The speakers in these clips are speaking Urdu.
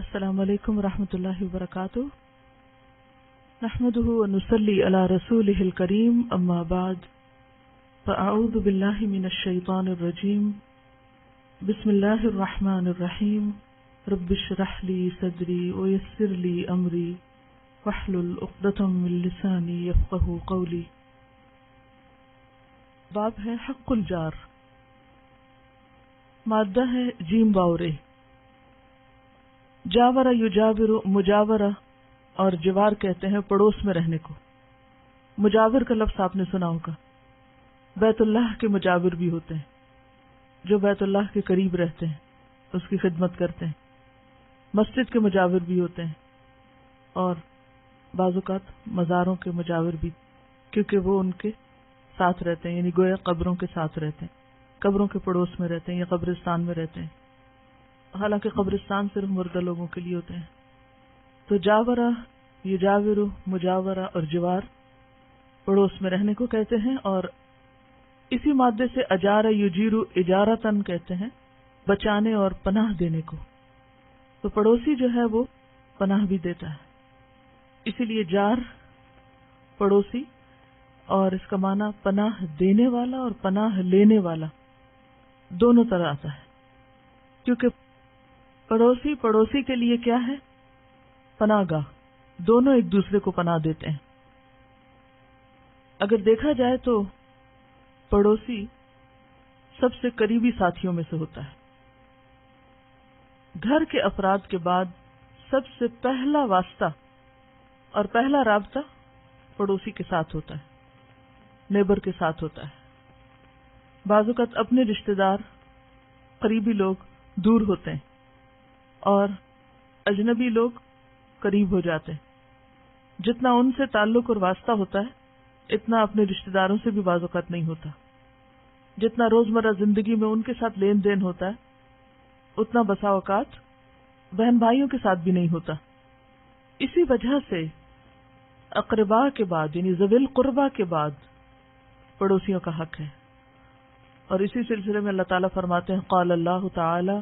السلام علیکم ورحمۃ اللہ وبرکاتہ نحمده ونصلي على رسوله الكريم اما بعد فاعوذ باللہ من الشیطان الرجیم بسم اللہ الرحمن الرحیم رب اشرح لي صدری ويسر لي امری واحلل عقدۃ من لسانی یفقهوا قولی۔ باب ہے حق الجار، مادہ ہے جیم باورے۔ جاورہ یجاور، مجاورہ اور جوار کہتے ہیں پڑوس میں رہنے کو۔ مجاور کا لفظ آپ نے سنا ہوگا، بیت اللہ کے مجاور بھی ہوتے ہیں جو بیت اللہ کے قریب رہتے ہیں، اس کی خدمت کرتے ہیں۔ مسجد کے مجاور بھی ہوتے ہیں اور بعض اوقات مزاروں کے مجاور بھی، کیونکہ وہ ان کے ساتھ رہتے ہیں، یعنی گویا قبروں کے ساتھ رہتے ہیں، قبروں کے پڑوس میں رہتے ہیں یا قبرستان میں رہتے ہیں، حالانکہ قبرستان صرف مردہ لوگوں کے لیے ہوتے ہیں۔ تو جاورہ، یجاور، مجاورہ اور جوار پڑوس میں رہنے کو کہتے ہیں، اور اسی مادے سے اجارہ یجیر اجارتن کہتے ہیں بچانے اور پناہ دینے کو۔ تو پڑوسی جو ہے وہ پناہ بھی دیتا ہے، اسی لیے جار پڑوسی، اور اس کا معنی پناہ دینے والا اور پناہ لینے والا دونوں طرح آتا ہے، کیونکہ پڑوسی کے لیے کیا ہے؟ پناہ گاہ، دونوں ایک دوسرے کو پناہ دیتے ہیں۔ اگر دیکھا جائے تو پڑوسی سب سے قریبی ساتھیوں میں سے ہوتا ہے۔ گھر کے افراد کے بعد سب سے پہلا واسطہ اور پہلا رابطہ پڑوسی کے ساتھ ہوتا ہے، نیبر کے ساتھ ہوتا ہے۔ بعض اوقات اپنے رشتہ دار، قریبی لوگ دور ہوتے ہیں اور اجنبی لوگ قریب ہو جاتے ہیں۔ جتنا ان سے تعلق اور واسطہ ہوتا ہے اتنا اپنے رشتہ داروں سے بھی بعض اوقات نہیں ہوتا۔ جتنا روزمرہ زندگی میں ان کے ساتھ لین دین ہوتا ہے اتنا بسا اوقات بہن بھائیوں کے ساتھ بھی نہیں ہوتا۔ اسی وجہ سے اقربا کے بعد، یعنی ذوی القربہ کے بعد پڑوسیوں کا حق ہے۔ اور اسی سلسلے میں اللہ تعالیٰ فرماتے ہیں، قال اللہ تعالی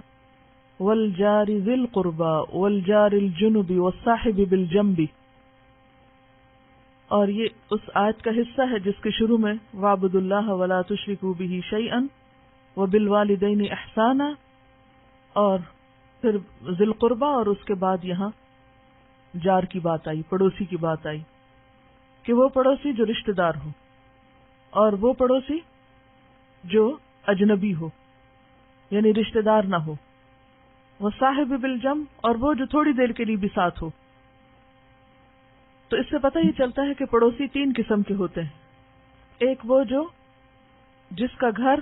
والجار ذی القربى والجار الجنب والصاحب بالجنب، اور یہ اس آیت کا حصہ ہے جس کے شروع میں وَاعْبُدُوا اللَّهَ وَلَا تُشْرِكُوا بِهِ شَيْئًا وَبِالْوَالِدَيْنِ إِحْسَانًا، اور پھر ذی القربى، اور اس کے بعد یہاں جار کی بات آئی، پڑوسی کی بات آئی، کہ وہ پڑوسی جو رشتہ دار ہو اور وہ پڑوسی جو اجنبی ہو، یعنی رشتہ دار نہ ہو، وہ صاحب بالجنب، اور وہ جو تھوڑی دیر کے لیے بھی ساتھ ہو۔ تو اس سے پتہ یہ چلتا ہے کہ پڑوسی تین قسم کے ہوتے ہیں۔ ایک وہ جو جس کا گھر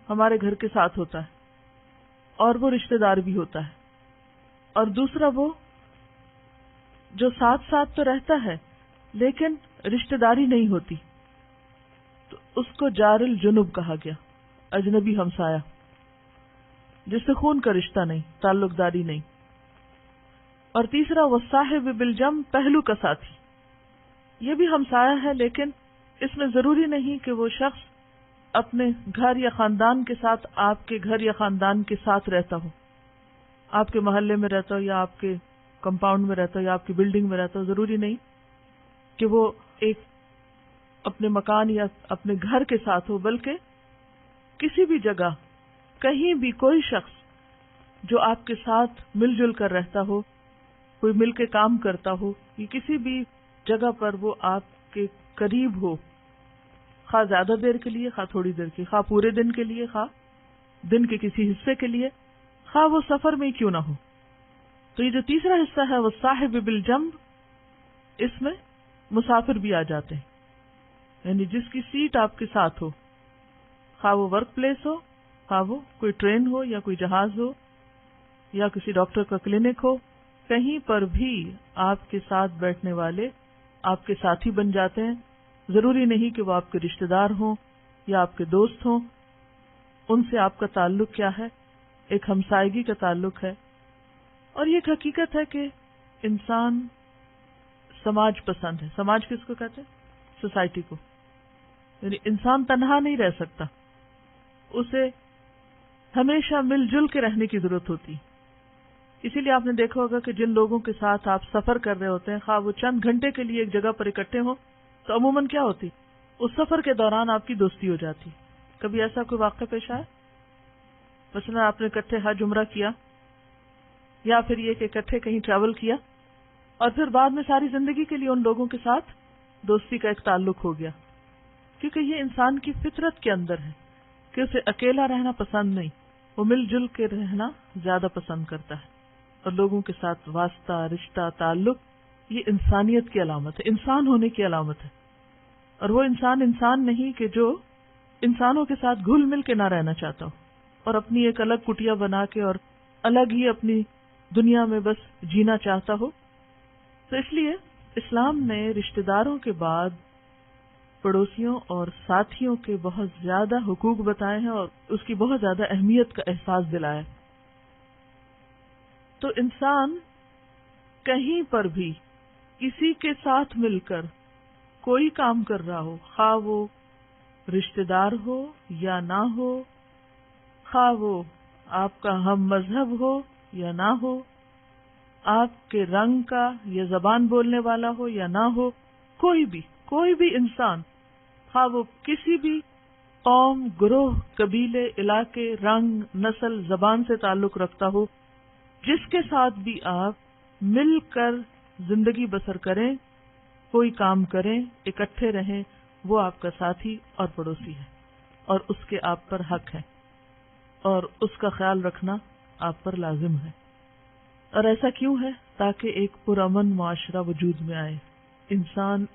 ہمارے گھر کے ساتھ ہوتا ہے اور وہ رشتہ دار بھی ہوتا ہے، اور دوسرا وہ جو ساتھ ساتھ تو رہتا ہے لیکن رشتہ داری نہیں ہوتی، تو اس کو جار الجنب کہا گیا، اجنبی ہمسایہ، جس سے خون کا رشتہ نہیں، تعلق داری نہیں۔ اور تیسرا وہ صاحب بالجنب، پہلو کا ساتھی، یہ بھی ہمسایہ ہے لیکن اس میں ضروری نہیں کہ وہ شخص اپنے گھر یا خاندان کے ساتھ آپ کے گھر یا خاندان کے ساتھ رہتا ہو، آپ کے محلے میں رہتا ہو یا آپ کے کمپاؤنڈ میں رہتا ہو یا آپ کی بلڈنگ میں رہتا ہو، ضروری نہیں کہ وہ ایک اپنے مکان یا اپنے گھر کے ساتھ ہو، بلکہ کسی بھی جگہ، کہیں بھی کوئی شخص جو آپ کے ساتھ مل جل کر رہتا ہو، کوئی مل کے کام کرتا ہو، یا کسی بھی جگہ پر وہ آپ کے قریب ہو، خواہ زیادہ دیر کے لیے، خواہ تھوڑی دیر کے، خواہ پورے دن کے لیے، خواہ دن کے کسی حصے کے لیے، خواہ وہ سفر میں ہی کیوں نہ ہو۔ تو یہ جو تیسرا حصہ ہے وہ صاحب بالجنب، اس میں مسافر بھی آ جاتے ہیں، یعنی جس کی سیٹ آپ کے ساتھ ہو، خواہ وہ ورک پلیس ہو، خواہ وہ کوئی ٹرین ہو یا کوئی جہاز ہو یا کسی ڈاکٹر کا کلینک ہو، کہیں پر بھی آپ کے ساتھ بیٹھنے والے آپ کے ساتھی بن جاتے ہیں۔ ضروری نہیں کہ وہ آپ کے رشتہ دار ہوں یا آپ کے دوست ہوں، ان سے آپ کا تعلق کیا ہے؟ ایک ہمسائیگی کا تعلق ہے۔ اور یہ ایک حقیقت ہے کہ انسان سماج پسند ہے۔ سماج کس کو کہتے ہیں؟ سوسائٹی کو۔ یعنی انسان تنہا نہیں رہ سکتا، اسے ہمیشہ مل جل کے رہنے کی ضرورت ہوتی، اسی لیے آپ نے دیکھا ہوگا کہ جن لوگوں کے ساتھ آپ سفر کر رہے ہوتے ہیں، خواہ وہ چند گھنٹے کے لیے ایک جگہ پر اکٹھے ہوں، تو عموماً کیا ہوتی، اس سفر کے دوران آپ کی دوستی ہو جاتی. کبھی ایسا کوئی واقعہ پیش آیا؟ مثلا آپ نے اکٹھے حج عمرہ کیا، یا پھر یہ کہ اکٹھے کہیں ٹریول کیا، اور پھر بعد میں ساری زندگی کے لیے ان لوگوں کے ساتھ دوستی کا ایک تعلق ہو گیا. کیونکہ یہ انسان کی فطرت کے اندر ہے کہ اسے اکیلا رہنا پسند نہیں، وہ مل جل کے رہنا زیادہ پسند کرتا ہے. اور لوگوں کے ساتھ واسطہ، رشتہ، تعلق، یہ انسانیت کی علامت ہے، انسان ہونے کی علامت ہے. اور وہ انسان نہیں کہ جو انسانوں کے ساتھ گھل مل کے نہ رہنا چاہتا ہو اور اپنی ایک الگ کٹیا بنا کے اور الگ ہی اپنی دنیا میں بس جینا چاہتا ہو. تو اس لیے اسلام نے رشتہ داروں کے بعد پڑوسیوں اور ساتھیوں کے بہت زیادہ حقوق بتائے ہیں اور اس کی بہت زیادہ اہمیت کا احساس دلایا. تو انسان کہیں پر بھی کسی کے ساتھ مل کر کوئی کام کر رہا ہو، خواہ وہ رشتہ دار ہو یا نہ ہو، خواہ وہ آپ کا ہم مذہب ہو یا نہ ہو، آپ کے رنگ کا یا زبان بولنے والا ہو یا نہ ہو، کوئی بھی انسان، خواہ وہ کسی بھی قوم، گروہ، قبیلے، علاقے، رنگ، نسل، زبان سے تعلق رکھتا ہو، جس کے ساتھ بھی آپ مل کر زندگی بسر کریں، کوئی کام کریں، اکٹھے رہیں، وہ آپ کا ساتھی اور پڑوسی ہے اور اس کے آپ پر حق ہے اور اس کا خیال رکھنا آپ پر لازم ہے. اور ایسا کیوں ہے؟ تاکہ ایک پرامن معاشرہ وجود میں آئے. انسان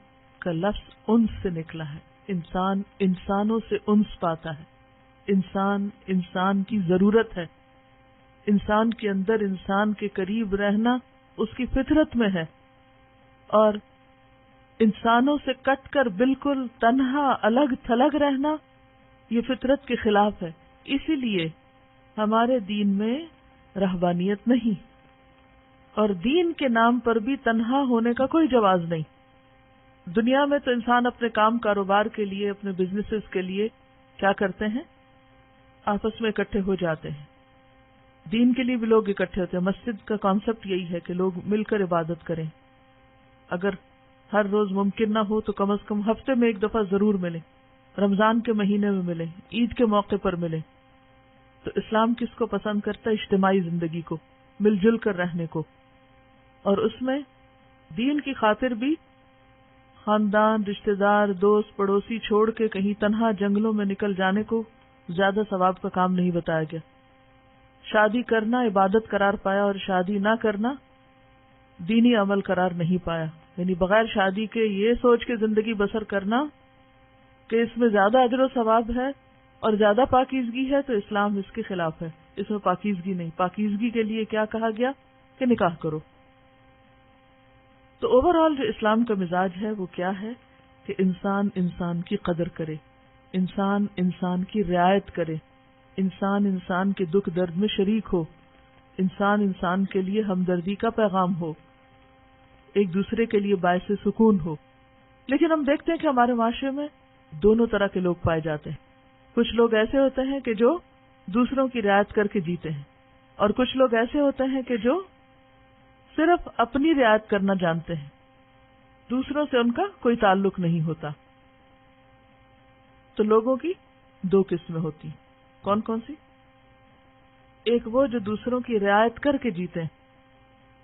کا لفظ انس سے نکلا ہے، انسان انسانوں سے انس پاتا ہے، انسان کی ضرورت ہے، انسان کے اندر انسان کے قریب رہنا اس کی فطرت میں ہے، اور انسانوں سے کٹ کر بالکل تنہا الگ تھلگ رہنا یہ فطرت کے خلاف ہے. اسی لیے ہمارے دین میں رہبانیت نہیں، اور دین کے نام پر بھی تنہا ہونے کا کوئی جواز نہیں. دنیا میں تو انسان اپنے کام کاروبار کے لیے، اپنے بزنسز کے لیے کیا کرتے ہیں؟ آپس میں اکٹھے ہو جاتے ہیں. دین کے لیے بھی لوگ اکٹھے ہوتے ہیں. مسجد کا کانسیپٹ یہی ہے کہ لوگ مل کر عبادت کریں. اگر ہر روز ممکن نہ ہو تو کم از کم ہفتے میں ایک دفعہ ضرور ملیں، رمضان کے مہینے میں ملیں، عید کے موقع پر ملیں. تو اسلام کس کو پسند کرتا ہے؟ اجتماعی زندگی کو، مل جل کر رہنے کو. اور اس میں دین کی خاطر بھی خاندان، رشتہ دار، دوست، پڑوسی چھوڑ کے کہیں تنہا جنگلوں میں نکل جانے کو زیادہ ثواب کا کام نہیں بتایا گیا. شادی کرنا عبادت قرار پایا اور شادی نہ کرنا دینی عمل قرار نہیں پایا. یعنی بغیر شادی کے یہ سوچ کے زندگی بسر کرنا کہ اس میں زیادہ اجر و ثواب ہے اور زیادہ پاکیزگی ہے، تو اسلام اس کے خلاف ہے. اس میں پاکیزگی نہیں. پاکیزگی کے لیے کیا کہا گیا کہ نکاح کرو. تو اوورآل جو اسلام کا مزاج ہے وہ کیا ہے کہ انسان کی قدر کرے، انسان کی رعایت کرے، انسان کے دکھ درد میں شریک ہو، انسان کے لیے ہمدردی کا پیغام ہو، ایک دوسرے کے لیے باعث سکون ہو. لیکن ہم دیکھتے ہیں کہ ہمارے معاشرے میں دونوں طرح کے لوگ پائے جاتے ہیں. کچھ لوگ ایسے ہوتے ہیں کہ جو دوسروں کی رعایت کر کے جیتے ہیں، اور کچھ لوگ ایسے ہوتے ہیں کہ جو صرف اپنی رعایت کرنا جانتے ہیں، دوسروں سے ان کا کوئی تعلق نہیں ہوتا. تو لوگوں کی دو قسمیں ہوتی ہیں. کون کون سی؟ ایک وہ جو دوسروں کی رعایت کر کے جیتے ہیں،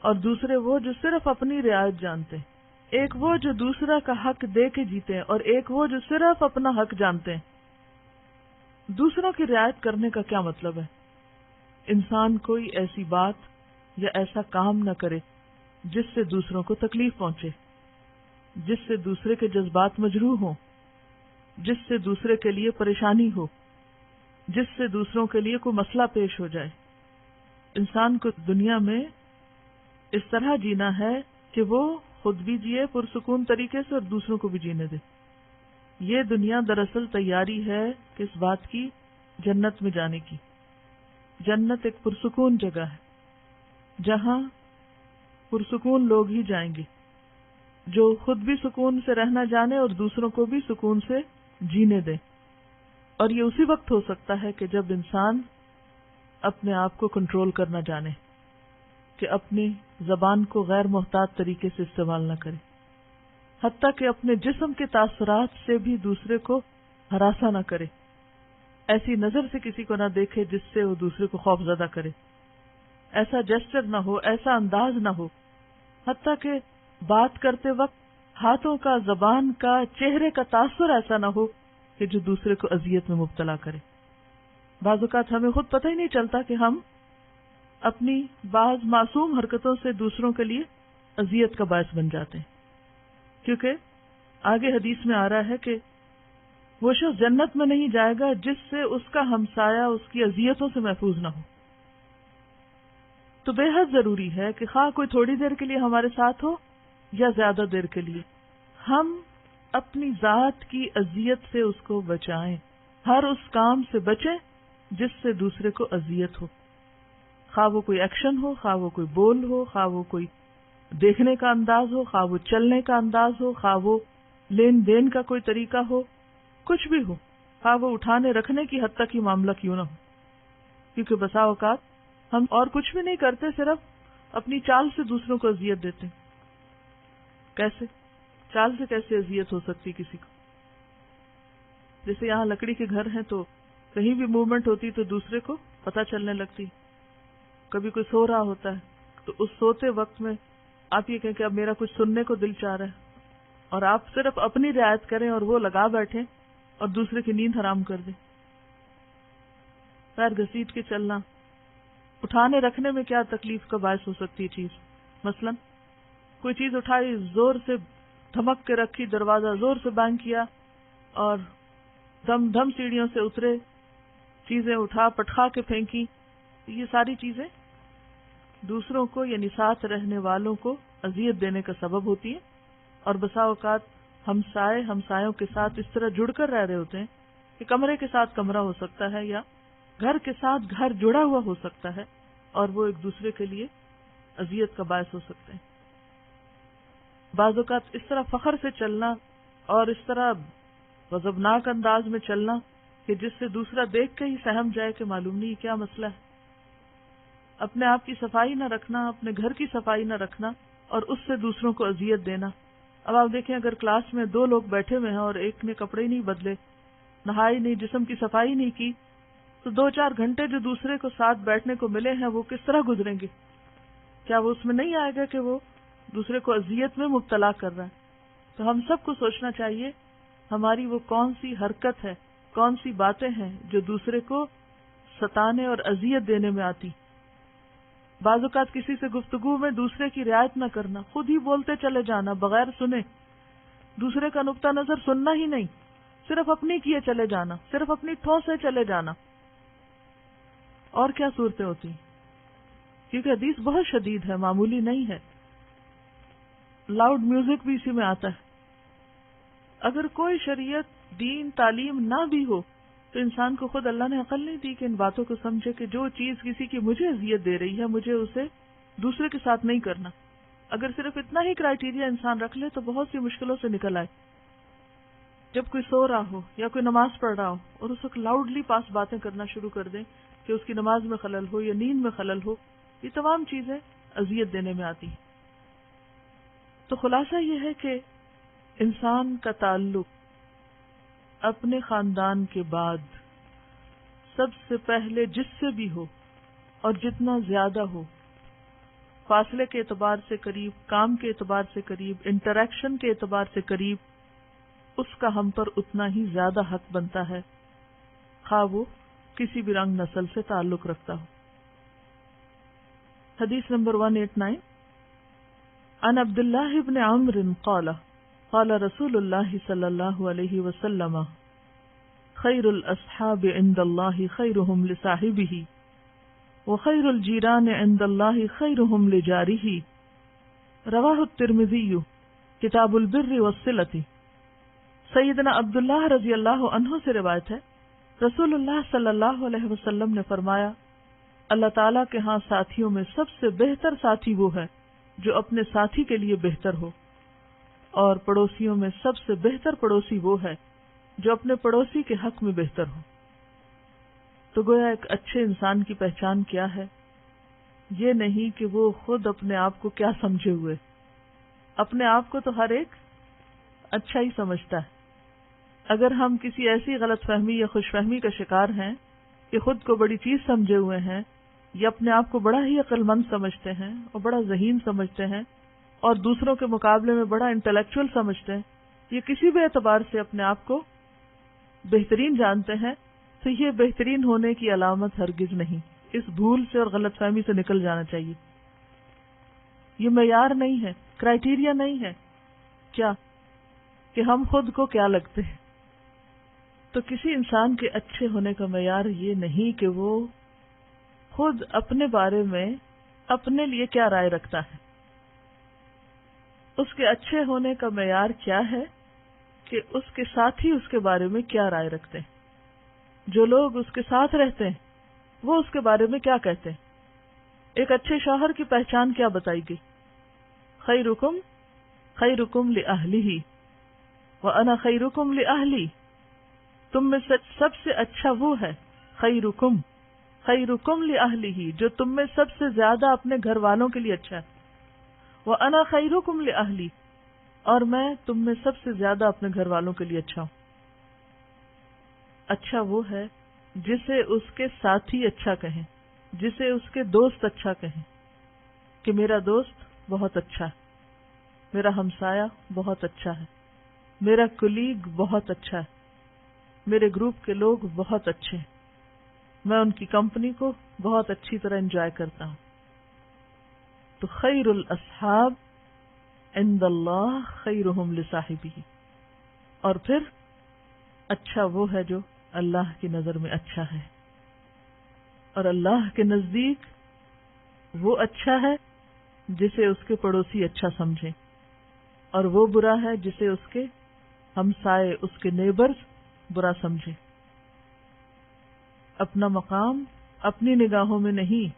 اور دوسرے وہ جو صرف اپنی رعایت جانتے ہیں. ایک وہ جو دوسرا کا حق دے کے جیتے ہیں، اور ایک وہ جو صرف اپنا حق جانتے ہیں. دوسروں کی رعایت کرنے کا کیا مطلب ہے؟ انسان کوئی ایسی بات یا ایسا کام نہ کرے جس سے دوسروں کو تکلیف پہنچے، جس سے دوسرے کے جذبات مجروح ہوں، جس سے دوسرے کے لیے پریشانی ہو، جس سے دوسروں کے لیے کوئی مسئلہ پیش ہو جائے. انسان کو دنیا میں اس طرح جینا ہے کہ وہ خود بھی جیے پرسکون طریقے سے اور دوسروں کو بھی جینے دے. یہ دنیا دراصل تیاری ہے کس بات کی؟ جنت میں جانے کی. جنت ایک پرسکون جگہ ہے جہاں پرسکون لوگ ہی جائیں گے جو خود بھی سکون سے رہنا جانے اور دوسروں کو بھی سکون سے جینے دے. اور یہ اسی وقت ہو سکتا ہے کہ جب انسان اپنے آپ کو کنٹرول کرنا جانے. کہ اپنی زبان کو غیر محتاط طریقے سے استعمال نہ کرے، حتیٰ کہ اپنے جسم کے تاثرات سے بھی دوسرے کو ہراساں نہ کرے، ایسی نظر سے کسی کو نہ دیکھے جس سے وہ دوسرے کو خوف زدہ کرے، ایسا جسچر نہ ہو، ایسا انداز نہ ہو، حتیٰ کہ بات کرتے وقت ہاتھوں کا، زبان کا، چہرے کا تاثر ایسا نہ ہو کہ جو دوسرے کو اذیت میں مبتلا کرے۔ بعض اوقات ہمیں خود پتہ ہی نہیں چلتا کہ ہم اپنی بعض معصوم حرکتوں سے دوسروں کے لیے اذیت کا باعث بن جاتے ہیں، کیونکہ آگے حدیث میں آ رہا ہے کہ وہ شخص جنت میں نہیں جائے گا جس سے اس کا ہمسایہ اس کی اذیتوں سے محفوظ نہ ہو۔ تو بے حد ضروری ہے کہ خواہ کوئی تھوڑی دیر کے لیے ہمارے ساتھ ہو یا زیادہ دیر کے لیے، ہم اپنی ذات کی اذیت سے اس کو بچائیں، ہر اس کام سے بچیں جس سے دوسرے کو اذیت ہو، خواہ وہ کوئی ایکشن ہو، خواہ وہ کوئی بول ہو، خواہ وہ کوئی دیکھنے کا انداز ہو، خواہ وہ چلنے کا انداز ہو، خواہ وہ لین دین کا کوئی طریقہ ہو، کچھ بھی ہو، خواہ وہ اٹھانے رکھنے کی حد تک ہی معاملہ کیوں نہ ہو، کیونکہ بسا اوقات ہم اور کچھ بھی نہیں کرتے، صرف اپنی چال سے دوسروں کو اذیت دیتے ہیں۔ کیسے؟ چال سے کیسے اذیت ہو سکتی کسی کو؟ جیسے یہاں لکڑی کے گھر ہیں تو کہیں بھی موومنٹ ہوتی تو دوسرے کو پتہ چلنے لگتی، کبھی کوئی سو رہا ہوتا ہے تو اس سوتے وقت میں آپ یہ کہیں کہ اب میرا کچھ سننے کو دل چاہ رہا ہے، اور آپ صرف اپنی رعایت کریں اور وہ لگا بیٹھیں اور دوسرے کی نیند حرام کر دیں۔ پیر گھسیٹ کے چلنا، اٹھانے رکھنے میں کیا تکلیف کا باعث ہو سکتی ہے چیز؟ مثلا کوئی چیز اٹھائی، زور سے دھمک کے رکھی، دروازہ زور سے بینگ کیا اور دم دم سیڑھیوں سے اترے، چیزیں اٹھا پٹخا کے پھینکی، یہ ساری چیزیں دوسروں کو یعنی ساتھ رہنے والوں کو اذیت دینے کا سبب ہوتی ہیں، اور بسا اوقات ہمسایوں کے ساتھ اس طرح جڑ کر رہ رہے ہوتے ہیں کہ کمرے کے ساتھ کمرہ ہو سکتا ہے یا گھر کے ساتھ گھر جڑا ہوا ہو سکتا ہے، اور وہ ایک دوسرے کے لیے اذیت کا باعث ہو سکتے ہیں۔ بعض اوقات اس طرح فخر سے چلنا اور اس طرح غضبناک انداز میں چلنا کہ جس سے دوسرا دیکھ کے ہی سہم جائے کہ معلوم نہیں کیا مسئلہ ہے۔ اپنے آپ کی صفائی نہ رکھنا، اپنے گھر کی صفائی نہ رکھنا اور اس سے دوسروں کو اذیت دینا۔ اب آپ دیکھیں اگر کلاس میں دو لوگ بیٹھے ہوئے ہیں اور ایک نے کپڑے ہی نہیں بدلے، نہائی نہیں، جسم کی صفائی نہیں کی، تو 2-4 گھنٹے جو دوسرے کو ساتھ بیٹھنے کو ملے ہیں وہ کس طرح گزریں گے؟ کیا وہ اس میں نہیں آئے گا کہ وہ دوسرے کو اذیت میں مبتلا کر رہا ہے؟ تو ہم سب کو سوچنا چاہیے ہماری وہ کون سی حرکت ہے، کون سی باتیں ہیں جو دوسرے کو ستانے اور اذیت دینے میں آتی۔ بعض اوقات کسی سے گفتگو میں دوسرے کی رعایت نہ کرنا، خود ہی بولتے چلے جانا بغیر سنے، دوسرے کا نقطہ نظر سننا ہی نہیں، صرف اپنی کیے چلے جانا، صرف اپنی ٹھوسے چلے جانا۔ اور کیا صورتیں ہوتی ہیں، کیونکہ حدیث بہت شدید ہے، معمولی نہیں ہے۔ لاؤڈ میوزک بھی اسی میں آتا ہے۔ اگر کوئی شریعت، دین، تعلیم نہ بھی ہو تو انسان کو خود اللہ نے عقل نہیں دی کہ ان باتوں کو سمجھے کہ جو چیز کسی کی مجھے اذیت دے رہی ہے مجھے اسے دوسرے کے ساتھ نہیں کرنا۔ اگر صرف اتنا ہی کرائیٹیریا انسان رکھ لے تو بہت سی مشکلوں سے نکل آئے۔ جب کوئی سو رہا ہو یا کوئی نماز پڑھ رہا ہو اور اس وقت لاؤڈلی پاس باتیں کرنا شروع کر دیں کہ اس کی نماز میں خلل ہو یا نیند میں خلل ہو، یہ تمام چیزیں اذیت دینے میں آتی ہیں۔ تو خلاصہ یہ ہے کہ انسان کا تعلق اپنے خاندان کے بعد سب سے پہلے جس سے بھی ہو اور جتنا زیادہ ہو، فاصلے کے اعتبار سے قریب، کام کے اعتبار سے قریب، انٹریکشن کے اعتبار سے قریب، اس کا ہم پر اتنا ہی زیادہ حق بنتا ہے، خواہ وہ کسی بھی رنگ نسل سے تعلق رکھتا ہو۔ حدیث نمبر 189 عن عبد الله بن عمرو قال قال رسول الله صلى الله عليه وسلم خير الأصحاب عند الله خيرهم لصاحبه وخير الجيران عند الله خيرهم لجاره رواه الترمذي کتاب البر والصلة۔ سیدنا عبداللہ رضی اللہ عنہ سے روایت ہے، رسول اللہ صلی اللہ علیہ وسلم نے فرمایا، اللہ تعالیٰ کے ہاں ساتھیوں میں سب سے بہتر ساتھی وہ ہے جو اپنے ساتھی کے لیے بہتر ہو، اور پڑوسیوں میں سب سے بہتر پڑوسی وہ ہے جو اپنے پڑوسی کے حق میں بہتر ہو۔ تو گویا ایک اچھے انسان کی پہچان کیا ہے؟ یہ نہیں کہ وہ خود اپنے آپ کو کیا سمجھے ہوئے. اپنے آپ کو تو ہر ایک اچھا ہی سمجھتا ہے. اگر ہم کسی ایسی غلط فہمی یا خوش فہمی کا شکار ہیں کہ خود کو بڑی چیز سمجھے ہوئے ہیں یا اپنے آپ کو بڑا ہی عقل مند سمجھتے ہیں اور بڑا ذہین سمجھتے ہیں اور دوسروں کے مقابلے میں بڑا انٹلیکچوئل سمجھتے ہیں، یہ کسی بھی اعتبار سے اپنے آپ کو بہترین جانتے ہیں، تو یہ بہترین ہونے کی علامت ہرگز نہیں. اس بھول سے اور غلط فہمی سے نکل جانا چاہیے. یہ معیار نہیں ہے، کرائیٹیریا نہیں ہے. کیا کہ ہم خود کو کیا لگتے ہیں. تو کسی انسان کے اچھے ہونے کا معیار یہ نہیں کہ وہ خود اپنے بارے میں اپنے لیے کیا رائے رکھتا ہے. اس کے اچھے ہونے کا معیار کیا ہے کہ اس کے ساتھی اس کے بارے میں کیا رائے رکھتے ہیں. جو لوگ اس کے ساتھ رہتے ہیں وہ اس کے بارے میں کیا کہتے ہیں. ایک اچھے شوہر کی پہچان کیا بتائی گئی؟ خیرکم خیرکم لأہلہ وَأَنَا خَيْرُكُمْ لِأَهْلِي. تم میں سب سے اچھا وہ ہے خیرکم خیرکم لأہلہ، جو تم میں سب سے زیادہ اپنے گھر والوں کے لیے اچھا ہے. وَأَنَا خَيْرُكُمْ لِأَهْلِي، اور میں تم میں سب سے زیادہ اپنے گھر والوں کے لیے اچھا ہوں. اچھا وہ ہے جسے اس کے ساتھی اچھا کہیں، جسے اس کے دوست اچھا کہیں کہ میرا دوست بہت اچھا ہے، میرا ہمسایہ بہت اچھا ہے، میرا کلیگ بہت اچھا ہے، میرے گروپ کے لوگ بہت اچھے ہیں، میں ان کی کمپنی کو بہت اچھی طرح انجوائے کرتا ہوں. تو خیر الاصحاب عند اللہ خیرہم لصاحبہ. اور پھر اچھا وہ ہے جو اللہ کی نظر میں اچھا ہے، اور اللہ کے نزدیک وہ اچھا ہے جسے اس کے پڑوسی اچھا سمجھیں، اور وہ برا ہے جسے اس کے ہمسائے، اس کے نیبرز برا سمجھیں. اپنا مقام اپنی نگاہوں میں نہیں،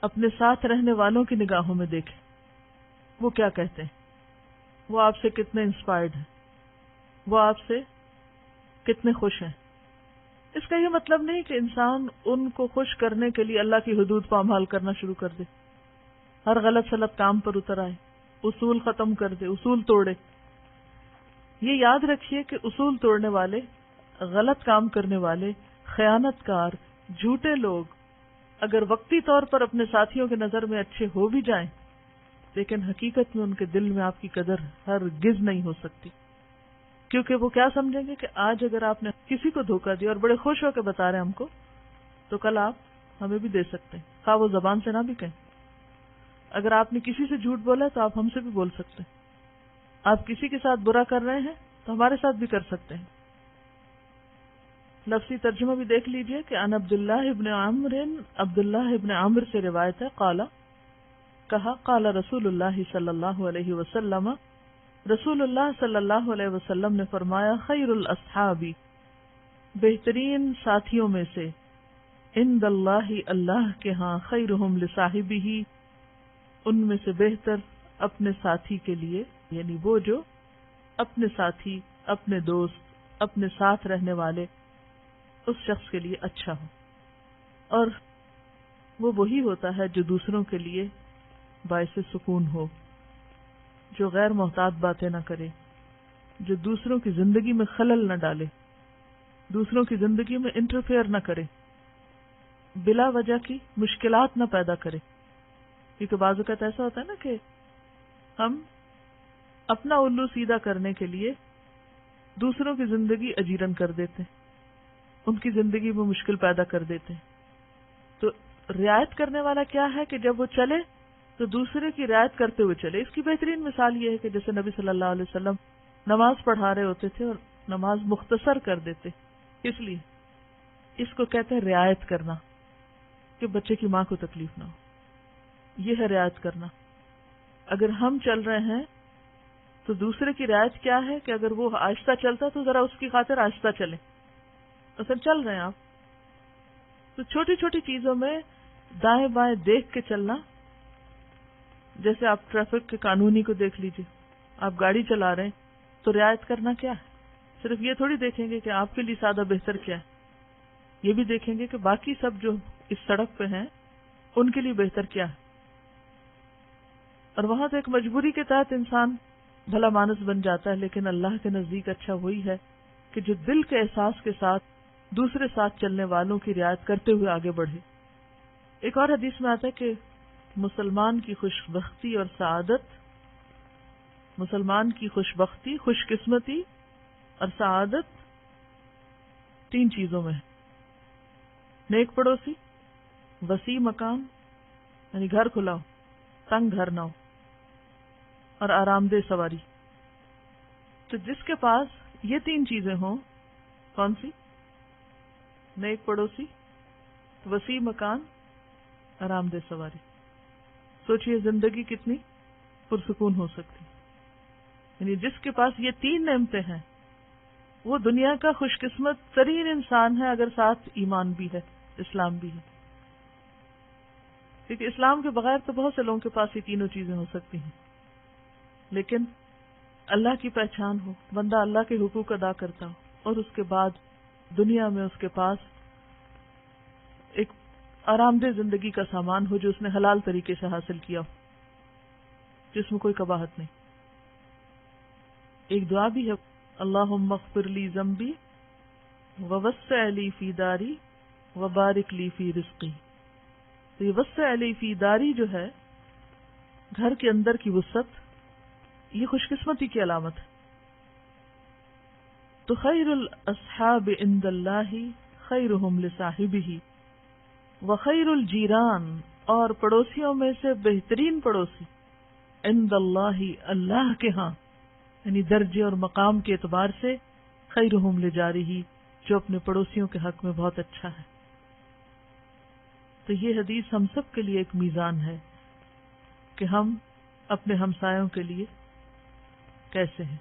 اپنے ساتھ رہنے والوں کی نگاہوں میں دیکھیں. وہ کیا کہتے ہیں، وہ آپ سے کتنے انسپائرڈ ہیں، وہ آپ سے کتنے خوش ہیں. اس کا یہ مطلب نہیں کہ انسان ان کو خوش کرنے کے لیے اللہ کی حدود پامال کرنا شروع کر دے، ہر غلط سلط کام پر اتر آئے، اصول ختم کر دے، اصول توڑے. یہ یاد رکھیے کہ اصول توڑنے والے، غلط کام کرنے والے، خیانت کار، جھوٹے لوگ اگر وقتی طور پر اپنے ساتھیوں کے نظر میں اچھے ہو بھی جائیں، لیکن حقیقت میں ان کے دل میں آپ کی قدر ہرگز نہیں ہو سکتی. کیونکہ وہ کیا سمجھیں گے کہ آج اگر آپ نے کسی کو دھوکہ دیا اور بڑے خوش ہو کے بتا رہے ہیں ہم کو، تو کل آپ ہمیں بھی دے سکتے ہیں، خواہ وہ زبان سے نہ بھی کہیں. اگر آپ نے کسی سے جھوٹ بولا تو آپ ہم سے بھی بول سکتے ہیں. آپ کسی کے ساتھ برا کر رہے ہیں تو ہمارے ساتھ بھی کر سکتے ہیں. لفظی ترجمہ بھی دیکھ لیجئے کہ عن عبداللہ ابن عامر سے روایت ہے، کہا قال رسول اللہ صلی اللہ علیہ وسلم، رسول اللہ صلی اللہ علیہ وسلم نے فرمایا، خیر الاصحاب، بہترین ساتھیوں میں سے، عند اللہ، اللہ کے ہاں، خیرہم لصاحبہ، ان میں سے بہتر اپنے ساتھی کے لیے، یعنی وہ جو اپنے ساتھی، اپنے دوست، اپنے ساتھ رہنے والے، اس شخص کے لیے اچھا ہو. اور وہ وہی ہوتا ہے جو دوسروں کے لیے باعث سکون ہو، جو غیر محتاط باتیں نہ کرے، جو دوسروں کی زندگی میں خلل نہ ڈالے، دوسروں کی زندگی میں انٹرفیئر نہ کرے، بلا وجہ کی مشکلات نہ پیدا کرے. کیونکہ بعض اوقات ایسا ہوتا ہے نا کہ ہم اپنا الو سیدھا کرنے کے لیے دوسروں کی زندگی اجیرن کر دیتے ہیں، ان کی زندگی میں مشکل پیدا کر دیتے ہیں. تو رعایت کرنے والا کیا ہے کہ جب وہ چلے تو دوسرے کی رعایت کرتے ہوئے چلے. اس کی بہترین مثال یہ ہے کہ جیسے نبی صلی اللہ علیہ وسلم نماز پڑھا رہے ہوتے تھے اور نماز مختصر کر دیتے. اس لیے اس کو کہتے ہیں رعایت کرنا، کہ بچے کی ماں کو تکلیف نہ ہو. یہ ہے رعایت کرنا. اگر ہم چل رہے ہیں تو دوسرے کی رعایت کیا ہے کہ اگر وہ آہستہ چلتا تو ذرا اس کی خاطر آہستہ چلے. اصل چل رہے ہیں آپ تو چھوٹی چھوٹی چیزوں میں دائیں بائیں دیکھ کے چلنا. جیسے آپ ٹریفک کے قانونی کو دیکھ لیجئے، آپ گاڑی چلا رہے ہیں تو رعایت کرنا کیا ہے؟ صرف یہ تھوڑی دیکھیں گے کہ آپ کے لیے زیادہ بہتر کیا ہے، یہ بھی دیکھیں گے کہ باقی سب جو اس سڑک پہ ہیں ان کے لیے بہتر کیا ہے. اور وہاں تو ایک مجبوری کے تحت انسان بھلا مانس بن جاتا ہے، لیکن اللہ کے نزدیک اچھا وہی ہے کہ جو دل کے احساس کے ساتھ دوسرے ساتھ چلنے والوں کی رعایت کرتے ہوئے آگے بڑھے. ایک اور حدیث میں آتا ہے کہ مسلمان کی خوش بختی اور سعادت، مسلمان کی خوش بختی، خوش قسمتی اور سعادت 3 چیزوں میں ہے. نیک پڑوسی، وسیع مکان یعنی گھر کھلا ہو، تنگ گھر نہ ہو، اور آرام دہ سواری. تو جس کے پاس یہ 3 چیزیں ہوں، کون سی؟ نیک پڑوسی، وسیع مکان، آرام دہ سواری. سوچئے زندگی کتنی پرسکون ہو سکتی. یعنی جس کے پاس یہ 3 نعمتیں ہیں وہ دنیا کا خوش قسمت ترین انسان ہے، اگر ساتھ ایمان بھی ہے، اسلام بھی ہے. کیونکہ اسلام کے بغیر تو بہت سے لوگوں کے پاس یہ تینوں چیزیں ہو سکتی ہیں، لیکن اللہ کی پہچان ہو، بندہ اللہ کے حقوق ادا کرتا ہو، اور اس کے بعد دنیا میں اس کے پاس ایک آرام دہ زندگی کا سامان ہو جو اس نے حلال طریقے سے حاصل کیا ہو، جس میں کوئی قباحت نہیں. ایک دعا بھی ہے، اللہم اغفر لی ذنبی ووسع لی فی داری وبارک لی فی رزقی. تو یہ وسع لی فی داری جو ہے، گھر کے اندر کی وسعت، یہ خوش قسمتی کی علامت ہے. تو خیر الاصحاب عند اللہ خیرہم لصاحبہ، وخیر الجیران، اور پڑوسیوں میں سے بہترین پڑوسی عند اللہ، اللہ کے ہاں، یعنی درجے اور مقام کے اعتبار سے خیرہم لجارہ، جو اپنے پڑوسیوں کے حق میں بہت اچھا ہے. تو یہ حدیث ہم سب کے لیے ایک میزان ہے کہ ہم اپنے ہمسایوں کے لیے کیسے ہیں،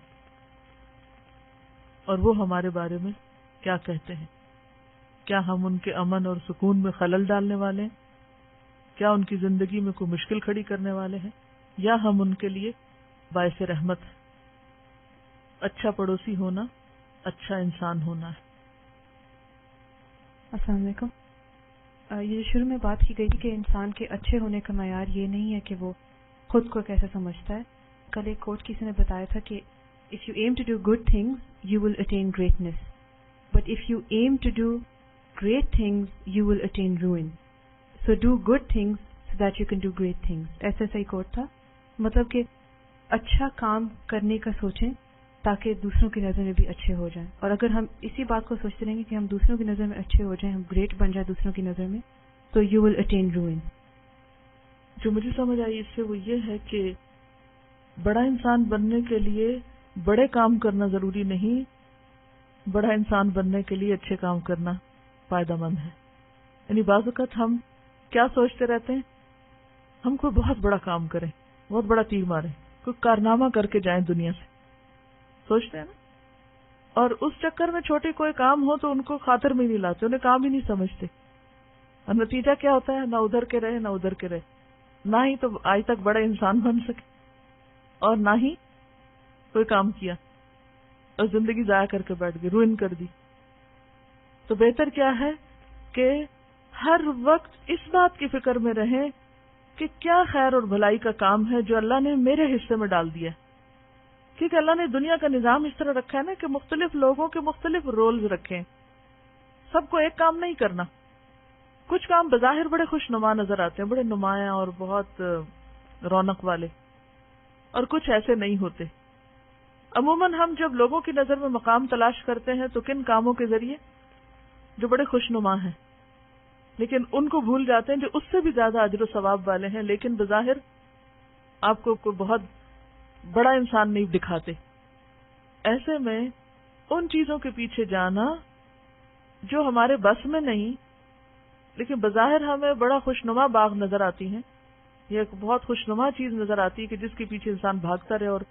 اور وہ ہمارے بارے میں کیا کہتے ہیں. کیا ہم ان کے امن اور سکون میں خلل ڈالنے والے ہیں؟ کیا ان کی زندگی میں کوئی مشکل کھڑی کرنے والے ہیں، یا ہم ان کے لیے باعث رحمت ہیں؟ اچھا پڑوسی ہونا اچھا انسان ہونا ہے. السلام علیکم. یہ شروع میں بات کی گئی تھی کہ انسان کے اچھے ہونے کا معیار یہ نہیں ہے کہ وہ خود کو کیسے سمجھتا ہے. کل ایک کوٹ کسی نے بتایا تھا کہ if you aim to do good things you will attain greatness, but if you aim to do great things you will attain ruin, so do good things so that you can do great things. ایسا صحیح کوٹ تھا. مطلب کہ اچھا کام کرنے کا سوچیں تاکہ دوسروں کی نظر میں بھی اچھے ہو جائیں، اور اگر ہم اسی بات کو سوچتے رہیں گے کہ ہم دوسروں کی نظر میں اچھے ہو جائیں، ہم گریٹ بن جائیں دوسروں کی نظر میں، تو یو ول اٹین روئن. جو مجھے سمجھ آئی اس سے وہ یہ ہے کہ بڑا انسان بننے کے لیے بڑے کام کرنا ضروری نہیں، بڑا انسان بننے کے لیے اچھے کام کرنا فائدہ مند ہے. یعنی بعض اوقات ہم کیا سوچتے رہتے ہیں، ہم کوئی بہت بڑا کام کریں، بہت بڑا تیر ماریں، کوئی کارنامہ کر کے جائیں دنیا سے، سوچتے ہیں نا. اور اس چکر میں چھوٹے کوئی کام ہو تو ان کو خاطر میں نہیں لاتے، انہیں کام ہی نہیں سمجھتے، اور نتیجہ کیا ہوتا ہے، نہ ادھر کے رہے نہ ادھر کے رہے، نہ ہی تو آج تک بڑے انسان بن سکے اور نہ ہی کوئی کام کیا، اور زندگی ضائع کر کے بیٹھ گئی، روئن کر دی. تو بہتر کیا ہے کہ ہر وقت اس بات کی فکر میں رہیں کہ کیا خیر اور بھلائی کا کام ہے جو اللہ نے میرے حصے میں ڈال دیا ہے. کیونکہ اللہ نے دنیا کا نظام اس طرح رکھا ہے نا کہ مختلف لوگوں کے مختلف رولز رکھے ہیں، سب کو ایک کام نہیں کرنا. کچھ کام بظاہر بڑے خوش نما نظر آتے ہیں، بڑے نمایاں اور بہت رونق والے، اور کچھ ایسے نہیں ہوتے. عموماً ہم جب لوگوں کی نظر میں مقام تلاش کرتے ہیں تو کن کاموں کے ذریعے؟ جو بڑے خوش نما ہیں، لیکن ان کو بھول جاتے ہیں جو اس سے بھی زیادہ اجر و ثواب والے ہیں، لیکن بظاہر آپ کو کوئی بہت بڑا انسان نہیں دکھاتے. ایسے میں ان چیزوں کے پیچھے جانا جو ہمارے بس میں نہیں لیکن بظاہر ہمیں بڑا خوشنما باغ نظر آتی ہیں، یہ ایک بہت خوشنما چیز نظر آتی ہے کہ جس کے پیچھے انسان بھاگتا رہے اور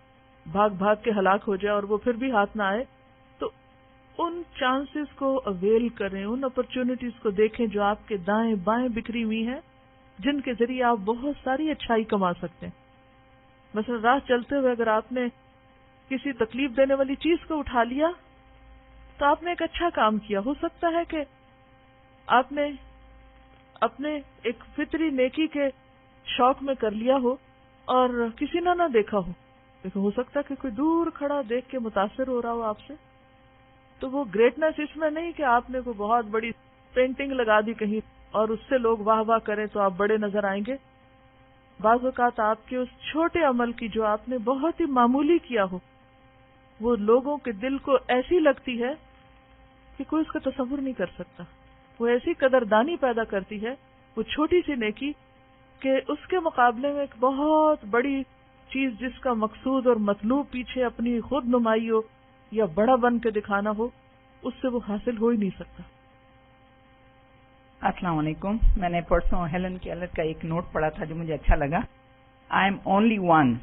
بھاگ بھاگ کے ہلاک ہو جائے اور وہ پھر بھی ہاتھ نہ آئے، تو ان چانسز کو اویل کریں، ان اپرچونٹیز کو دیکھیں جو آپ کے دائیں بائیں بکھری ہوئی ہیں، جن کے ذریعے آپ بہت ساری اچھائی کما سکتے ہیں. مثلا راہ چلتے ہوئے اگر آپ نے کسی تکلیف دینے والی چیز کو اٹھا لیا تو آپ نے ایک اچھا کام کیا. ہو سکتا ہے کہ آپ نے اپنے ایک فطری نیکی کے شوق میں کر لیا ہو اور کسی نے نہ دیکھا ہو، لیکن ہو سکتا ہے کہ کوئی دور کھڑا دیکھ کے متاثر ہو رہا ہو آپ سے، تو وہ گریٹنس اس میں نہیں کہ آپ نے کوئی بہت بڑی پینٹنگ لگا دی کہیں اور اس سے لوگ واہ واہ کریں تو آپ بڑے نظر آئیں گے. بعض اوقات آپ کے اس چھوٹے عمل کی جو آپ نے بہت ہی معمولی کیا ہو، وہ لوگوں کے دل کو ایسی لگتی ہے کہ کوئی اس کا تصور نہیں کر سکتا. وہ ایسی قدردانی پیدا کرتی ہے وہ چھوٹی سی نیکی کہ اس کے مقابلے میں ایک بہت بڑی چیز جس کا مقصود اور مطلوب پیچھے اپنی خود نمائی ہو یا بڑا بن کے دکھانا ہو، اس سے وہ حاصل ہو ہی نہیں سکتا. السلام علیکم. میں نے پرسوں ہیلن کیلر کا ایک نوٹ پڑھا تھا جو مجھے اچھا لگا. I am only one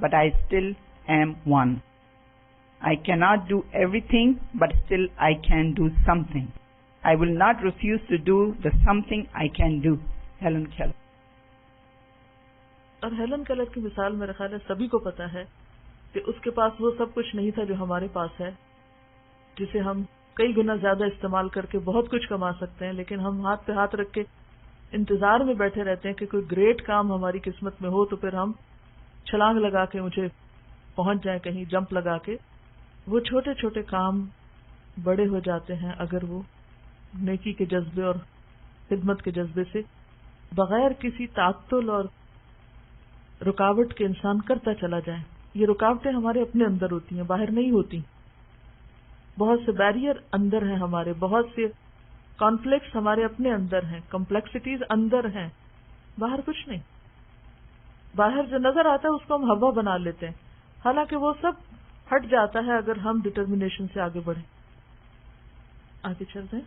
but I still am one. I cannot do everything, but still I can do something. I will not refuse to do the something I can do. Helen Keller. اور ہیلن کیلر کی مثال میرے خیال ہے سبھی کو پتا ہے کہ اس کے پاس وہ سب کچھ نہیں تھا جو ہمارے پاس ہے، جسے ہم کئی گنا زیادہ استعمال کر کے بہت کچھ کما سکتے ہیں، لیکن ہم ہاتھ پہ ہاتھ رکھ کے انتظار میں بیٹھے رہتے ہیں کہ کوئی گریٹ کام ہماری قسمت میں ہو تو پھر ہم چھلانگ لگا کے مجھے پہنچ جائیں، کہیں جمپ لگا کے. وہ چھوٹے چھوٹے کام بڑے ہو جاتے ہیں اگر وہ نیکی کے جذبے اور خدمت کے جذبے سے بغیر کسی تعطل اور رکاوٹ کے انسان کرتا چلا جائے. یہ رکاوٹیں ہمارے اپنے اندر ہوتی ہیں، باہر نہیں ہوتی. بہت سے بیریئر اندر ہیں ہمارے، بہت سے کانفلکٹس ہمارے اپنے اندر ہیں، کمپلیکسٹیز اندر ہیں، باہر کچھ نہیں. باہر جو نظر آتا ہے اس کو ہم ہوا بنا لیتے ہیں، حالانکہ وہ سب ہٹ جاتا ہے اگر ہم ڈٹرمنیشن سے آگے بڑھیں. آگے چلتے ہیں.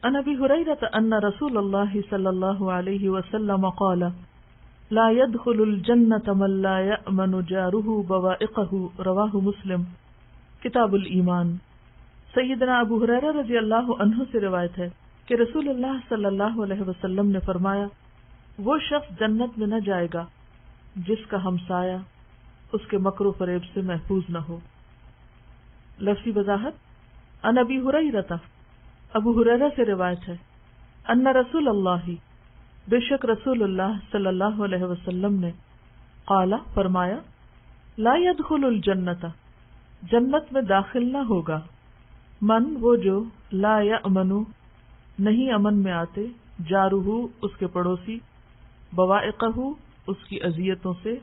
عن ابی ہریرہ ان رسول اللہ صلی اللہ علیہ وسلم قال لا يدخل الجنة من لا يأمن جاره بوائقه رواہ مسلم. کتاب الایمان. سیدنا ابو ہریرہ رضی اللہ عنہ سے روایت ہے کہ رسول اللہ صلی اللہ علیہ وسلم نے فرمایا، وہ شخص جنت میں نہ جائے گا جس کا ہمسایہ اس کے مکر و فریب سے محفوظ نہ ہو. لفظی وضاحت. ان ابی ہریرہ، ابو ہریرہ سے روایت ہے، ان رسول اللہ، بے شک رسول اللہ صلی اللہ علیہ وسلم نے، قال فرمایا، لا يدخل الجنت، جنت میں داخل نہ ہوگا، من وہ جو لا یأمن نہیں امن میں آتے، جارہ اس کے پڑوسی، بوائقہ اس کی اذیتوں سے،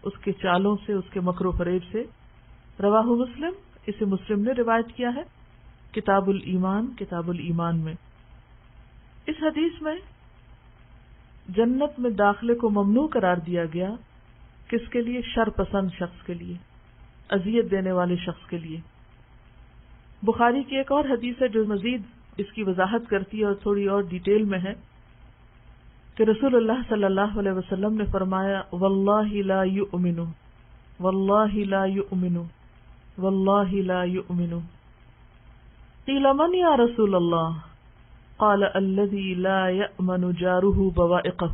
اس کے چالوں سے، اس کے مکر و فریب سے. رواہ مسلم، اسے مسلم نے روایت کیا ہے کتاب الایمان، کتاب الایمان میں. اس حدیث میں جنت میں داخلے کو ممنوع قرار دیا گیا. کس کے لیے؟ شر پسند شخص کے لیے، اذیت دینے والے شخص کے لیے. بخاری کی ایک اور حدیث ہے جو مزید اس کی وضاحت کرتی ہے اور تھوڑی اور ڈیٹیل میں ہے کہ رسول اللہ صلی اللہ علیہ وسلم نے فرمایا، واللہ لا یؤمن، واللہ لا یؤمن، واللہ لا یؤمن. قیل من یا رسول اللہ؟ قال الذی لا یأمن جارہ بوائقہ.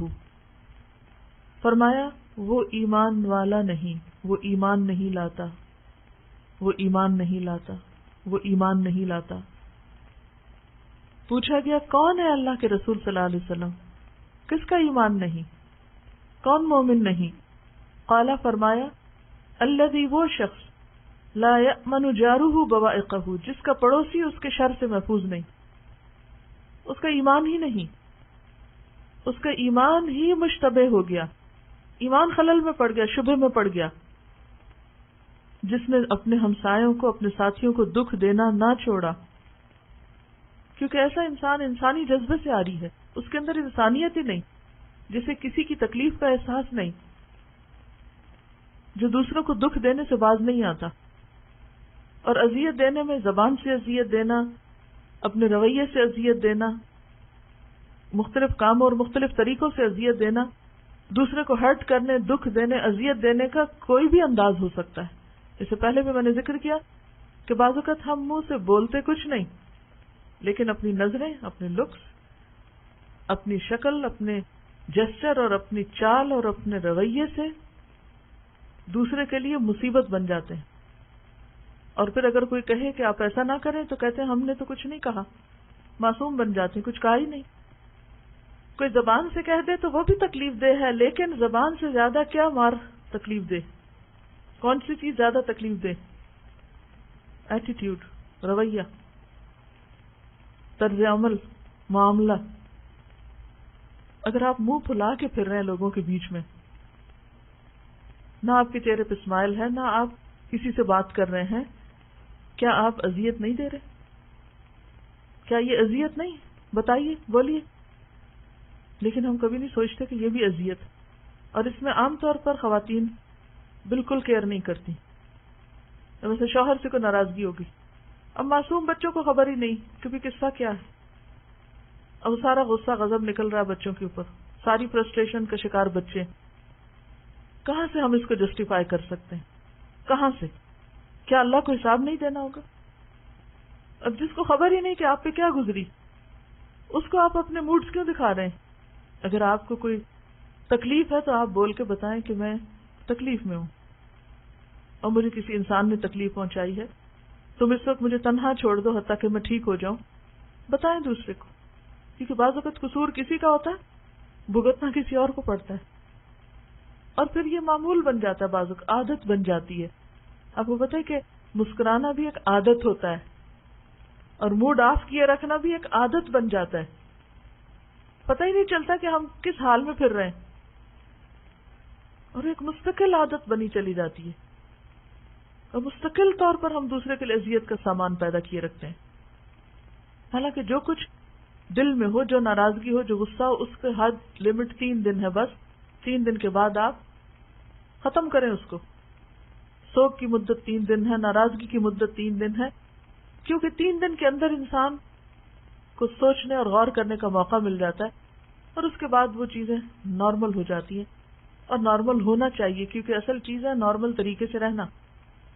فرمایا وہ ایمان والا نہیں، وہ ایمان نہیں لاتا، وہ ایمان نہیں لاتا، وہ ایمان نہیں لاتا. پوچھا گیا کون ہے اللہ کے رسول صلی اللہ علیہ وسلم، کس کا ایمان نہیں، کون مومن نہیں؟ قال فرمایا، الذی وہ شخص، لا یأمن جارہ بوائقہ جس کا پڑوسی اس کے شر سے محفوظ نہیں، اس کا ایمان ہی نہیں، اس کا ایمان ہی مشتبہ ہو گیا، ایمان خلل میں پڑ گیا، شبہ میں پڑ گیا. جس نے اپنے ہمسایوں کو، اپنے ساتھیوں کو دکھ دینا نہ چھوڑا، کیونکہ ایسا انسان انسانی جذبے سے آ رہی ہے، اس کے اندر انسانیت ہی نہیں، جسے کسی کی تکلیف کا احساس نہیں، جو دوسروں کو دکھ دینے سے باز نہیں آتا. اور اذیت دینے میں زبان سے اذیت دینا، اپنے رویے سے اذیت دینا، مختلف کاموں اور مختلف طریقوں سے اذیت دینا، دوسرے کو ہرٹ کرنے، دکھ دینے، اذیت دینے کا کوئی بھی انداز ہو سکتا ہے. اس سے پہلے بھی میں نے ذکر کیا کہ بعض اوقات ہم منہ سے بولتے کچھ نہیں، لیکن اپنی نظریں، اپنے لکس، اپنی شکل، اپنے جسچر اور اپنی چال اور اپنے رویے سے دوسرے کے لیے مصیبت بن جاتے ہیں. اور پھر اگر کوئی کہے کہ آپ ایسا نہ کریں تو کہتے ہیں ہم نے تو کچھ نہیں کہا، معصوم بن جاتے ہیں، کچھ کہا ہی نہیں. کوئی زبان سے کہہ دے تو وہ بھی تکلیف دہ ہے، لیکن زبان سے زیادہ کیا مار تکلیف دے؟ کون سی چیز زیادہ تکلیف دے؟ ایٹیٹیوڈ، رویہ، طرز عمل، معاملہ. اگر آپ منہ پھلا کے پھر رہے ہیں لوگوں کے بیچ میں، نہ آپ کے چہرے پہ اسمائل ہے، نہ آپ کسی سے بات کر رہے ہیں، کیا آپ اذیت نہیں دے رہے؟ کیا یہ اذیت نہیں؟ بتائیے، بولیے. لیکن ہم کبھی نہیں سوچتے کہ یہ بھی اذیت ہے، اور اس میں عام طور پر خواتین بالکل کیئر نہیں کرتی. ویسے شوہر سے کوئی ناراضگی ہوگی، اب معصوم بچوں کو خبر ہی نہیں کہ بھی قصہ کیا ہے، اب سارا غصہ غضب نکل رہا ہے بچوں کے اوپر، ساری فرسٹریشن کا شکار بچے. کہاں سے ہم اس کو جسٹیفائی کر سکتے ہیں؟ کہاں سے؟ کیا اللہ کو حساب نہیں دینا ہوگا؟ اب جس کو خبر ہی نہیں کہ آپ پہ کیا گزری، اس کو آپ اپنے موڈز کیوں دکھا رہے ہیں؟ اگر آپ کو کوئی تکلیف ہے تو آپ بول کے بتائیں کہ میں تکلیف میں ہوں اور مجھے کسی انسان نے تکلیف پہنچائی ہے، تم اس وقت مجھے تنہا چھوڑ دو حتیٰ کہ میں ٹھیک ہو جاؤں. بتائیں دوسرے کو، کیونکہ بعض وقت قصور کسی کا ہوتا ہے، بھگتنا کسی اور کو پڑتا ہے، اور پھر یہ معمول بن جاتا ہے، بعض وقت عادت بن جاتی ہے. آپ کو پتہ ہے کہ مسکرانا بھی ایک عادت ہوتا ہے، اور موڈ آف کیے رکھنا بھی ایک عادت بن جاتا ہے. پتہ ہی نہیں چلتا کہ ہم کس حال میں پھر رہے ہیں، اور ایک مستقل عادت بنی چلی جاتی ہے، اور مستقل طور پر ہم دوسرے کے لیے اذیت کا سامان پیدا کیے رکھتے ہیں. حالانکہ جو کچھ دل میں ہو، جو ناراضگی ہو، جو غصہ ہو، اس کے حد لمٹ 3 دن ہے بس. 3 دن کے بعد آپ ختم کریں اس کو. سوگ کی مدت 3 دن ہے، ناراضگی کی مدت 3 دن ہے، کیونکہ 3 دن کے اندر انسان کو سوچنے اور غور کرنے کا موقع مل جاتا ہے، اور اس کے بعد وہ چیزیں نارمل ہو جاتی ہیں. اور نارمل ہونا چاہیے، کیونکہ اصل چیز ہے نارمل طریقے سے رہنا،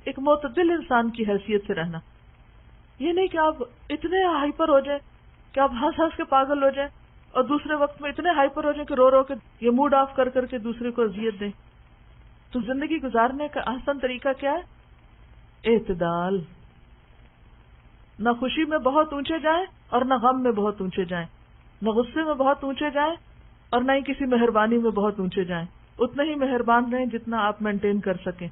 ایک معتدل انسان کی حیثیت سے رہنا. یہ نہیں کہ آپ اتنے ہائپر ہو جائیں کہ آپ ہنس ہنس کے پاگل ہو جائیں، اور دوسرے وقت میں اتنے ہائپر ہو جائیں کہ رو رو کے یہ موڈ آف کر کر کے دوسرے کو اذیت دیں. تو زندگی گزارنے کا آسان طریقہ کیا ہے؟ اعتدال. نہ خوشی میں بہت اونچے جائیں اور نہ غم میں بہت اونچے جائیں، نہ غصے میں بہت اونچے جائیں اور نہ ہی کسی مہربانی میں بہت اونچے جائیں. اتنا ہی مہربان رہیں جتنا آپ مینٹین کر سکیں.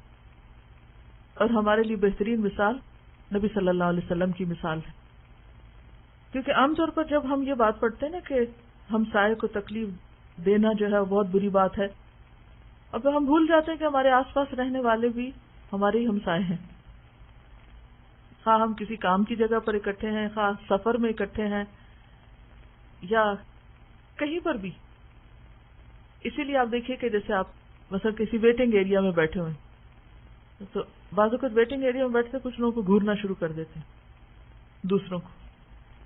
اور ہمارے لیے بہترین مثال نبی صلی اللہ علیہ وسلم کی مثال ہے. کیونکہ عام طور پر جب ہم یہ بات پڑھتے ہیں نا کہ ہمسائے کو تکلیف دینا جو ہے بہت بری بات ہے، اب ہم بھول جاتے ہیں کہ ہمارے آس پاس رہنے والے بھی ہمارے ہی ہمسائے ہیں. خواہ ہم کسی کام کی جگہ پر اکٹھے ہیں، خواہ سفر میں اکٹھے ہیں، یا کہیں پر بھی. اسی لیے آپ دیکھیے کہ جیسے آپ مثلا کسی ویٹنگ ایریا میں بیٹھے ہوئے ہیں، تو بعض اوقات ویٹنگ ایریا میں بیٹھتے کچھ لوگوں کو گھورنا شروع کر دیتے ہیں دوسروں کو.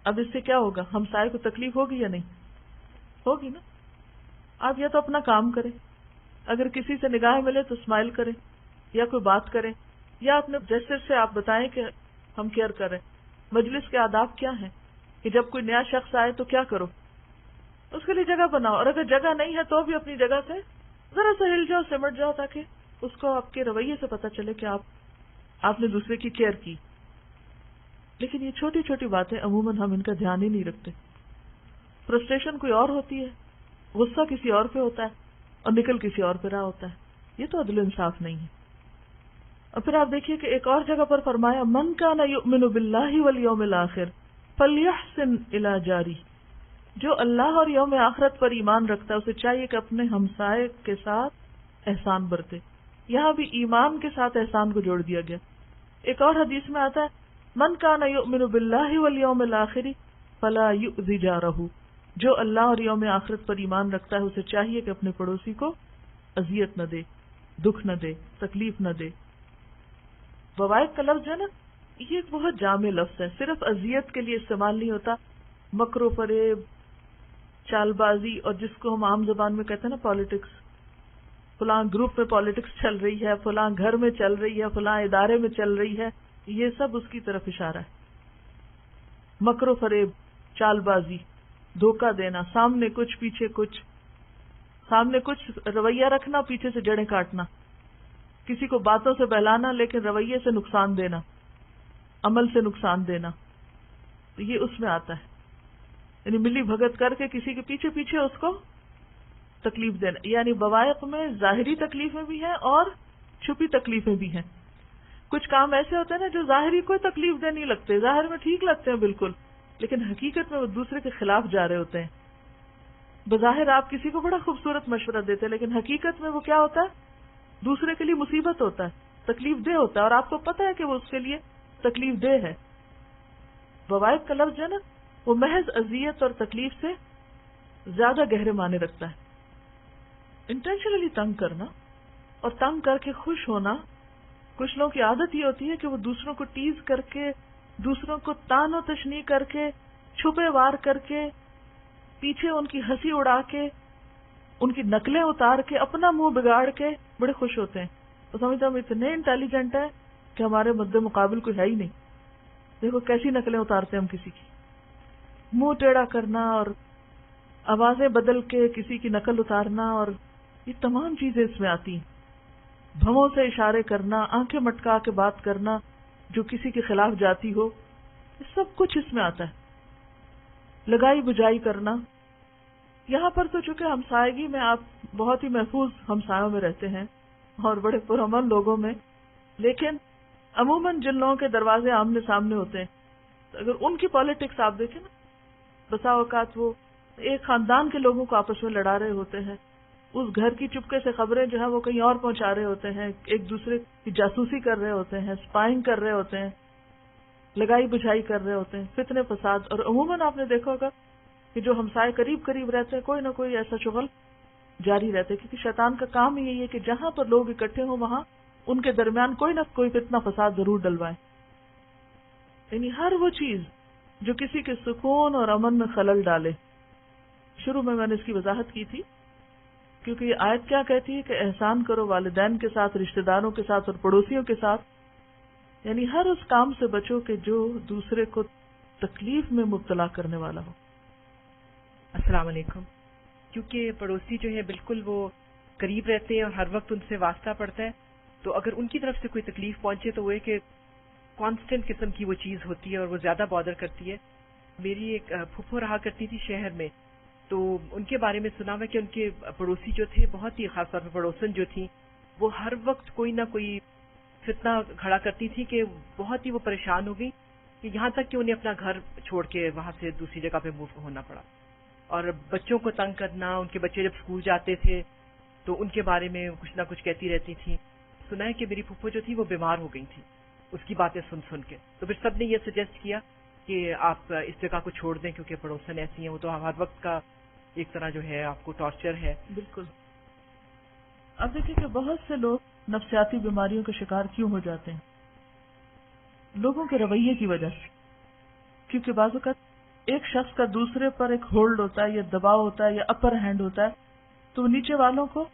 اب اس سے کیا ہوگا؟ ہمسائے کو تکلیف ہوگی یا نہیں؟ ہوگی نا. آپ یا تو اپنا کام کریں، اگر کسی سے نگاہ ملے تو اسمائل کریں یا کوئی بات کریں، یا اپنے جیسر سے آپ بتائیں کہ ہم کیئر کریں. مجلس کے آداب کیا ہیں کہ جب کوئی نیا شخص آئے تو کیا کرو؟ اس کے لیے جگہ بناؤ، اور اگر جگہ نہیں ہے تو بھی اپنی جگہ سے ذرا سا ہل جاؤ، سمٹ جاؤ، تاکہ اس کو آپ کے رویے سے پتہ چلے کہ آپ نے دوسرے کی کیئر کی. لیکن یہ چھوٹی چھوٹی باتیں عموماً ہم ان کا دھیان ہی نہیں رکھتے. فرسٹریشن کوئی اور ہوتی ہے، غصہ کسی اور پہ ہوتا ہے، اور نکل کسی اور پہ رہا ہوتا ہے. یہ تو عدل انصاف نہیں ہے. اور پھر آپ دیکھیے کہ ایک اور جگہ پر فرمایا من کان یؤمن باللہ والیوم الآخر فلیحسن الی جاری. جو اللہ اور یوم آخرت پر ایمان رکھتا ہے اسے چاہیے کہ اپنے ہمسائے کے ساتھ احسان برتے. یہاں بھی ایمان کے ساتھ احسان کو جوڑ دیا گیا. ایک اور حدیث میں آتا ہے من کان یؤمن باللہ والیوم الآخر فلا یؤذی جارہ. جو اللہ اور یوم آخرت پر ایمان رکھتا ہے اسے چاہیے کہ اپنے پڑوسی کو اذیت نہ دے، دکھ نہ دے، تکلیف نہ دے. بوائق کا لفظ ہے نا، یہ ایک بہت جامع لفظ ہے. صرف اذیت کے لیے استعمال نہیں ہوتا. مکر و فریب، چال بازی، اور جس کو ہم عام زبان میں کہتے ہیں نا پالیٹکس، فلاں گروپ میں پالیٹکس چل رہی ہے، فلاں گھر میں چل رہی ہے، فلاں ادارے میں چل رہی ہے، یہ سب اس کی طرف اشارہ ہے. مکر و فریب، چال بازی، دھوکہ دینا، سامنے کچھ پیچھے کچھ، سامنے کچھ رویہ رکھنا، پیچھے سے جڑیں کاٹنا، کسی کو باتوں سے بہلانا لیکن رویے سے نقصان دینا، عمل سے نقصان دینا، تو یہ اس میں آتا ہے. یعنی ملی بھگت کر کے کسی کے پیچھے پیچھے اس کو تکلیف دینا. یعنی بوائق میں ظاہری تکلیفیں بھی ہیں اور چھپی تکلیفیں بھی ہیں. کچھ کام ایسے ہوتے ہیں نا جو ظاہری کوئی تکلیف دہ نہیں لگتے, ظاہر میں ٹھیک لگتے ہیں بالکل, لیکن حقیقت میں وہ دوسرے کے خلاف جا رہے ہوتے ہیں. بظاہر آپ کسی کو بڑا خوبصورت مشورہ دیتے ہیں, لیکن حقیقت میں وہ کیا ہوتا ہے, دوسرے کے لیے مصیبت ہوتا ہے, تکلیف دہ ہوتا ہے, اور آپ کو پتہ ہے کہ وہ اس کے لیے تکلیف دہ ہے. بوائق کا لفظ ہے نا, وہ محض اذیت اور تکلیف سے زیادہ گہرے معنی رکھتا ہے. انٹینشنلی تنگ کرنا اور تنگ کر کے خوش ہونا, کچھ لوگوں کی عادت یہ ہوتی ہے کہ وہ دوسروں کو ٹیز کر کے, دوسروں کو تان و تشنیع کر کے, چھپے وار کر کے, پیچھے ان کی ہنسی اڑا کے, ان کی نقلیں اتار کے, اپنا منہ بگاڑ کے بڑے خوش ہوتے ہیں. تو سمجھتا ہم اتنے انٹیلیجنٹ ہیں کہ ہمارے مد مقابل کوئی ہے ہی نہیں. دیکھو کیسی نقلیں اتارتے ہیں ہم کسی کی, منہ ٹیڑھا کرنا اور آوازیں بدل کے کسی کی نقل اتارنا, اور یہ تمام چیزیں اس میں آتی ہیں. بھووں سے اشارے کرنا, آنکھیں مٹکا کے بات کرنا جو کسی کے خلاف جاتی ہو, یہ سب کچھ اس میں آتا ہے. لگائی بجائی کرنا. یہاں پر تو چونکہ ہمسائیگی میں آپ بہت ہی محفوظ ہمسایوں میں رہتے ہیں اور بڑے پرامن لوگوں میں, لیکن عموماً جن لوگوں کے دروازے آمنے سامنے ہوتے ہیں, تو اگر ان کی پالیٹکس آپ دیکھیں نا, بسا اوقات وہ ایک خاندان کے لوگوں کو آپس میں لڑا رہے ہوتے ہیں, اس گھر کی چپکے سے خبریں جو ہے وہ کہیں اور پہنچا رہے ہوتے ہیں, ایک دوسرے کی جاسوسی کر رہے ہوتے ہیں, اسپائنگ کر رہے ہوتے ہیں, لگائی بجھائی کر رہے ہوتے ہیں, فتنے فساد. اور عموماً آپ نے دیکھا ہوگا کہ جو ہمسائے قریب قریب رہتے ہیں کوئی نہ کوئی ایسا شغل جاری رہتا ہے, کیونکہ شیطان کا کام یہی ہے کہ جہاں پر لوگ اکٹھے ہوں وہاں ان کے درمیان کوئی نہ کوئی فتنہ فساد ضرور ڈلوائے. یعنی ہر وہ چیز جو کسی کے سکون اور امن میں خلل ڈالے. شروع میں نے اس کی وضاحت کی تھی, کیونکہ یہ آیت کیا کہتی ہے کہ احسان کرو والدین کے ساتھ, رشتہ داروں کے ساتھ اور پڑوسیوں کے ساتھ. یعنی ہر اس کام سے بچو کہ جو دوسرے کو تکلیف میں مبتلا کرنے والا ہو. السلام علیکم. کیونکہ پڑوسی جو ہے بالکل وہ قریب رہتے ہیں اور ہر وقت ان سے واسطہ پڑتا ہے, تو اگر ان کی طرف سے کوئی تکلیف پہنچے تو وہ کہ کانسٹنٹ قسم کی وہ چیز ہوتی ہے اور وہ زیادہ بادر کرتی ہے. میری ایک پھپھو رہا کرتی تھی شہر میں, تو ان کے بارے میں سنا ہوا کہ ان کے پڑوسی جو تھے, بہت ہی خاص طور پہ پڑوسن جو تھی, وہ ہر وقت کوئی نہ کوئی فتنہ کھڑا کرتی تھی کہ بہت ہی وہ پریشان ہو گئی, کہ یہاں تک کہ انہیں اپنا گھر چھوڑ کے وہاں سے دوسری جگہ پہ موو ہونا پڑا. اور بچوں کو تنگ کرنا, ان کے بچے جب اسکول جاتے تھے تو ان کے بارے میں کچھ نہ کچھ کہتی رہتی تھی. سنا ہے کہ میری پھپھو جو تھی وہ بیمار ہو گئی تھی اس کی باتیں سن سن کے, تو پھر سب نے یہ سجیسٹ کیا کہ آپ اس جگہ کو چھوڑ دیں کیونکہ پڑوسن ایسی ہیں, وہ تو ہر وقت کا ایک طرح جو ہے آپ کو ٹارچر ہے. بالکل. اب دیکھیں کہ بہت سے لوگ نفسیاتی بیماریوں کے شکار کیوں ہو جاتے ہیں, لوگوں کے رویے کی وجہ سے. کیونکہ بعض اوقات ایک شخص کا دوسرے پر ایک ہولڈ ہوتا ہے, یا دباؤ ہوتا ہے, یا اپر ہینڈ ہوتا ہے, تو وہ نیچے والوں کو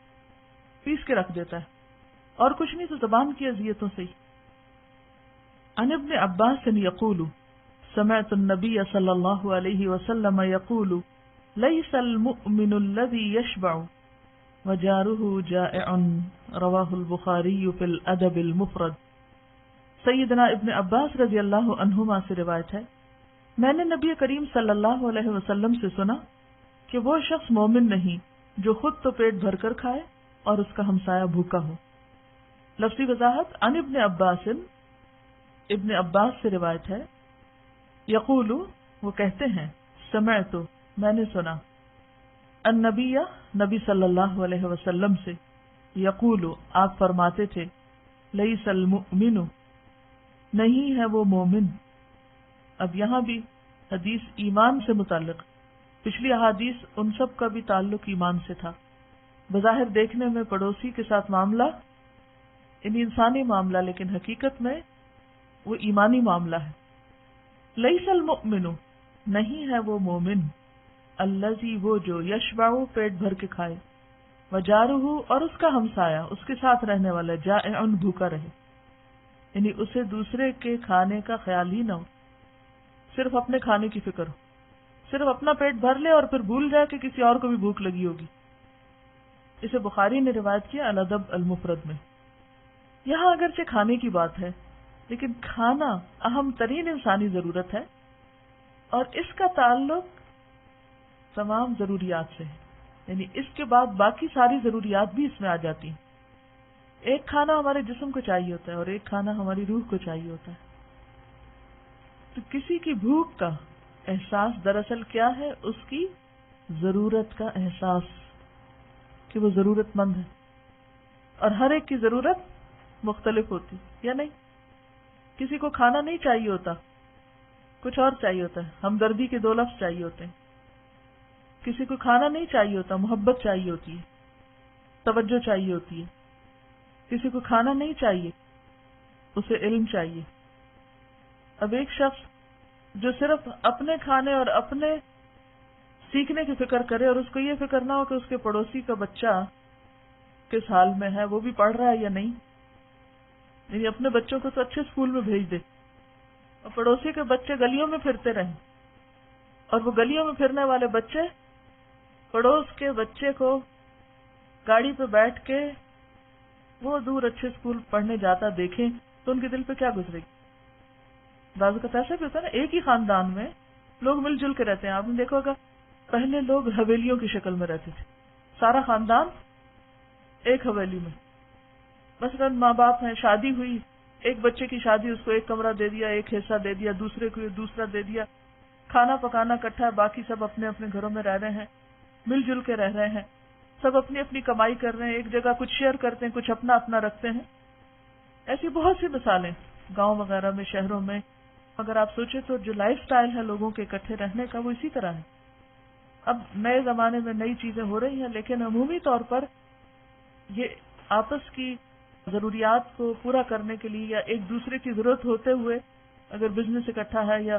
پیس کے رکھ دیتا ہے, اور کچھ نہیں تو زبان کی اذیتوں سے ہی. عن ابن عباس یقول سمعت النبی صلی اللہ علیہ وسلم یقول لیس المؤمن الذی یشبع وجارہ جائع, رواہ البخاری فی الادب المفرد. سیدنا ابن عباس رضی اللہ عنہما سے روایت ہے, میں نے نبی کریم صلی اللہ علیہ وسلم سے سنا کہ وہ شخص مومن نہیں جو خود تو پیٹ بھر کر کھائے اور اس کا ہمسایہ بھوکا ہو. لفظی وضاحت, عن ابن عباس, ابن عباس سے روایت ہے, یقول وہ کہتے ہیں, سمعت میں نے سنا, النبی نبی صلی اللہ علیہ وسلم سے, یقول آپ فرماتے تھے, لیس المؤمن نہیں ہے وہ مومن. اب یہاں بھی حدیث ایمان سے متعلق, پچھلی احادیث ان سب کا بھی تعلق ایمان سے تھا. بظاہر دیکھنے میں پڑوسی کے ساتھ معاملہ انسانی معاملہ, لیکن حقیقت میں وہ ایمانی معاملہ ہے. لیس المؤمن نہیں ہے وہ مومن, الذی وہ جو, یشبع پیٹ بھر کے کھائے, وجارہ اور اس کا ہمسایہ اس کے ساتھ رہنے والا, جائع بھوکا رہے. یعنی اسے دوسرے کے کھانے کا خیال ہی نہ ہو, صرف اپنے کھانے کی فکر ہو, صرف اپنا پیٹ بھر لے اور پھر بھول جائے کہ کسی اور کو بھی بھوک لگی ہوگی. اسے بخاری نے روایت کیا الادب المفرد میں. یہاں اگرچہ کھانے کی بات ہے, لیکن کھانا اہم ترین انسانی ضرورت ہے, اور اس کا تعلق تمام ضروریات سے ہے، یعنی اس کے بعد باقی ساری ضروریات بھی اس میں آ جاتی ہیں. ایک کھانا ہمارے جسم کو چاہیے ہوتا ہے اور ایک کھانا ہماری روح کو چاہیے ہوتا ہے. تو کسی کی بھوک کا احساس دراصل کیا ہے؟ اس کی ضرورت کا احساس کہ وہ ضرورت مند ہے، اور ہر ایک کی ضرورت مختلف ہوتی یا نہیں. کسی کو کھانا نہیں چاہیے ہوتا، کچھ اور چاہیے ہوتا ہے، ہمدردی کے 2 لفظ چاہیے ہوتے ہیں. کسی کو کھانا نہیں چاہیے ہوتا، محبت چاہیے ہوتی ہے، توجہ چاہیے ہوتی ہے. کسی کو کھانا نہیں چاہیے، اسے علم چاہیے. اب ایک شخص جو صرف اپنے کھانے اور اپنے سیکھنے کی فکر کرے اور اس کو یہ فکر نہ ہو کہ اس کے پڑوسی کا بچہ کس حال میں ہے، وہ بھی پڑھ رہا ہے یا نہیں، یعنی اپنے بچوں کو تو اچھے اسکول میں بھیج دے اور پڑوسی کے بچے گلیوں میں پھرتے رہیں، اور وہ گلیوں میں پھرنے والے بچے پڑوس کے بچے کو گاڑی پہ بیٹھ کے وہ دور اچھے اسکول پڑھنے جاتا دیکھیں تو ان کے دل پہ کیا گزرے گی؟ بعض اوقات ایسا بھی ہوتا ہے نا، ایک ہی خاندان میں لوگ مل جل کے رہتے ہیں. آپ نے دیکھا ہوگا پہلے لوگ حویلیوں کی شکل میں رہتے تھے، سارا خاندان ایک حویلی میں. مثلا ماں باپ ہیں، شادی ہوئی، ایک بچے کی شادی، اس کو ایک کمرہ دے دیا، ایک حصہ دے دیا، دوسرے کو دوسرا دے دیا. کھانا پکانا اکٹھا ہے، باقی سب اپنے اپنے گھروں میں رہ رہے ہیں، مل جل کے رہ رہے ہیں، سب اپنی اپنی کمائی کر رہے ہیں، ایک جگہ کچھ شیئر کرتے ہیں، کچھ اپنا اپنا رکھتے ہیں. ایسی بہت سی مثالیں گاؤں وغیرہ میں، شہروں میں. اگر آپ سوچیں تو جو لائف سٹائل ہے لوگوں کے اکٹھے رہنے کا وہ اسی طرح ہے. اب نئے زمانے میں نئی چیزیں ہو رہی ہیں، لیکن عمومی طور پر یہ آپس کی ضروریات کو پورا کرنے کے لیے یا ایک دوسرے کی ضرورت ہوتے ہوئے اگر بزنس اکٹھا ہے یا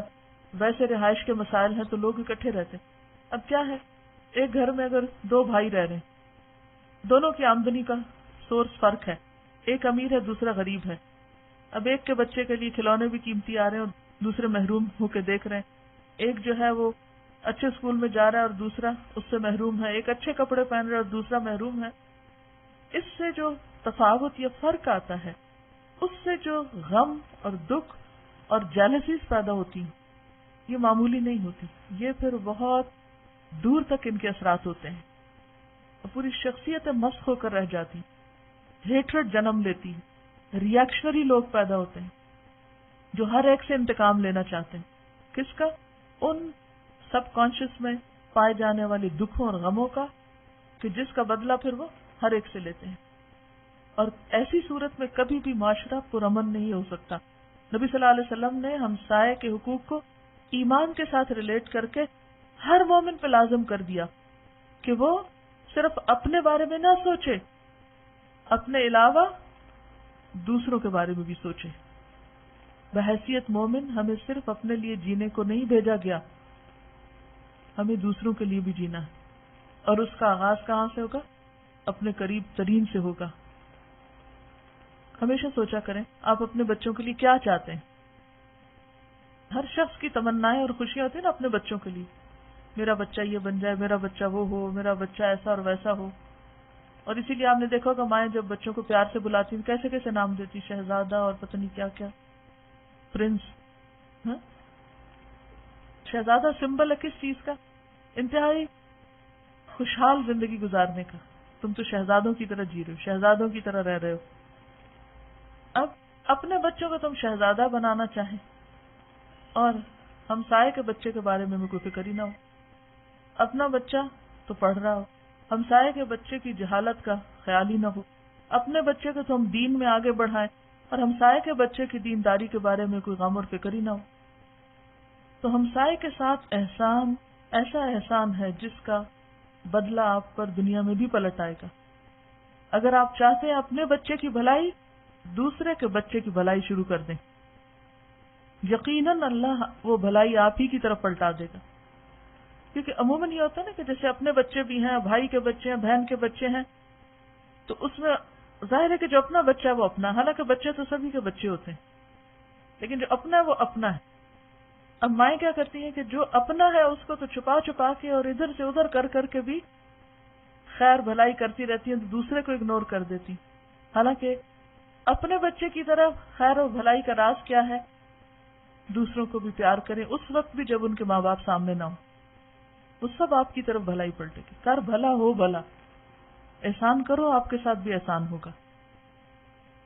ویسے رہائش کے مسائل ہیں تو لوگ اکٹھے رہتے ہیں. اب کیا ہے، ایک گھر میں اگر 2 بھائی رہ رہے ہیں، دونوں کی آمدنی کا سورس فرق ہے، ایک امیر ہے دوسرا غریب ہے. اب ایک کے بچے کے لیے کھلونے بھی قیمتی آ رہے ہیں اور دوسرے محروم ہو کے دیکھ رہے ہیں. ایک جو ہے وہ اچھے اسکول میں جا رہا ہے اور دوسرا اس سے محروم ہے. ایک اچھے کپڑے پہن رہا ہے اور دوسرا محروم ہے. اس سے جو تفاوت یا فرق آتا ہے، اس سے جو غم اور دکھ اور جیلسیز پیدا ہوتی ہیں، یہ معمولی نہیں ہوتی. یہ پھر بہت دور تک ان کے اثرات ہوتے ہیں اور پوری شخصیت مسخ ہو کر رہ جاتی، ہیٹرڈ جنم لیتی. ریئیکشنری لوگ پیدا ہوتے ہیں جو ہر ایک سے انتقام لینا چاہتے ہیں. کس کا؟ ان سب کانشیس میں پائے جانے والے دکھوں اور غموں کا، کہ جس کا بدلہ پھر وہ ہر ایک سے لیتے ہیں. اور ایسی صورت میں کبھی بھی معاشرہ پرامن نہیں ہو سکتا. نبی صلی اللہ علیہ وسلم نے ہمسائے کے حقوق کو ایمان کے ساتھ ریلیٹ کر کے ہر مومن پہ لازم کر دیا کہ وہ صرف اپنے بارے میں نہ سوچے، اپنے علاوہ دوسروں کے بارے میں بھی سوچے. بحیثیت مومن ہمیں صرف اپنے لیے جینے کو نہیں بھیجا گیا، ہمیں دوسروں کے لیے بھی جینا ہے. اور اس کا آغاز کہاں سے ہوگا؟ اپنے قریب ترین سے ہوگا. ہمیشہ سوچا کریں آپ اپنے بچوں کے لیے کیا چاہتے ہیں. ہر شخص کی تمنائیں اور خوشیاں ہوتی ہیں نا اپنے بچوں کے لیے. میرا بچہ یہ بن جائے، میرا بچہ وہ ہو، میرا بچہ ایسا اور ویسا ہو. اور اسی لیے آپ نے دیکھا ہوگا مائیں جب بچوں کو پیار سے بلاتی ہیں کیسے کیسے نام دیتی، شہزادہ اور پتہ نہیں کیا کیا، پرنس. شہزادہ سمبل ہے کس چیز کا؟ انتہائی خوشحال زندگی گزارنے کا. تم تو شہزادوں کی طرح جی رہے ہو، شہزادوں کی طرح رہ رہے ہو. اب اپنے بچوں کو تم شہزادہ بنانا چاہیں اور ہمسائے کے بچے کے بارے میں کوئی فکر ہی نہ ہو. اپنا بچہ تو پڑھ رہا ہو، ہمسائے کے بچے کی جہالت کا خیال ہی نہ ہو. اپنے بچے کو تو ہم دین میں آگے بڑھائیں اور ہمسائے کے بچے کی دینداری کے بارے میں کوئی غم اور فکر ہی نہ ہو. تو ہمسائے کے ساتھ احسان ایسا احسان ہے جس کا بدلہ آپ پر دنیا میں بھی پلٹ آئے گا. اگر آپ چاہتے ہیں اپنے بچے کی بھلائی، دوسرے کے بچے کی بھلائی شروع کر دیں، یقیناً اللہ وہ بھلائی آپ ہی کی طرف پلٹا دے گا. کیونکہ عموماً یہ ہوتا ہے نا کہ جیسے اپنے بچے بھی ہیں، بھائی کے بچے ہیں، بہن کے بچے ہیں، تو اس میں ظاہر ہے کہ جو اپنا بچہ ہے وہ اپنا، حالانکہ بچے تو سبھی کے بچے ہوتے ہیں، لیکن جو اپنا ہے وہ اپنا ہے. اب مائیں کیا کرتی ہیں کہ جو اپنا ہے اس کو تو چھپا چھپا کے اور ادھر سے ادھر کر کر کے بھی خیر بھلائی کرتی رہتی ہیں، تو دوسرے کو اگنور کر دیتی. حالانکہ اپنے بچے کی طرف خیر اور بھلائی کا راز کیا ہے؟ دوسروں کو بھی پیار کریں اس وقت بھی جب ان کے ماں باپ سامنے نہ ہو. وہ سب آپ کی طرف بھلائی پلٹے گی. کر بھلا ہو بھلا، احسان کرو آپ کے ساتھ بھی احسان ہوگا.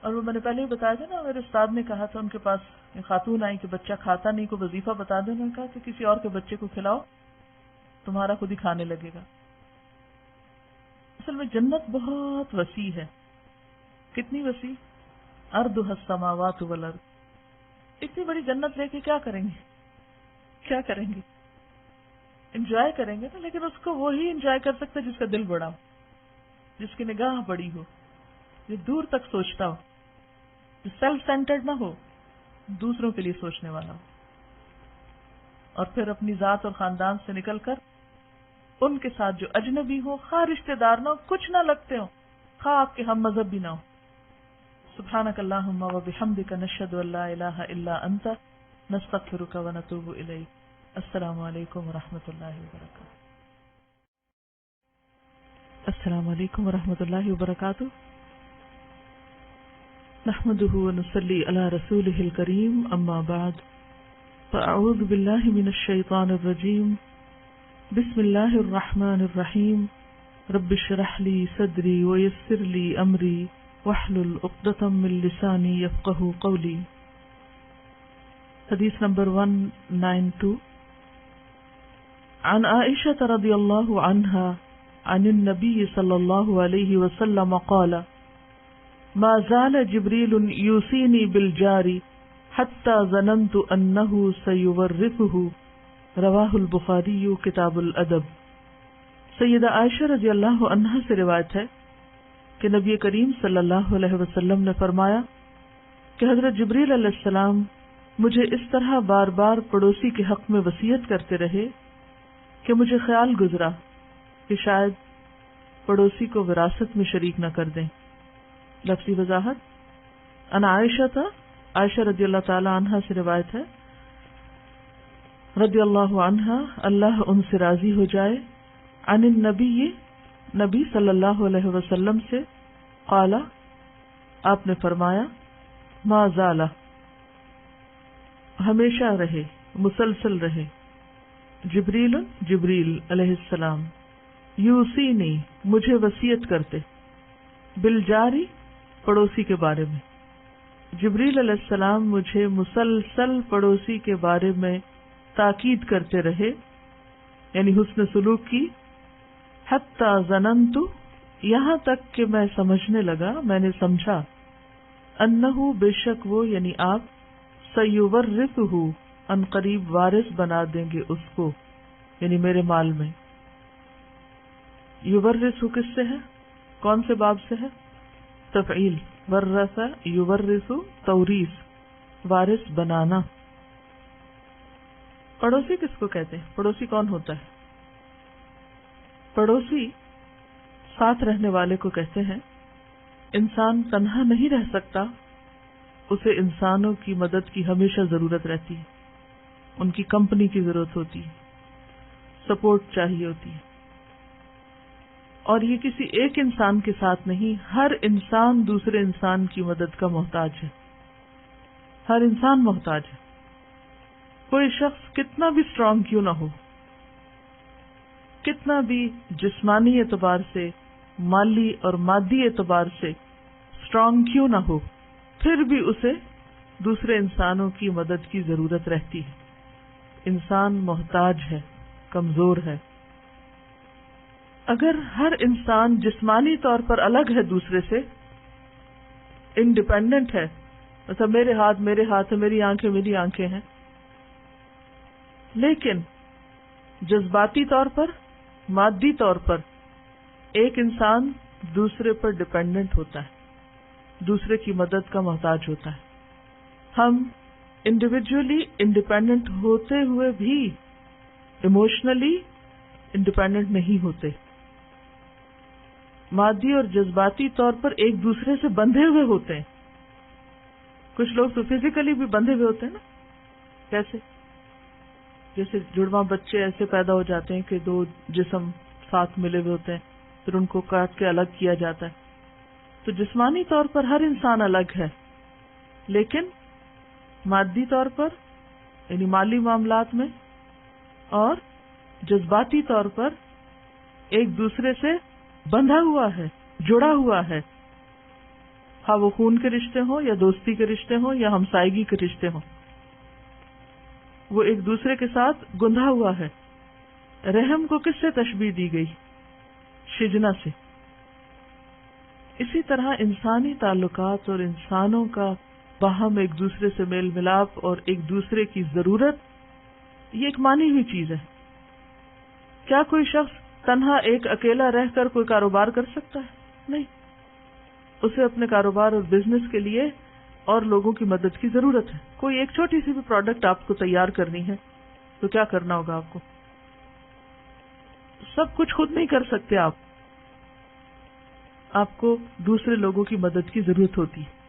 اور وہ میں نے پہلے ہی بتایا تھا نا، میرے استاد نے کہا تھا، ان کے پاس ایک خاتون آئی کہ بچہ کھاتا نہیں، کوئی وظیفہ بتا دیں. انہوں نے کہا کہ کسی اور کے بچے کو کھلاؤ، تمہارا خود ہی کھانے لگے گا. اصل میں جنت بہت وسیع ہے. کتنی وسیع؟ ارضها السماوات والارض. اتنی بڑی جنت لے کے کیا کریں گے؟ کیا کریں گے؟ انجوائے کریں گے نا، لیکن اس کو وہی انجوائے کر سکتا ہے جس کا دل بڑا ہو، جس کی نگاہ بڑی ہو، جو دور تک سوچتا ہو، جو سیلف سینٹرڈ نہ ہو، دوسروں کے لیے سوچنے والا ہو. اور پھر اپنی ذات اور خاندان سے نکل کر ان کے ساتھ جو اجنبی ہو، خواہ رشتے دار نہ ہو، کچھ نہ لگتے ہو، خواہ آپ کے ہم مذہب بھی نہ ہو. سبحانک اللہم و بحمدک نشہد ان لا الہ الا انت نستغفرک و نتوب الیک. السلام علیکم ورحمۃ اللہ وبرکاتہ. السلام علیکم ورحمۃ اللہ وبرکاتہ. نحمده ونصلي على رسوله الكريم. اما بعد فاعوذ بالله من الشيطان الرجيم. بسم الله الرحمن الرحيم. رب اشرح لي صدري ويسر لي امري واحلل عقدة من لساني يفقهوا قولي. حدیث نمبر 192. عن عائشة رضي الله عنها عن النبي صلى الله عليه وسلم قال: ما زال جبريل يوصيني بالجار حتى ظننت أنه سيورثه. رواہ البخاری کتاب الادب. سیدہ عائشہ رضی اللہ عنہا سے روایت ہے کہ نبی کریم صلی اللہ علیہ وسلم نے فرمایا کہ حضرت جبریل علیہ السلام مجھے اس طرح بار بار پڑوسی کے حق میں وصیت کرتے رہے کہ مجھے خیال گزرا کہ شاید پڑوسی کو وراثت میں شریک نہ کر دیں. لفظی وضاحت: ان عائشہ تھا، عائشہ رضی اللہ تعالی عنہا سے روایت ہے، رضی اللہ عنہا، اللہ ان سے راضی ہو جائے، عن النبی، نبی صلی اللہ علیہ وسلم سے، قال، آپ نے فرمایا، ما زال، ہمیشہ رہے، مسلسل رہے، جبریل، جبریل علیہ السلام، یوصینی، مجھے وصیت کرتے، بالجاری، پڑوسی کے بارے میں. جبریل علیہ السلام مجھے مسلسل پڑوسی کے بارے میں تاکید کرتے رہے، یعنی حسن سلوک کی. حتی ظننت، یہاں تک کہ میں سمجھنے لگا، میں نے سمجھا، انہو، بے شک وہ، یعنی آپ، سیورثہ، ان قریب وارث بنا دیں گے اس کو، یعنی میرے مال میں. یورث کس سے ہے؟ کون سے باب سے ہے؟ تفعیل، ورث یورث، توریث، وارث بنانا. پڑوسی کس کو کہتے ہیں؟ پڑوسی کون ہوتا ہے؟ پڑوسی ساتھ رہنے والے کو کہتے ہیں. انسان تنہا نہیں رہ سکتا، اسے انسانوں کی مدد کی ہمیشہ ضرورت رہتی ہے، ان کی کمپنی کی ضرورت ہوتی ہے، سپورٹ چاہیے ہوتی ہے. اور یہ کسی ایک انسان کے ساتھ نہیں، ہر انسان دوسرے انسان کی مدد کا محتاج ہے. ہر انسان محتاج ہے. کوئی شخص کتنا بھی اسٹرانگ کیوں نہ ہو، کتنا بھی جسمانی اعتبار سے، مالی اور مادی اعتبار سے اسٹرانگ کیوں نہ ہو، پھر بھی اسے دوسرے انسانوں کی مدد کی ضرورت رہتی ہے. انسان محتاج ہے، کمزور ہے. اگر ہر انسان جسمانی طور پر الگ ہے دوسرے سے، انڈیپینڈنٹ ہے، مثلا میرے ہاتھ ہے، میری آنکھیں ہیں، لیکن جذباتی طور پر، مادی طور پر ایک انسان دوسرے پر ڈیپینڈنٹ ہوتا ہے، دوسرے کی مدد کا محتاج ہوتا ہے. ہم انڈیویجولی انڈیپینڈنٹ ہوتے ہوئے بھی ایموشنلی انڈیپینڈنٹ نہیں ہوتے. مادی اور جذباتی طور پر ایک دوسرے سے بندھے ہوئے ہوتے ہیں. کچھ لوگ تو فزیکلی بھی بندھے ہوئے ہوتے ہیں نا. کیسے؟ جیسے جڑواں بچے ایسے پیدا ہو جاتے ہیں کہ دو جسم ساتھ ملے ہوئے ہوتے ہیں، پھر ان کو کاٹ کے الگ کیا جاتا ہے. تو جسمانی طور پر ہر انسان الگ ہے، لیکن مادی طور پر، یعنی مالی معاملات میں اور جذباتی طور پر ایک دوسرے سے بندھا ہوا ہے، جڑا ہوا ہے، ہاں وہ خون کے رشتے ہوں یا دوستی کے رشتے ہوں یا ہمسائیگی کے رشتے ہوں، وہ ایک دوسرے کے ساتھ گندھا ہوا ہے۔ رحم کو کس سے تشبیہ دی گئی؟ شجنا سے۔ اسی طرح انسانی تعلقات اور انسانوں کا باہم ایک دوسرے سے میل ملاپ اور ایک دوسرے کی ضرورت، یہ ایک مانی ہوئی چیز ہے۔ کیا کوئی شخص تنہا ایک اکیلا رہ کر کوئی کاروبار کر سکتا ہے؟ نہیں، اسے اپنے کاروبار اور بزنس کے لیے اور لوگوں کی مدد کی ضرورت ہے۔ کوئی ایک چھوٹی سی بھی پروڈکٹ آپ کو تیار کرنی ہے تو کیا کرنا ہوگا آپ کو؟ سب کچھ خود نہیں کر سکتے آپ کو دوسرے لوگوں کی مدد کی ضرورت ہوتی ہے۔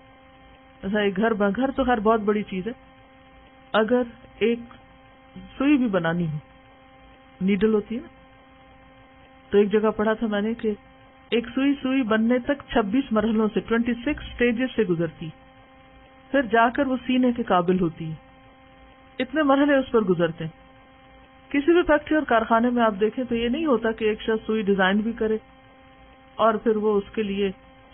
ایسا ایک گھر تو خیر بہت بڑی چیز ہے، اگر ایک سوئی بھی بنانی ہو، نیڈل ہوتی ہے نا، تو ایک جگہ پڑھا تھا میں نے کہ ایک سوئی بننے تک 26 مرحلوں سے 26 سٹیجز سے گزرتی، پھر جا کر وہ سینے کے قابل ہوتی ہے۔ اتنے مرحلے اس پر گزرتے ہیں۔ کسی بھی فیکٹری اور کارخانے میں آپ دیکھیں تو یہ نہیں ہوتا کہ ایک شخص سوئی ڈیزائن بھی کرے اور پھر وہ اس کے لیے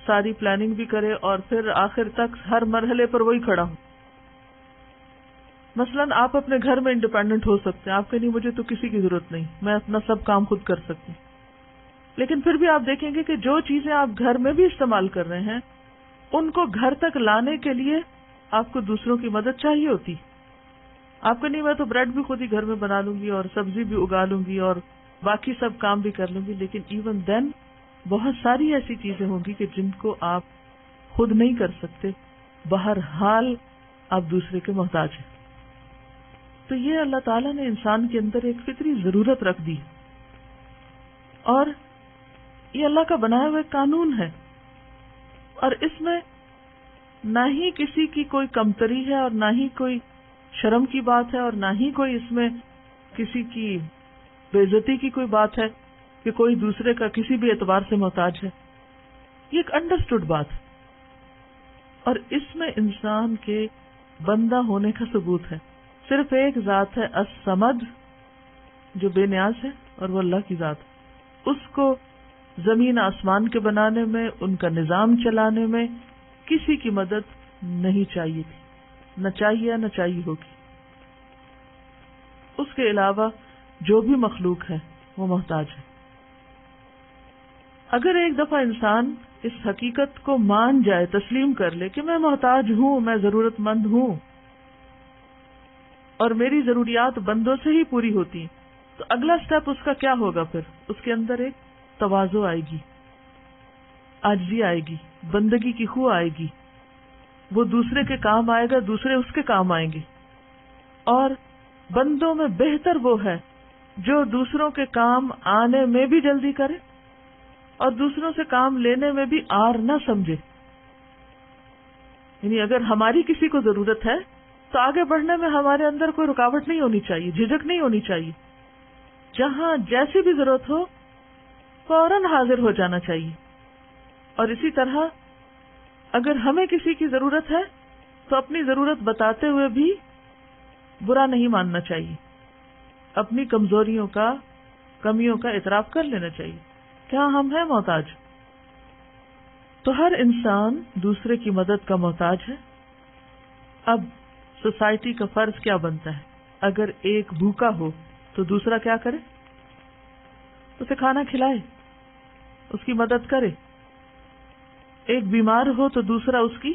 ساری پلاننگ بھی کرے اور پھر آخر تک ہر مرحلے پر وہی کھڑا ہو۔ مثلاً آپ اپنے گھر میں انڈیپینڈنٹ ہو سکتے ہیں، آپ کہ نہیں مجھے تو کسی کی ضرورت نہیں، میں اپنا سب کام خود کر سکتی ہوں، لیکن پھر بھی آپ دیکھیں گے کہ جو چیزیں آپ گھر میں بھی استعمال کر رہے ہیں ان کو گھر تک لانے کے لیے آپ کو دوسروں کی مدد چاہیے ہوتی۔ آپ کو نہیں میں تو بریڈ بھی خود ہی گھر میں بنا لوں گی اور سبزی بھی اگا لوں گی اور باقی سب کام بھی کر لوں گی، لیکن ایون دین بہت ساری ایسی چیزیں ہوں گی کہ جن کو آپ خود نہیں کر سکتے، بہرحال آپ دوسرے کے محتاج ہیں۔ تو یہ اللہ تعالیٰ نے انسان کے اندر ایک فطری ضرورت رکھ دی اور یہ اللہ کا بنایا ہوا ایک قانون ہے، اور اس میں نہ ہی کسی کی کوئی کمتری ہے اور نہ ہی کوئی شرم کی بات ہے اور نہ ہی کوئی اس میں کسی کی بے عزتی کی کوئی بات ہے کہ کوئی دوسرے کا کسی بھی اعتبار سے محتاج ہے۔ یہ ایک انڈرسٹوڈ بات ہے، اور اس میں انسان کے بندہ ہونے کا ثبوت ہے۔ صرف ایک ذات ہے الصمد، جو بے نیاز ہے، اور وہ اللہ کی ذات ہے۔ اس کو زمین آسمان کے بنانے میں، ان کا نظام چلانے میں کسی کی مدد نہیں چاہیے تھی، نہ چاہیے نہ چاہیے ہوگی۔ اس کے علاوہ جو بھی مخلوق ہے وہ محتاج ہے۔ اگر ایک دفعہ انسان اس حقیقت کو مان جائے، تسلیم کر لے کہ میں محتاج ہوں، میں ضرورت مند ہوں اور میری ضروریات بندوں سے ہی پوری ہوتی ہیں، تو اگلا سٹیپ اس کا کیا ہوگا؟ پھر اس کے اندر ایک تواضع آئے گی، عاجزی آئے گی، بندگی کی خو آئے گی، وہ دوسرے کے کام آئے گا، دوسرے اس کے کام آئیں گے۔ اور بندوں میں بہتر وہ ہے جو دوسروں کے کام آنے میں بھی جلدی کرے اور دوسروں سے کام لینے میں بھی آر نہ سمجھے۔ یعنی اگر ہماری کسی کو ضرورت ہے تو آگے بڑھنے میں ہمارے اندر کوئی رکاوٹ نہیں ہونی چاہیے، جھجک نہیں ہونی چاہیے، جہاں جیسی بھی ضرورت ہو فوراً حاضر ہو جانا چاہیے۔ اور اسی طرح اگر ہمیں کسی کی ضرورت ہے تو اپنی ضرورت بتاتے ہوئے بھی برا نہیں ماننا چاہیے، اپنی کمزوریوں کا، کمیوں کا اعتراف کر لینا چاہیے کہ ہاں ہم ہیں محتاج۔ تو ہر انسان دوسرے کی مدد کا محتاج ہے۔ اب سوسائٹی کا فرض کیا بنتا ہے؟ اگر ایک بھوکا ہو تو دوسرا کیا کرے؟ اسے کھانا کھلائے، اس کی مدد کرے۔ ایک بیمار ہو تو دوسرا اس کی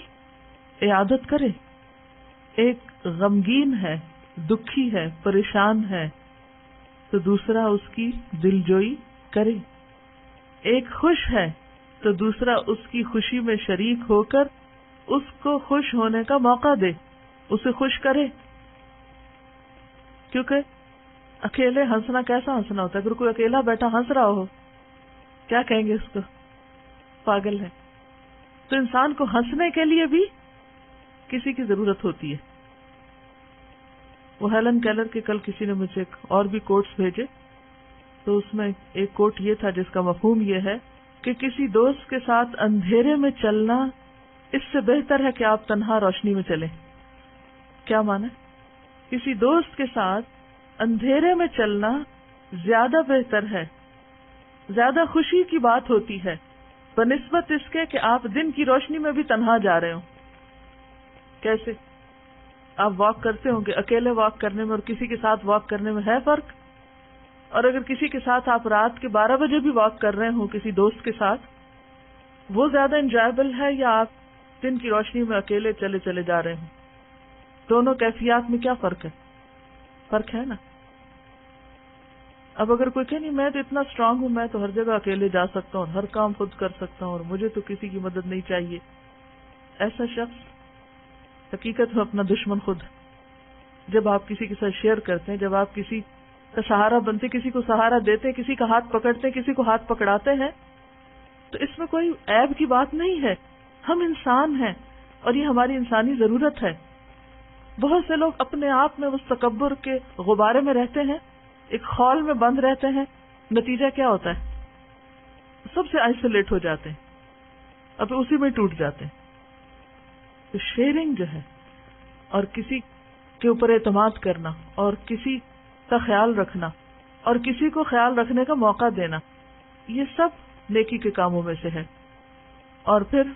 عیادت کرے۔ ایک غمگین ہے، دکھی ہے، پریشان ہے تو دوسرا اس کی دلجوئی کرے۔ ایک خوش ہے تو دوسرا اس کی خوشی میں شریک ہو کر اس کو خوش ہونے کا موقع دے، اسے خوش کرے۔ کیونکہ اکیلے ہنسنا کیسا ہنسنا ہوتا ہے؟ اگر کوئی اکیلا بیٹھا ہنس رہا ہو کیا کہیں گے اس کو؟ پاگل ہے۔ تو انسان کو ہنسنے کے لیے بھی کسی کی ضرورت ہوتی ہے۔ وہ ہیلن کیلر کے کل کسی نے مجھے اور بھی کوٹس بھیجے، تو اس میں ایک کوٹ یہ تھا جس کا مفہوم یہ ہے کہ کسی دوست کے ساتھ اندھیرے میں چلنا اس سے بہتر ہے کہ آپ تنہا روشنی میں چلیں۔ کیا مانا؟ کسی دوست کے ساتھ اندھیرے میں چلنا زیادہ بہتر ہے، زیادہ خوشی کی بات ہوتی ہے بنسبت اس کے کہ آپ دن کی روشنی میں بھی تنہا جا رہے ہوں. کیسے؟ آپ واک کرتے ہوں گے، اکیلے واک کرنے میں اور کسی کے ساتھ واک کرنے میں ہے فرق. اور اگر کسی کے ساتھ آپ رات کے 12 بجے بھی واک کر رہے ہوں کسی دوست کے ساتھ، وہ زیادہ انجوائبل ہے یا آپ دن کی روشنی میں اکیلے چلے جا رہے ہوں؟ دونوں کیفیات میں کیا فرق ہے؟ فرق ہے نا. اب اگر کوئی کہ نہیں میں تو اتنا اسٹرانگ ہوں، میں تو ہر جگہ اکیلے جا سکتا ہوں، ہر کام خود کر سکتا ہوں اور مجھے تو کسی کی مدد نہیں چاہیے، ایسا شخص حقیقت میں اپنا دشمن خود ہے. جب آپ کسی کے ساتھ شیئر کرتے ہیں، جب آپ کسی کا سہارا بنتے، کسی کو سہارا دیتے، کسی کا ہاتھ پکڑتے، کسی کو ہاتھ پکڑاتے ہیں، تو اس میں کوئی عیب کی بات نہیں ہے. ہم انسان ہیں اور یہ ہماری انسانی ضرورت ہے. بہت سے لوگ اپنے آپ میں اس تکبر کے غبارے میں رہتے ہیں، ایک خول میں بند رہتے ہیں. نتیجہ کیا ہوتا ہے؟ سب سے آئسولیٹ ہو جاتے ہیں، اب اسی میں ٹوٹ جاتے ہیں. تو شیئرنگ جو ہے اور کسی کے اوپر اعتماد کرنا اور کسی کا خیال رکھنا اور کسی کو خیال رکھنے کا موقع دینا، یہ سب نیکی کے کاموں میں سے ہے. اور پھر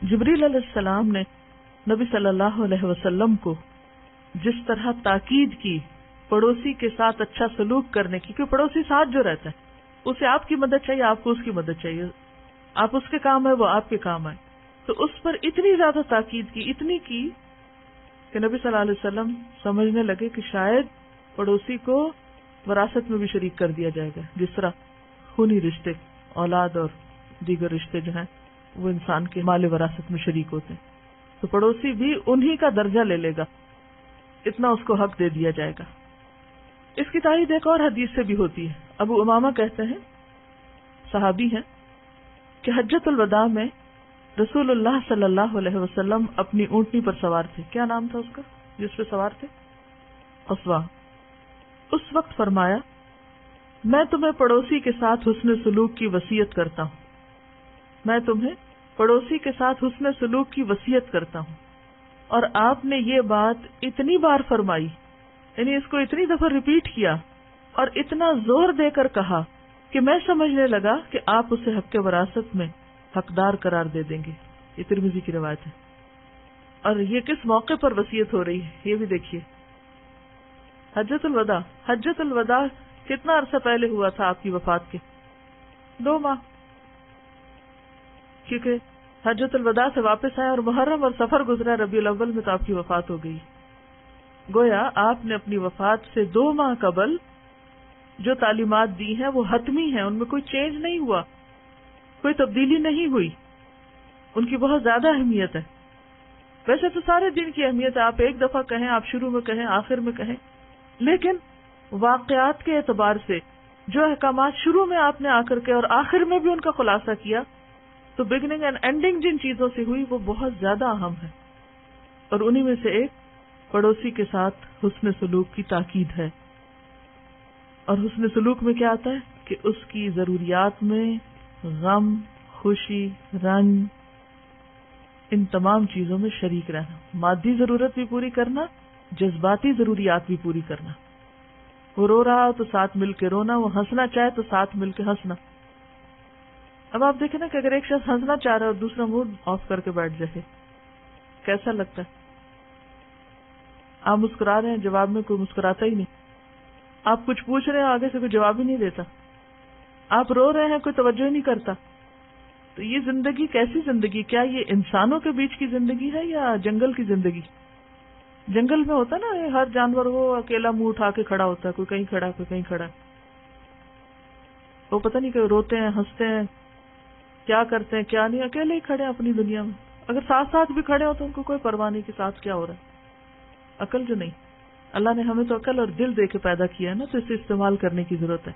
جبریل علیہ السلام نے نبی صلی اللہ علیہ وسلم کو جس طرح تاکید کی پڑوسی کے ساتھ اچھا سلوک کرنے کی، کیونکہ پڑوسی ساتھ جو رہتا ہے اسے آپ کی مدد چاہیے، آپ کو اس کی مدد چاہیے، آپ اس کے کام ہے، وہ آپ کے کام ہے. تو اس پر اتنی زیادہ تاکید کی، اتنی کی کہ نبی صلی اللہ علیہ وسلم سمجھنے لگے کہ شاید پڑوسی کو وراثت میں بھی شریک کر دیا جائے گا، جس طرح خونی رشتے، اولاد اور دیگر رشتے جو ہیں وہ انسان کے مال وراثت میں شریک ہوتے ہیں. تو پڑوسی بھی انہی کا درجہ لے لے گا، اتنا اس کو حق دے دیا جائے گا. اس کی تائید ایک اور حدیث سے بھی ہوتی ہے. ابو امامہ کہتے ہیں، صحابی ہیں، کہ حجۃ الوداع میں رسول اللہ صلی اللہ علیہ وسلم اپنی اونٹنی پر سوار تھے. کیا نام تھا اس کا جس پہ سوار تھے؟ قصوہ. اس وقت فرمایا، میں تمہیں پڑوسی کے ساتھ حسن سلوک کی وصیت کرتا ہوں، میں تمہیں پڑوسی کے ساتھ حسن سلوک کی وصیت کرتا ہوں. اور آپ نے یہ بات اتنی بار فرمائی، یعنی اس کو اتنی دفعہ ریپیٹ کیا اور اتنا زور دے کر کہا کہ میں سمجھنے لگا کہ آپ اسے حق وراثت میں حقدار قرار دے دیں گے. یہ ترمذی کی روایت ہے. اور یہ کس موقع پر وصیت ہو رہی ہے یہ بھی دیکھیے. حجۃ الوداع. حجۃ الوداع کتنا عرصہ پہلے ہوا تھا آپ کی وفات کے؟ 2 ماہ. کیونکہ حجۃ الوداع سے واپس آئے اور محرم اور سفر گزرا، ربیع الاول میں تو آپ کی وفات ہو گئی. گویا آپ نے اپنی وفات سے 2 ماہ قبل جو تعلیمات دی ہیں وہ حتمی ہیں، ان میں کوئی چینج نہیں ہوا، کوئی تبدیلی نہیں ہوئی. ان کی بہت زیادہ اہمیت ہے. ویسے تو سارے دین کی اہمیت ہے، آپ ایک دفعہ کہیں، آپ شروع میں کہیں، آخر میں کہیں، لیکن واقعات کے اعتبار سے جو احکامات شروع میں آپ نے آ کر کے اور آخر میں بھی ان کا خلاصہ کیا، تو بگننگ اینڈ اینڈنگ جن چیزوں سے ہوئی وہ بہت زیادہ اہم ہے. اور انہی میں سے ایک پڑوسی کے ساتھ حسن سلوک کی تاکید ہے. اور حسن سلوک میں کیا آتا ہے کہ اس کی ضروریات میں غم، خوشی، رنج، ان تمام چیزوں میں شریک رہنا، مادی ضرورت بھی پوری کرنا، جذباتی ضروریات بھی پوری کرنا. وہ رو رہا ہو تو ساتھ مل کے رونا، وہ ہنسنا چاہے تو ساتھ مل کے ہنسنا. اب آپ دیکھیں نا کہ اگر ایک شخص ہنسنا چاہ رہا ہے اور دوسرا موڈ آف کر کے بیٹھ جائے کیسا لگتا ہے؟ آپ مسکرا رہے ہیں، جواب میں کوئی مسکراتا ہی نہیں. آپ کچھ پوچھ رہے ہیں، آگے سے کوئی جواب ہی نہیں دیتا. آپ رو رہے ہیں، کوئی توجہ ہی نہیں کرتا. تو یہ زندگی کیسی زندگی؟ کیا یہ انسانوں کے بیچ کی زندگی ہے یا جنگل کی زندگی؟ جنگل میں ہوتا نا، ہر جانور وہ اکیلا منہ اٹھا کے کھڑا ہوتا ہے، کوئی کہیں کھڑا کوئی کہیں کھڑا. وہ پتہ نہیں کہ روتے ہیں، ہنستے ہیں، کیا کرتے ہیں کیا نہیں، اکیلے ہی کھڑے ہیں اپنی دنیا میں. اگر ساتھ ساتھ بھی کھڑے ہو تو ان کو کوئی پرواہ نہیں کہ ساتھ کیا ہو رہا ہے. عقل جو نہیں، اللہ نے ہمیں تو عقل اور دل دے کے پیدا کیا ہے نا، تو اسے استعمال کرنے کی ضرورت ہے.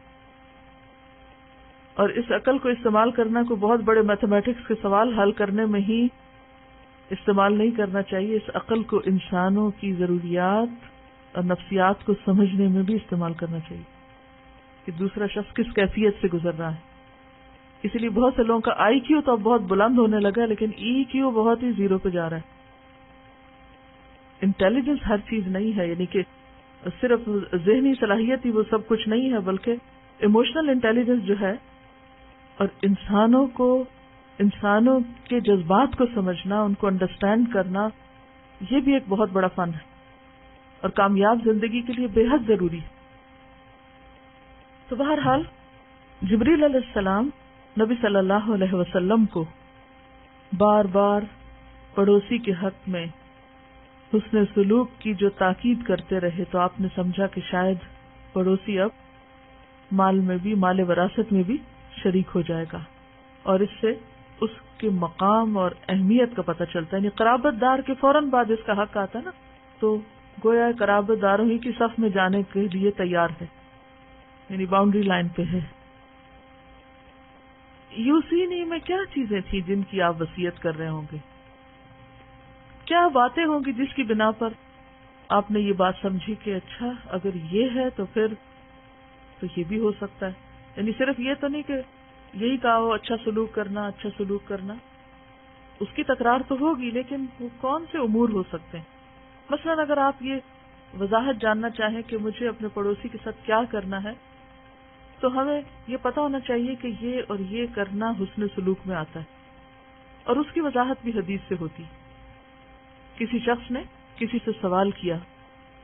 اور اس عقل کو استعمال کرنا کوئی بہت بڑے میتھمیٹکس کے سوال حل کرنے میں ہی استعمال نہیں کرنا چاہیے. اس عقل کو انسانوں کی ضروریات اور نفسیات کو سمجھنے میں بھی استعمال کرنا چاہیے کہ دوسرا شخص کس کیفیت سے گزر رہا ہے. اسی لیے بہت سے لوگوں کا آئی کیو تو اب بہت بلند ہونے لگا ہے، لیکن ای کیو بہت ہی 0 پہ جا رہا ہے. انٹیلیجنس ہر چیز نہیں ہے، یعنی کہ صرف ذہنی صلاحیت ہی وہ سب کچھ نہیں ہے، بلکہ ایموشنل انٹیلیجنس جو ہے اور انسانوں کے جذبات کو سمجھنا، ان کو انڈرسٹینڈ کرنا، یہ بھی ایک بہت بڑا فن ہے اور کامیاب زندگی کے لیے بے حد ضروری ہے۔ تو بہرحال جبریل علیہ السلام نبی صلی اللہ علیہ وسلم کو بار بار پڑوسی کے حق میں حسن سلوک کی جو تاکید کرتے رہے، تو آپ نے سمجھا کہ شاید پڑوسی اب مال میں بھی، مال وراثت میں بھی شریک ہو جائے گا، اور اس سے اس کے مقام اور اہمیت کا پتہ چلتا ہے۔ یعنی قرابت دار کے فوراً بعد اس کا حق آتا ہے نا، تو گویا قرابت داروں ہی کی صف میں جانے کے لیے تیار ہے، یعنی باؤنڈری لائن پہ ہے۔ یوسینی میں کیا چیزیں تھیں جن کی آپ وصیت کر رہے ہوں گے؟ کیا باتیں ہوں گی جس کی بنا پر آپ نے یہ بات سمجھی کہ اچھا اگر یہ ہے تو پھر تو یہ بھی ہو سکتا ہے؟ یعنی صرف یہ تو نہیں کہ یہی کہا ہو اچھا سلوک کرنا، اچھا سلوک کرنا، اس کی تکرار تو ہوگی، لیکن وہ کون سے امور ہو سکتے ہیں؟ مثلا اگر آپ یہ وضاحت جاننا چاہیں کہ مجھے اپنے پڑوسی کے ساتھ کیا کرنا ہے، تو ہمیں یہ پتہ ہونا چاہیے کہ یہ اور یہ کرنا حسن سلوک میں آتا ہے، اور اس کی وضاحت بھی حدیث سے ہوتی۔ کسی شخص نے کسی سے سوال کیا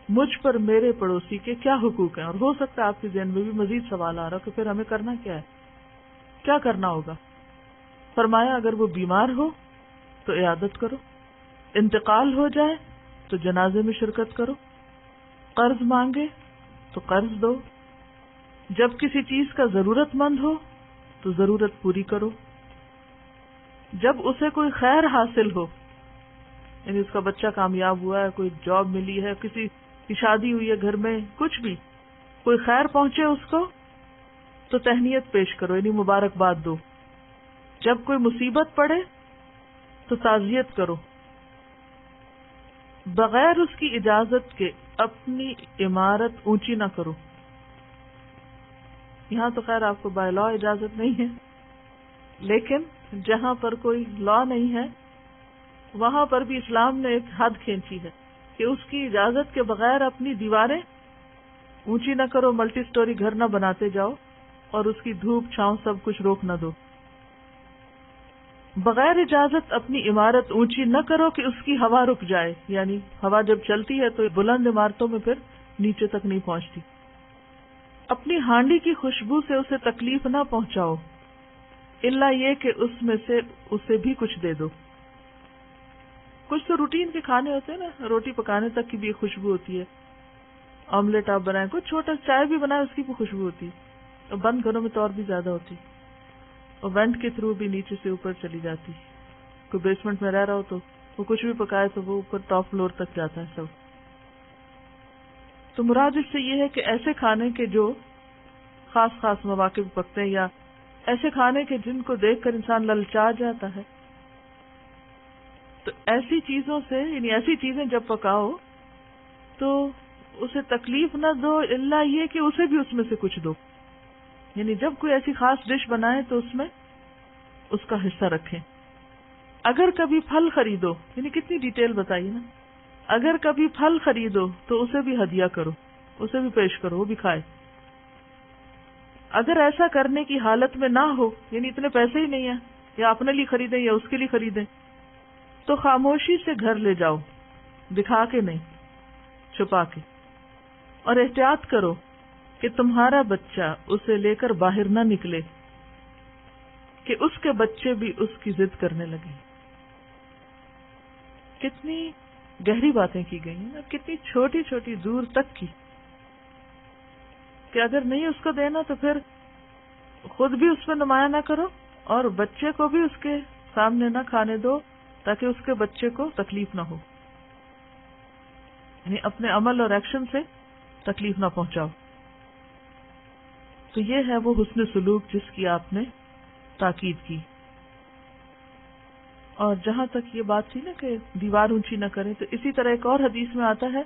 مجھ پر میرے پڑوسی کے کیا حقوق ہیں، اور ہو سکتا ہے آپ کے ذہن میں بھی مزید سوال آ رہا کہ پھر ہمیں کرنا کیا ہے، کیا کرنا ہوگا؟ فرمایا اگر وہ بیمار ہو تو عیادت کرو، انتقال ہو جائے تو جنازے میں شرکت کرو، قرض مانگے تو قرض دو، جب کسی چیز کا ضرورت مند ہو تو ضرورت پوری کرو، جب اسے کوئی خیر حاصل ہو، یعنی اس کا بچہ کامیاب ہوا ہے، کوئی جاب ملی ہے، کسی کی شادی ہوئی ہے گھر میں، کچھ بھی کوئی خیر پہنچے اس کو تو تہنیت پیش کرو، یعنی مبارکباد دو، جب کوئی مصیبت پڑے تو تعزیت کرو، بغیر اس کی اجازت کے اپنی عمارت اونچی نہ کرو۔ یہاں تو خیر آپ کو بائی لا اجازت نہیں ہے، لیکن جہاں پر کوئی لا نہیں ہے وہاں پر بھی اسلام نے ایک حد کھینچی ہے کہ اس کی اجازت کے بغیر اپنی دیواریں اونچی نہ کرو، ملٹی سٹوری گھر نہ بناتے جاؤ اور اس کی دھوپ چھاؤں سب کچھ روک نہ دو۔ بغیر اجازت اپنی عمارت اونچی نہ کرو کہ اس کی ہوا رک جائے، یعنی ہوا جب چلتی ہے تو بلند عمارتوں میں پھر نیچے تک نہیں پہنچتی۔ اپنی ہانڈی کی خوشبو سے اسے تکلیف نہ پہنچاؤ، الا یہ کہ اس میں سے اسے بھی کچھ دے دو۔ کچھ تو روٹین کے کھانے ہوتے ہیں نا، روٹی پکانے تک کی بھی ایک خوشبو ہوتی ہے، آملیٹ آپ بنائیں، کچھ چھوٹا چائے بھی بنائیں اس کی بھی خوشبو ہوتی ہے، اور بند گھروں میں تو اور بھی زیادہ ہوتی، اور وینٹ کے تھرو بھی نیچے سے اوپر چلی جاتی۔ کوئی بیسمنٹ میں رہ رہا ہو تو وہ کچھ بھی پکائے تو وہ اوپر ٹاپ فلور تک جاتا ہے سب۔ تو مراد اس سے یہ ہے کہ ایسے کھانے کے جو خاص خاص مواقع پہ پکتے ہیں، یا ایسے کھانے کے جن کو دیکھ کر انسان للچا جاتا ہے، تو ایسی چیزوں سے، یعنی ایسی چیزیں جب پکاؤ تو اسے تکلیف نہ دو، الا یہ کہ اسے بھی اس میں سے کچھ دو۔ یعنی جب کوئی ایسی خاص ڈش بنائے تو اس میں اس کا حصہ رکھیں۔ اگر کبھی پھل خریدو، یعنی کتنی ڈیٹیل بتائیے نا، اگر کبھی پھل خریدو تو اسے بھی ہدیہ کرو، اسے بھی پیش کرو، وہ بھی کھائے۔ اگر ایسا کرنے کی حالت میں نہ ہو، یعنی اتنے پیسے ہی نہیں ہیں، یا اپنے لیے خریدیں یا اس کے لیے خریدیں، تو خاموشی سے گھر لے جاؤ، دکھا کے نہیں، چھپا کے، اور احتیاط کرو کہ تمہارا بچہ اسے لے کر باہر نہ نکلے کہ اس کے بچے بھی اس کی ضد کرنے لگے۔ کتنی گہری باتیں کی گئی ہیں، کتنی چھوٹی چھوٹی دور تک کی، کہ اگر نہیں اس کو دینا تو پھر خود بھی اس میں نمایاں نہ کرو اور بچے کو بھی اس کے سامنے نہ کھانے دو تاکہ اس کے بچے کو تکلیف نہ ہو، یعنی اپنے عمل اور ایکشن سے تکلیف نہ پہنچاؤ۔ تو یہ ہے وہ حسن سلوک جس کی آپ نے تاکید کی۔ اور جہاں تک یہ بات تھی نا کہ دیوار اونچی نہ کریں، تو اسی طرح ایک اور حدیث میں آتا ہے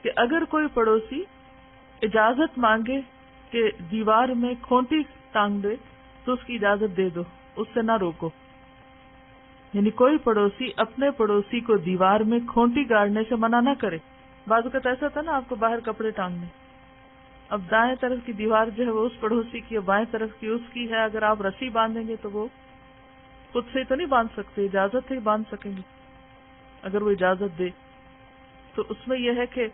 کہ اگر کوئی پڑوسی اجازت مانگے کہ دیوار میں کھونٹی ٹانگ دے تو اس کی اجازت دے دو، اس سے نہ روکو۔ یعنی کوئی پڑوسی اپنے پڑوسی کو دیوار میں کھونٹی گاڑنے سے منع نہ کرے، بعض اوقات ایسا تھا نا، آپ کو باہر کپڑے ٹانگنے، اب دائیں طرف کی دیوار جو ہے وہ اس پڑوسی کی، بائیں طرف کی اس کی ہے، اگر آپ رسی باندھیں گے تو وہ خود سے تو نہیں باندھ سکتے، اجازت ہے باندھ سکیں گے اگر وہ اجازت دے. تو اس میں یہ ہے کہ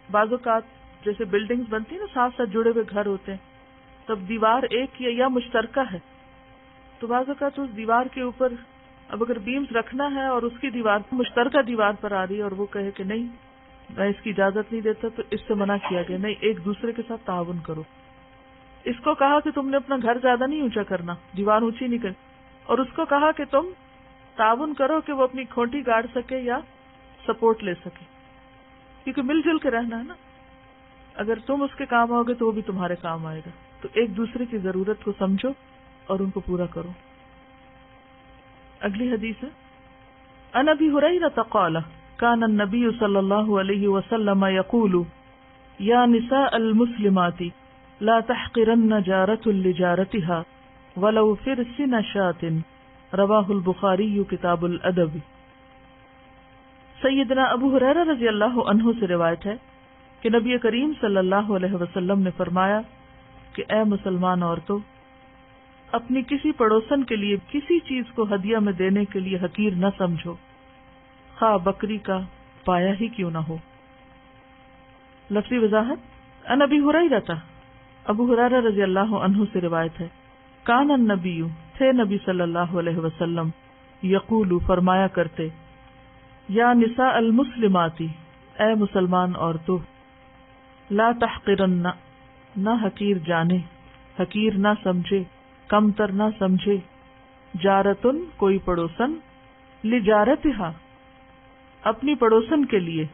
بعض اوقات جیسے بلڈنگز بنتی ہیں نا، ساتھ ساتھ جڑے ہوئے گھر ہوتے ہیں، تب دیوار ایک یا مشترکہ ہے، تو بعض اوقات اس دیوار کے اوپر اب اگر بیمز رکھنا ہے اور اس کی دیوار مشترکہ دیوار پر آ رہی ہے اور وہ کہے کہ نہیں میں اس کی اجازت نہیں دیتا، تو اس سے منع کیا گیا. نہیں، ایک دوسرے کے ساتھ تعاون کرو. اس کو کہا کہ تم نے اپنا گھر زیادہ نہیں اونچا کرنا، دیوار اونچی نہیں کرنی، اور اس کو کہا کہ تم تعاون کرو کہ وہ اپنی کھوٹی گاڑ سکے یا سپورٹ لے سکے، کیونکہ مل جل کے رہنا ہے نا. اگر تم اس کے کام آؤ گے تو وہ بھی تمہارے کام آئے گا. تو ایک دوسرے کی ضرورت کو سمجھو اور ان کو پورا کرو. اگلی حدیث ہے عن ابی ہریرہ قال كان النبي صلی اللہ علیہ وسلم يقول یا نساء المسلمات لا تحقرن جارة لجارتها ولو فرسن شاة رواہ البخاری کتاب الادب. سیدنا ابو ہریرہ رضی اللہ عنہ سے روایت ہے کہ نبی کریم صلی اللہ علیہ وسلم نے فرمایا کہ اے مسلمان عورتوں، اپنی کسی پڑوسن کے لیے کسی چیز کو ہدیہ میں دینے کے لیے حقیر نہ سمجھو، خواہ بکری کا پایا ہی کیوں نہ ہو. لفظی وضاحت عن ابی ہریرہ، ابو ہریرہ رضی اللہ عنہ سے روایت ہے کان النبی، تھے نبی صلی اللہ علیہ وسلم، یقول فرمایا کرتے، یا نساء المسلمات، اے مسلمان عورتوں، لا تحقرن، نہ حقیر جانے، حقیر نہ سمجھے، کم تر نہ سمجھے، جارتن کوئی پڑوسن، لجارتہا اپنی پڑوسن کے لیے،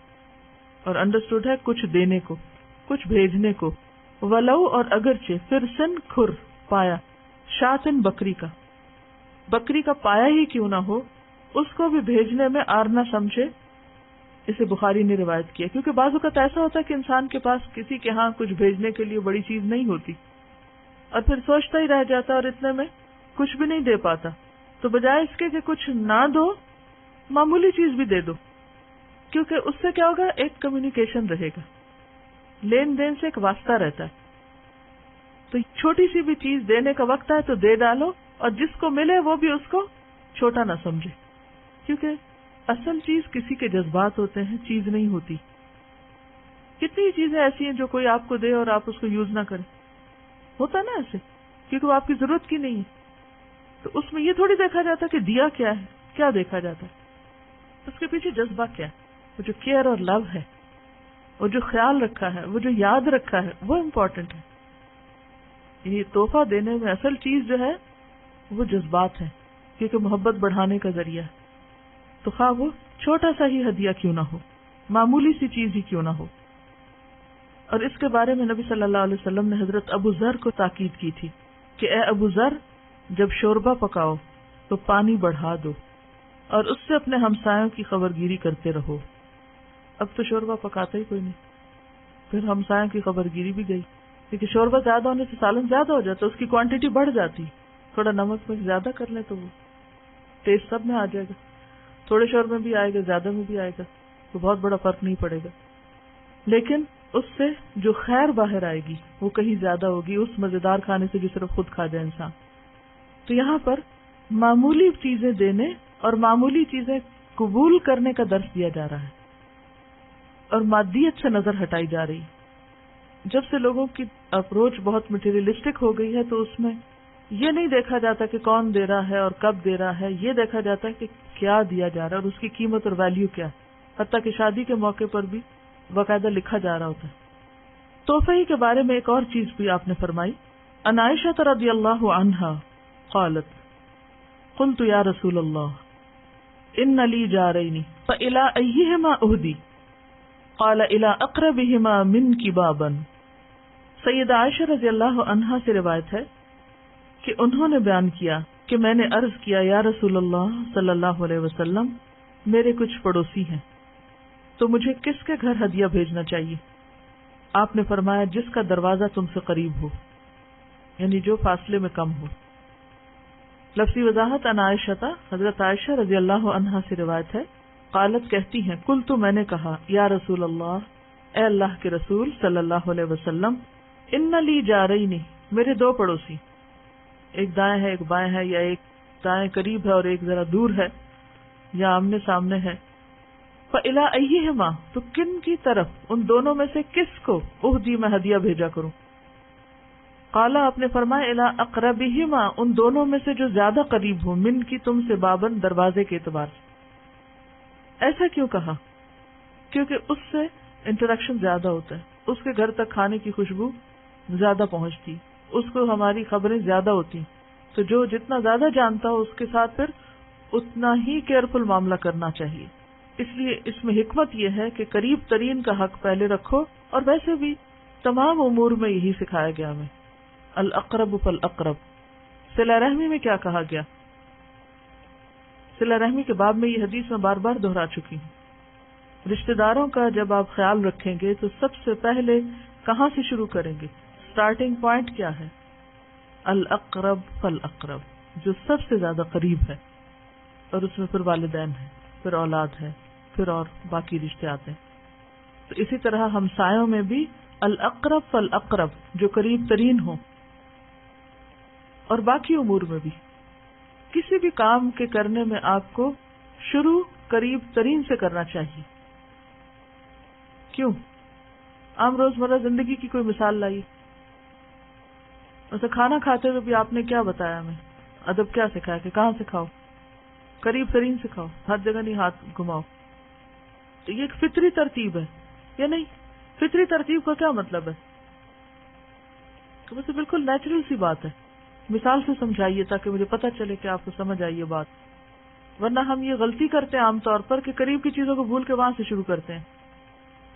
اور انڈرسٹوڈ ہے کچھ دینے کو، کچھ بھیجنے کو، ولو اور اگرچہ، فرسن کھر پایا، شاتن بکری کا، بکری کا پایا ہی کیوں نہ ہو، اس کو بھی بھیجنے میں آر نہ سمجھے. اسے بخاری نے روایت کیا، کیونکہ بعض اوقات ایسا ہوتا ہے کہ انسان کے پاس کسی کے ہاں کچھ بھیجنے کے لیے بڑی چیز نہیں ہوتی اور پھر سوچتا ہی رہ جاتا اور اتنے میں کچھ بھی نہیں دے پاتا. تو بجائے اس کے کہ کچھ نہ دو، معمولی چیز بھی دے دو، کیونکہ اس سے کیا ہوگا، ایک کمیونیکیشن رہے گا، لین دین سے ایک واسطہ رہتا ہے. تو چھوٹی سی بھی چیز دینے کا وقت ہے تو دے ڈالو، اور جس کو ملے وہ بھی اس کو چھوٹا نہ سمجھے، کیونکہ اصل چیز کسی کے جذبات ہوتے ہیں، چیز نہیں ہوتی. کتنی چیزیں ایسی ہیں جو کوئی آپ کو دے اور آپ اس کو یوز نہ کریں، ہوتا نا ایسے، کیونکہ وہ آپ کی ضرورت کی نہیں ہے. تو اس میں یہ تھوڑی دیکھا جاتا کہ دیا کیا ہے، کیا دیکھا جاتا ہے اس کے پیچھے جذبہ کیا ہے، وہ جو کیئر اور لو ہے، وہ جو خیال رکھا ہے، وہ جو یاد رکھا ہے، وہ امپورٹنٹ ہے. یہ تحفہ دینے میں اصل چیز جو ہے وہ جذبات ہے، کیونکہ محبت بڑھانے کا ذریعہ ہے. تو خواہ وہ چھوٹا سا ہی ہدیہ کیوں نہ ہو، معمولی سی چیز ہی کیوں نہ ہو. اور اس کے بارے میں نبی صلی اللہ علیہ وسلم نے حضرت ابو ذر کو تاکید کی تھی کہ اے ابو ذر، جب شوربہ پکاؤ تو پانی بڑھا دو اور اس سے اپنے ہمسایوں کی خبرگیری کرتے رہو. اب تو شوربہ پکاتا ہی کوئی نہیں، پھر ہمسایوں کی خبرگیری بھی گئی، کیونکہ شوربہ زیادہ ہونے سے سالن زیادہ ہو جاتا، اس کی کوانٹٹی بڑھ جاتی، تھوڑا نمک میں زیادہ کر لیں تو وہ ٹیسٹ سب میں آ جائے گا، تھوڑے شوربے میں بھی آئے گا، زیادہ میں بھی آئے گا، تو بہت بڑا فرق نہیں پڑے گا. لیکن اس سے جو خیر باہر آئے گی وہ کہیں زیادہ ہوگی اس مزیدار کھانے سے جو صرف خود کھا جائے انسان. تو یہاں پر معمولی چیزیں دینے اور معمولی چیزیں قبول کرنے کا درس دیا جا رہا ہے، اور مادیت سے نظر ہٹائی جا رہی. جب سے لوگوں کی اپروچ بہت مٹیریلسٹک ہو گئی ہے تو اس میں یہ نہیں دیکھا جاتا کہ کون دے رہا ہے اور کب دے رہا ہے، یہ دیکھا جاتا ہے کہ کیا دیا جا رہا ہے اور اس کی قیمت اور ویلیو کیا ہے. حتیٰ کہ شادی کے موقع پر بھی باقاعدہ لکھا جا رہا ہوتا ہے. تحفے کے بارے میں ایک اور چیز بھی آپ نے فرمائی. عن عائشہ رضی اللہ عنہا قالت قلت یا رسول اللہ ان لی جارین فإلی ایہما اہدی قال الی اقربہما منک بابا. سیدہ عائشہ رضی اللہ عنہا سے روایت ہے کہ انہوں نے بیان کیا کہ میں نے عرض کیا یا رسول اللہ صلی اللہ علیہ وسلم، میرے کچھ پڑوسی ہیں تو مجھے کس کے گھر ہدیہ بھیجنا چاہیے؟ آپ نے فرمایا جس کا دروازہ تم سے قریب ہو، یعنی جو فاصلے میں کم ہو. لفظی وضاحت عن عائشہ، حضرت عائشہ رضی اللہ عنہا سے روایت ہے، قالت کہتی ہیں قلت میں نے کہا یا رسول اللہ اے اللہ کے رسول صلی اللہ علیہ وسلم، ان لی جارینی، میرے دو پڑوسی، ایک دائیں ہے ایک بائیں ہے، یا ایک دائیں قریب ہے اور ایک ذرا دور ہے یا آمنے سامنے ہے، فإلی ایہما، تو کن کی طرف ان دونوں میں سے کس کو اہدی میں ہدیہ بھیجا کروں؟ قالا، آپ نے فرمایا الی اقربہما، ان دونوں میں سے جو زیادہ قریب ہو، من کی تم سے، بابن دروازے کے اعتبار سے۔ ایسا کیوں کہا؟ کیونکہ اس سے انٹریکشن زیادہ ہوتا ہے، اس کے گھر تک کھانے کی خوشبو زیادہ پہنچتی، اس کو ہماری خبریں زیادہ ہوتی، تو جو جتنا زیادہ جانتا ہو اس کے ساتھ پھر اتنا ہی کیئرفل معاملہ کرنا چاہیے۔ اس لیے اس میں حکمت یہ ہے کہ قریب ترین کا حق پہلے رکھو، اور ویسے بھی تمام امور میں یہی سکھایا گیا ہمیں، الاقرب فالاقرب۔ صلہ رحمی میں کیا کہا گیا؟ صلہ رحمی کے باب میں یہ حدیث میں بار بار دہرا چکی ہوں۔ رشتہ داروں کا جب آپ خیال رکھیں گے تو سب سے پہلے کہاں سے شروع کریں گے؟ سٹارٹنگ پوائنٹ کیا ہے؟ الاقرب فالاقرب، جو سب سے زیادہ قریب ہے، اور اس میں پھر والدین ہیں، پھر اولاد ہے، پھر اور باقی رشتے آتے ہیں۔ تو اسی طرح ہمسایوں میں بھی الاقرب فالاقرب، جو قریب ترین ہو، اور باقی امور میں بھی کسی بھی کام کے کرنے میں آپ کو شروع قریب ترین سے کرنا چاہیے۔ کیوں؟ عام روزمرہ زندگی کی کوئی مثال لائی، ویسے کھانا کھاتے ہوئے بھی آپ نے کیا بتایا ہمیں؟ ادب کیا سکھایا کہ کہاں سے کھاؤ؟ قریب ترین سے کھاؤ، ہر جگہ نہیں ہاتھ گھماؤ۔ تو یہ ایک فطری ترتیب ہے یا نہیں؟ فطری ترتیب کا کیا مطلب ہے؟ کہ ویسے بالکل نیچرل سی بات ہے، مثال سے سمجھائیے تاکہ مجھے پتہ چلے کہ آپ کو سمجھ آئی یہ بات۔ ورنہ ہم یہ غلطی کرتے ہیں عام طور پر کہ قریب کی چیزوں کو بھول کے وہاں سے شروع کرتے ہیں،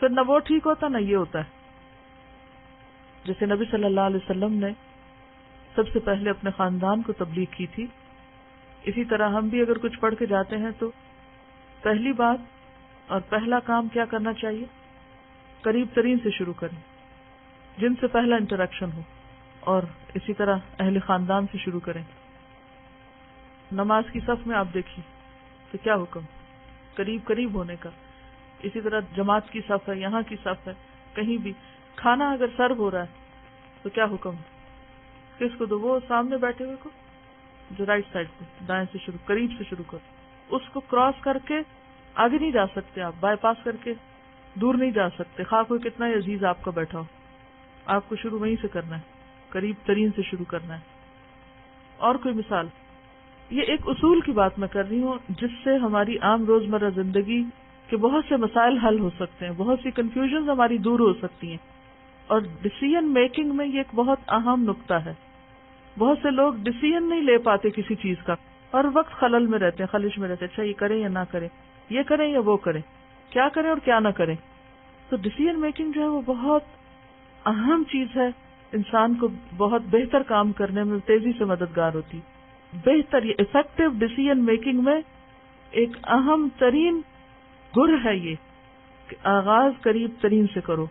پھر نہ وہ ٹھیک ہوتا نہ یہ ہوتا ہے۔ جیسے نبی صلی اللہ علیہ وسلم نے سب سے پہلے اپنے خاندان کو تبلیغ کی تھی، اسی طرح ہم بھی اگر کچھ پڑھ کے جاتے ہیں تو پہلی بات اور پہلا کام کیا کرنا چاہیے؟ قریب ترین سے شروع کریں، جن سے پہلا انٹریکشن ہو، اور اسی طرح اہل خاندان سے شروع کریں۔ نماز کی صف میں آپ دیکھیے تو کیا حکم؟ قریب قریب ہونے کا۔ اسی طرح جماعت کی صف ہے، یہاں کی صف ہے، کہیں بھی کھانا اگر سرو ہو رہا ہے تو کیا حکم؟ کس کو دو؟ وہ سامنے بیٹھے ہوئے کو، جو رائٹ سائڈ پہ، دائیں سے شروع، قریب سے شروع کرو۔ اس کو کراس کر کے آگے نہیں جا سکتے آپ، بائی پاس کر کے دور نہیں جا سکتے، خواہ کوئی کتنا ہی عزیز آپ کا بیٹھا ہو، آپ کو شروع وہیں سے کرنا ہے، قریب ترین سے شروع کرنا ہے۔ اور کوئی مثال؟ یہ ایک اصول کی بات میں کر رہی ہوں جس سے ہماری عام روزمرہ زندگی کے بہت سے مسائل حل ہو سکتے ہیں، بہت سی کنفیوژنز ہماری دور ہو سکتی ہیں، اور ڈیسیژن میکنگ میں یہ ایک بہت اہم نقطہ ہے۔ بہت سے لوگ ڈیسیژن نہیں لے پاتے کسی چیز کا، ہر وقت خلل میں رہتے ہیں، خلش میں رہتے ہیں، اچھا یہ کریں یا نہ کریں، یہ کریں یا وہ کریں، کیا کریں اور کیا نہ کریں۔ تو ڈیسیژن میکنگ جو ہے وہ بہت اہم چیز ہے، انسان کو بہت بہتر کام کرنے میں تیزی سے مددگار ہوتی۔ بہتر، یہ افیکٹو ڈیسیژن میکنگ میں ایک اہم ترین گر ہے یہ کہ آغاز قریب ترین سے کرو۔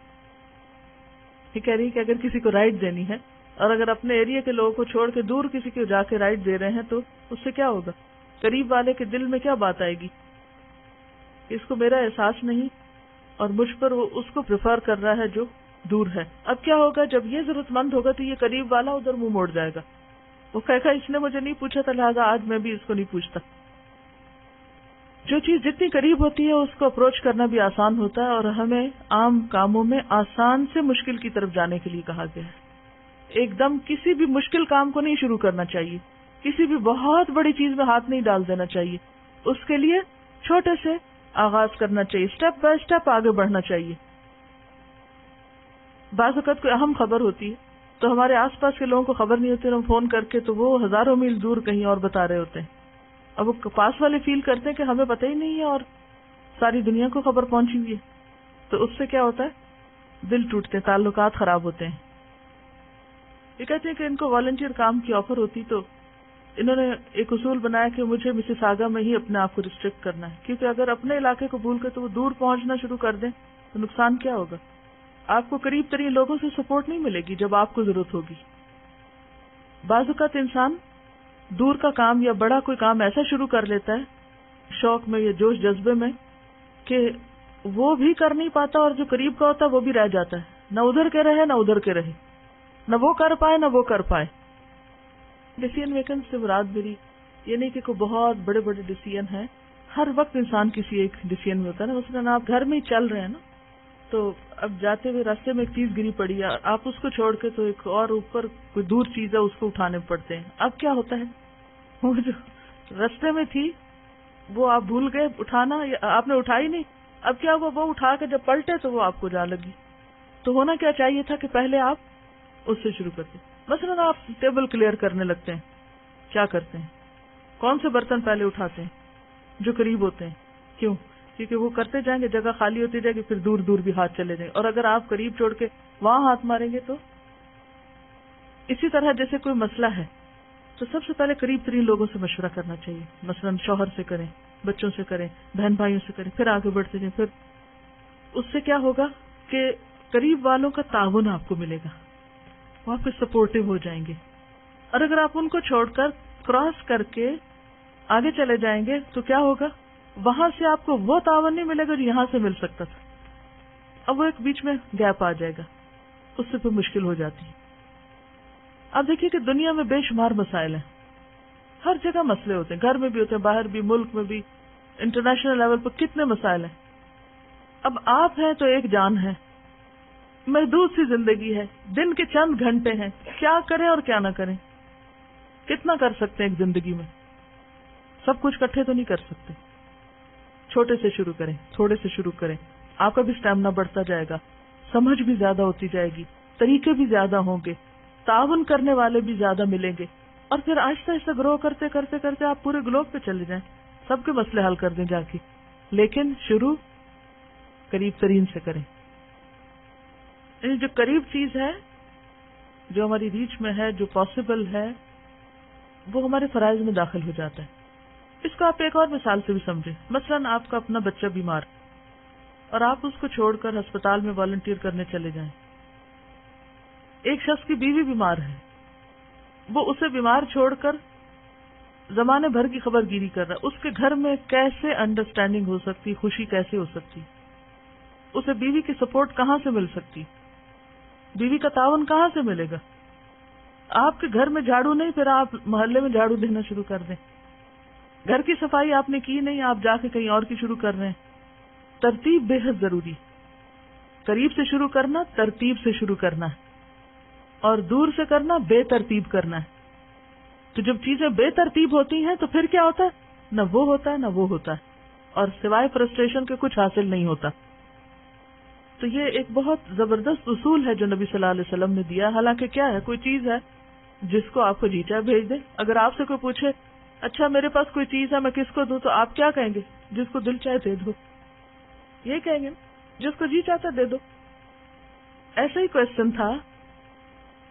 یہ کہہ رہی ہے کہ اگر کسی کو رائٹ دینی ہے اور اگر اپنے ایریا کے لوگوں کو چھوڑ کے دور کسی کو جا کے رائٹ دے رہے ہیں تو اس سے کیا ہوگا؟ قریب والے کے دل میں کیا بات آئے گی؟ اس کو میرا احساس نہیں اور مجھ پر وہ اس کو پریفر کر رہا ہے جو دور ہے۔ اب کیا ہوگا؟ جب یہ ضرورت مند ہوگا تو یہ قریب والا ادھر منہ موڑ جائے گا، وہ کہے گا اس نے مجھے نہیں پوچھا تھا لہٰذا آج میں بھی اس کو نہیں پوچھتا۔ جو چیز جتنی قریب ہوتی ہے اس کو اپروچ کرنا بھی آسان ہوتا ہے، اور ہمیں عام کاموں میں آسان سے مشکل کی طرف جانے کے لیے کہا گیا ہے۔ ایک دم کسی بھی مشکل کام کو نہیں شروع کرنا چاہیے، کسی بھی بہت بڑی چیز میں ہاتھ نہیں ڈال دینا چاہیے، اس کے لیے چھوٹے سے آغاز کرنا چاہیے، اسٹیپ بائی اسٹیپ آگے بڑھنا چاہیے۔ بعض اوقات کوئی اہم خبر ہوتی ہے تو ہمارے آس پاس کے لوگوں کو خبر نہیں ہوتی، ہم فون کر کے تو وہ ہزاروں میل دور کہیں اور بتا رہے ہوتے ہیں۔ اب وہ پاس والے فیل کرتے ہیں کہ ہمیں پتہ ہی نہیں ہے اور ساری دنیا کو خبر پہنچی ہوئی ہے، تو اس سے کیا ہوتا ہے؟ دل ٹوٹتے ہیں، تعلقات خراب ہوتے ہیں۔ یہ کہتے ہیں کہ ان کو والنٹیئر کام کی آفر ہوتی تو انہوں نے ایک اصول بنایا کہ مجھے مسیساگا میں ہی اپنے آپ کو ریسٹرکٹ کرنا ہے، کیونکہ اگر اپنے علاقے کو بھول کے تو وہ دور پہنچنا شروع کر دیں تو نقصان کیا ہوگا؟ آپ کو قریب ترین لوگوں سے سپورٹ نہیں ملے گی جب آپ کو ضرورت ہوگی۔ بعض اوقات انسان دور کا کام یا بڑا کوئی کام ایسا شروع کر لیتا ہے شوق میں یا جوش جذبے میں کہ وہ بھی کر نہیں پاتا اور جو قریب کا ہوتا ہے وہ بھی رہ جاتا ہے، نہ ادھر کے رہے نہ ادھر کے رہے، نہ وہ کر پائے نہ وہ کر پائے. ڈیسیژن میکنگ سے مراد میری یہ نہیں کہ کوئی بہت بڑے بڑے ڈیسیژن ہیں، ہر وقت انسان کسی ایک ڈیسیژن میں ہوتا ہے نا. مثلاً آپ گھر میں ہی چل رہے ہیں نا، تو اب جاتے ہوئے راستے میں ایک چیز گری پڑی ہے، آپ اس کو چھوڑ کے تو ایک اور اوپر کوئی دور چیز ہے اس کو اٹھانے پڑتے ہیں. اب کیا ہوتا ہے، وہ جو راستے میں تھی وہ آپ بھول گئے اٹھانا، آپ نے اٹھائی نہیں، اب کیا ہوا، وہ اٹھا کے جب پلٹے تو وہ آپ کو جا لگی. تو ہونا کیا چاہیے تھا کہ پہلے آپ اس سے شروع کرتے. مثلاً آپ ٹیبل کلیئر کرنے لگتے ہیں، کیا کرتے ہیں، کون سے برتن پہلے اٹھاتے ہیں؟ جو قریب ہوتے ہیں. کیوں؟ کیونکہ وہ کرتے جائیں گے، جگہ خالی ہوتی جائے گی، پھر دور دور بھی ہاتھ چلے جائیں گے. اور اگر آپ قریب چھوڑ کے وہاں ہاتھ ماریں گے تو اسی طرح جیسے کوئی مسئلہ ہے تو سب سے پہلے قریب ترین لوگوں سے مشورہ کرنا چاہیے. مثلاً شوہر سے کریں، بچوں سے کریں، بہن بھائیوں سے کریں، پھر آگے بڑھتے جائیں. پھر اس سے کیا ہوگا کہ قریب والوں کا تعاون آپ کو ملے گا، وہ آپ کے سپورٹو ہو جائیں گے. اور اگر آپ ان کو چھوڑ کر کراس کر کے آگے چلے جائیں گے تو کیا ہوگا، وہاں سے آپ کو وہ تعاون نہیں ملے گا جو یہاں سے مل سکتا تھا. اب وہ ایک بیچ میں گیپ آ جائے گا، اس سے پھر مشکل ہو جاتی ہے. اب دیکھیے کہ دنیا میں بے شمار مسائل ہیں، ہر جگہ مسئلے ہوتے ہیں، گھر میں بھی ہوتے ہیں، باہر بھی، ملک میں بھی، انٹرنیشنل لیول پر کتنے مسائل ہیں. اب آپ ہیں تو ایک جان ہے، محدود سی زندگی ہے، دن کے چند گھنٹے ہیں، کیا کریں اور کیا نہ کریں، کتنا کر سکتے ہیں ایک زندگی میں؟ سب کچھ اکٹھے تو نہیں کر سکتے. چھوٹے سے شروع کریں، تھوڑے سے شروع کریں، آپ کا بھی اسٹیمنا بڑھتا جائے گا، سمجھ بھی زیادہ ہوتی جائے گی، طریقے بھی زیادہ ہوں گے، تعاون کرنے والے بھی زیادہ ملیں گے، اور پھر آہستہ آہستہ گرو کرتے کرتے کرتے آپ پورے گلوب پہ چلے جائیں، سب کے مسئلے حل کر دیں جا کے. لیکن شروع قریب ترین سے کریں. یعنی جو قریب چیز ہے، جو ہماری ریچ میں ہے، جو پاسبل ہے، وہ ہمارے فرائض میں داخل ہو جاتا ہے. اس کو آپ ایک اور مثال سے بھی سمجھیں. مثلاً آپ کا اپنا بچہ بیمار اور آپ اس کو چھوڑ کر ہسپتال میں والنٹیئر کرنے چلے جائیں. ایک شخص کی بیوی بیمار ہے، وہ اسے بیمار چھوڑ کر زمانے بھر کی خبر گیری کر رہا ہے. اس کے گھر میں کیسے انڈرسٹینڈنگ ہو سکتی، خوشی کیسے ہو سکتی، اسے بیوی کی سپورٹ کہاں سے مل سکتی، بیوی کا تعاون کہاں سے ملے گا؟ آپ کے گھر میں جھاڑو نہیں، پھر آپ محلے میں جھاڑو دینا شروع کر دیں. گھر کی صفائی آپ نے کی نہیں، آپ جا کے کہیں اور کی شروع کر رہے ہیں. ترتیب بے حد ضروری. قریب سے شروع کرنا، ترتیب سے شروع کرنا ہے، اور دور سے کرنا بے ترتیب کرنا ہے. تو جب چیزیں بے ترتیب ہوتی ہیں تو پھر کیا ہوتا ہے، نہ وہ ہوتا ہے نہ وہ ہوتا ہے، اور سوائے فرسٹریشن کے کچھ حاصل نہیں ہوتا. تو یہ ایک بہت زبردست اصول ہے جو نبی صلی اللہ علیہ وسلم نے دیا. حالانکہ کیا ہے، کوئی چیز ہے جس کو آپ کو جی چاہے بھیج دیں. اگر آپ سے کوئی پوچھے اچھا میرے پاس کوئی چیز ہے میں کس کو دوں، تو آپ کیا کہیں گے؟ جس کو دل چاہے دے دو. یہ کہیں گے جس کو جی چاہتا دے دو. ایسا ہی کوشچن تھا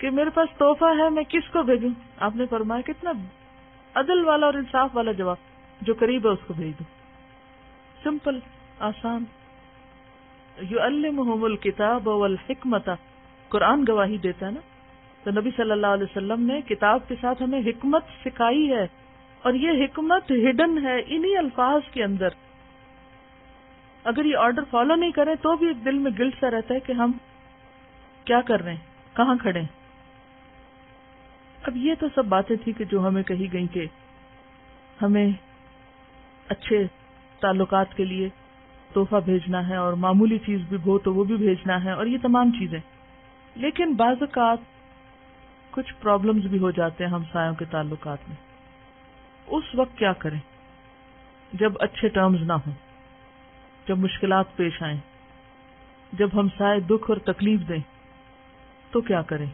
کہ میرے پاس تحفہ ہے میں کس کو بھیجوں، آپ نے فرمایا کتنا عدل والا اور انصاف والا جواب، جو قریب ہے اس کو بھیج دو. سمپل، آسان. یعلمہم الکتاب والحکمت، قرآن گواہی دیتا ہے نا. تو نبی صلی اللہ علیہ وسلم نے کتاب کے ساتھ ہمیں حکمت سکھائی ہے، اور یہ حکمت ہڈن ہے انہی الفاظ کے اندر. اگر یہ آرڈر فالو نہیں کریں تو بھی ایک دل میں گلٹ سا رہتا ہے کہ ہم کیا کر رہے ہیں، کہاں کھڑے ہیں. اب یہ تو سب باتیں تھی کہ جو ہمیں کہی گئی کہ ہمیں اچھے تعلقات کے لیے تحفہ بھیجنا ہے، اور معمولی چیز بھی ہو تو وہ بھی بھیجنا ہے، اور یہ تمام چیزیں. لیکن بعض اوقات کچھ پرابلمز بھی ہو جاتے ہیں ہمسایوں کے تعلقات میں. اس وقت کیا کریں جب اچھے ٹرمز نہ ہوں، جب مشکلات پیش آئیں، جب ہمسائے دکھ اور تکلیف دیں، تو کیا کریں؟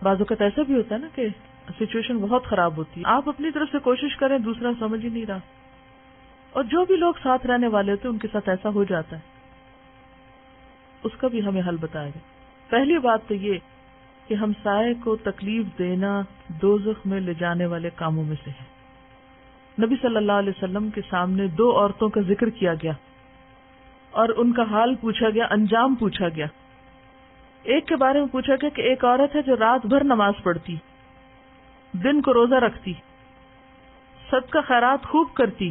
بعض اوقات ایسا بھی ہوتا ہے نا کہ سچویشن بہت خراب ہوتی ہے، آپ اپنی طرف سے کوشش کریں، دوسرا سمجھ ہی نہیں رہا، اور جو بھی لوگ ساتھ رہنے والے ہوتے ہیں ان کے ساتھ ایسا ہو جاتا ہے. اس کا بھی ہمیں حل بتایا گیا. پہلی بات تو یہ کہ ہمسائے کو تکلیف دینا دوزخ میں لے جانے والے کاموں میں سے ہے. نبی صلی اللہ علیہ وسلم کے سامنے 2 عورتوں کا ذکر کیا گیا اور ان کا حال پوچھا گیا، انجام پوچھا گیا. ایک کے بارے میں پوچھا گیا کہ ایک عورت ہے جو رات بھر نماز پڑھتی، دن کو روزہ رکھتی، صدقہ خیرات خوب کرتی،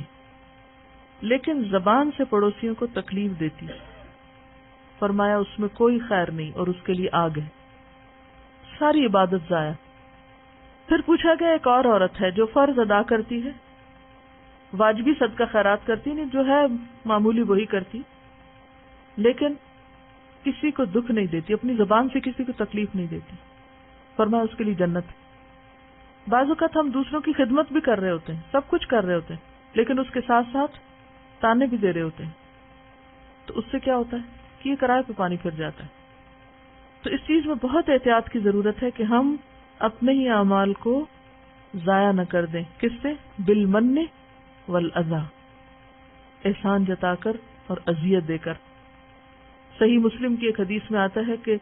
لیکن زبان سے پڑوسیوں کو تکلیف دیتی ہے. فرمایا اس میں کوئی خیر نہیں اور اس کے لیے آگ ہے، ساری عبادت ضائع. پھر پوچھا گیا ایک اور عورت ہے جو فرض ادا کرتی ہے، واجبی صدقہ خیرات کرتی نہیں، جو ہے معمولی وہی کرتی، لیکن کسی کو دکھ نہیں دیتی، اپنی زبان سے کسی کو تکلیف نہیں دیتی. فرمایا اس کے لیے جنت ہے. بعض اوقات ہم دوسروں کی خدمت بھی کر رہے ہوتے ہیں، سب کچھ کر رہے ہوتے ہیں، لیکن اس کے ساتھ ساتھ تانے بھی دے رہے ہوتے ہیں، تو اس سے کیا ہوتا ہے کہ یہ کرائے پہ پانی پھر جاتا ہے. تو اس چیز میں بہت احتیاط کی ضرورت ہے کہ ہم اپنے ہی اعمال کو ضائع نہ کر دیں. کس سے؟ بالمن والاذی، احسان جتا کر اور اذیت دے کر. صحیح مسلم کی ایک حدیث میں آتا ہے کہ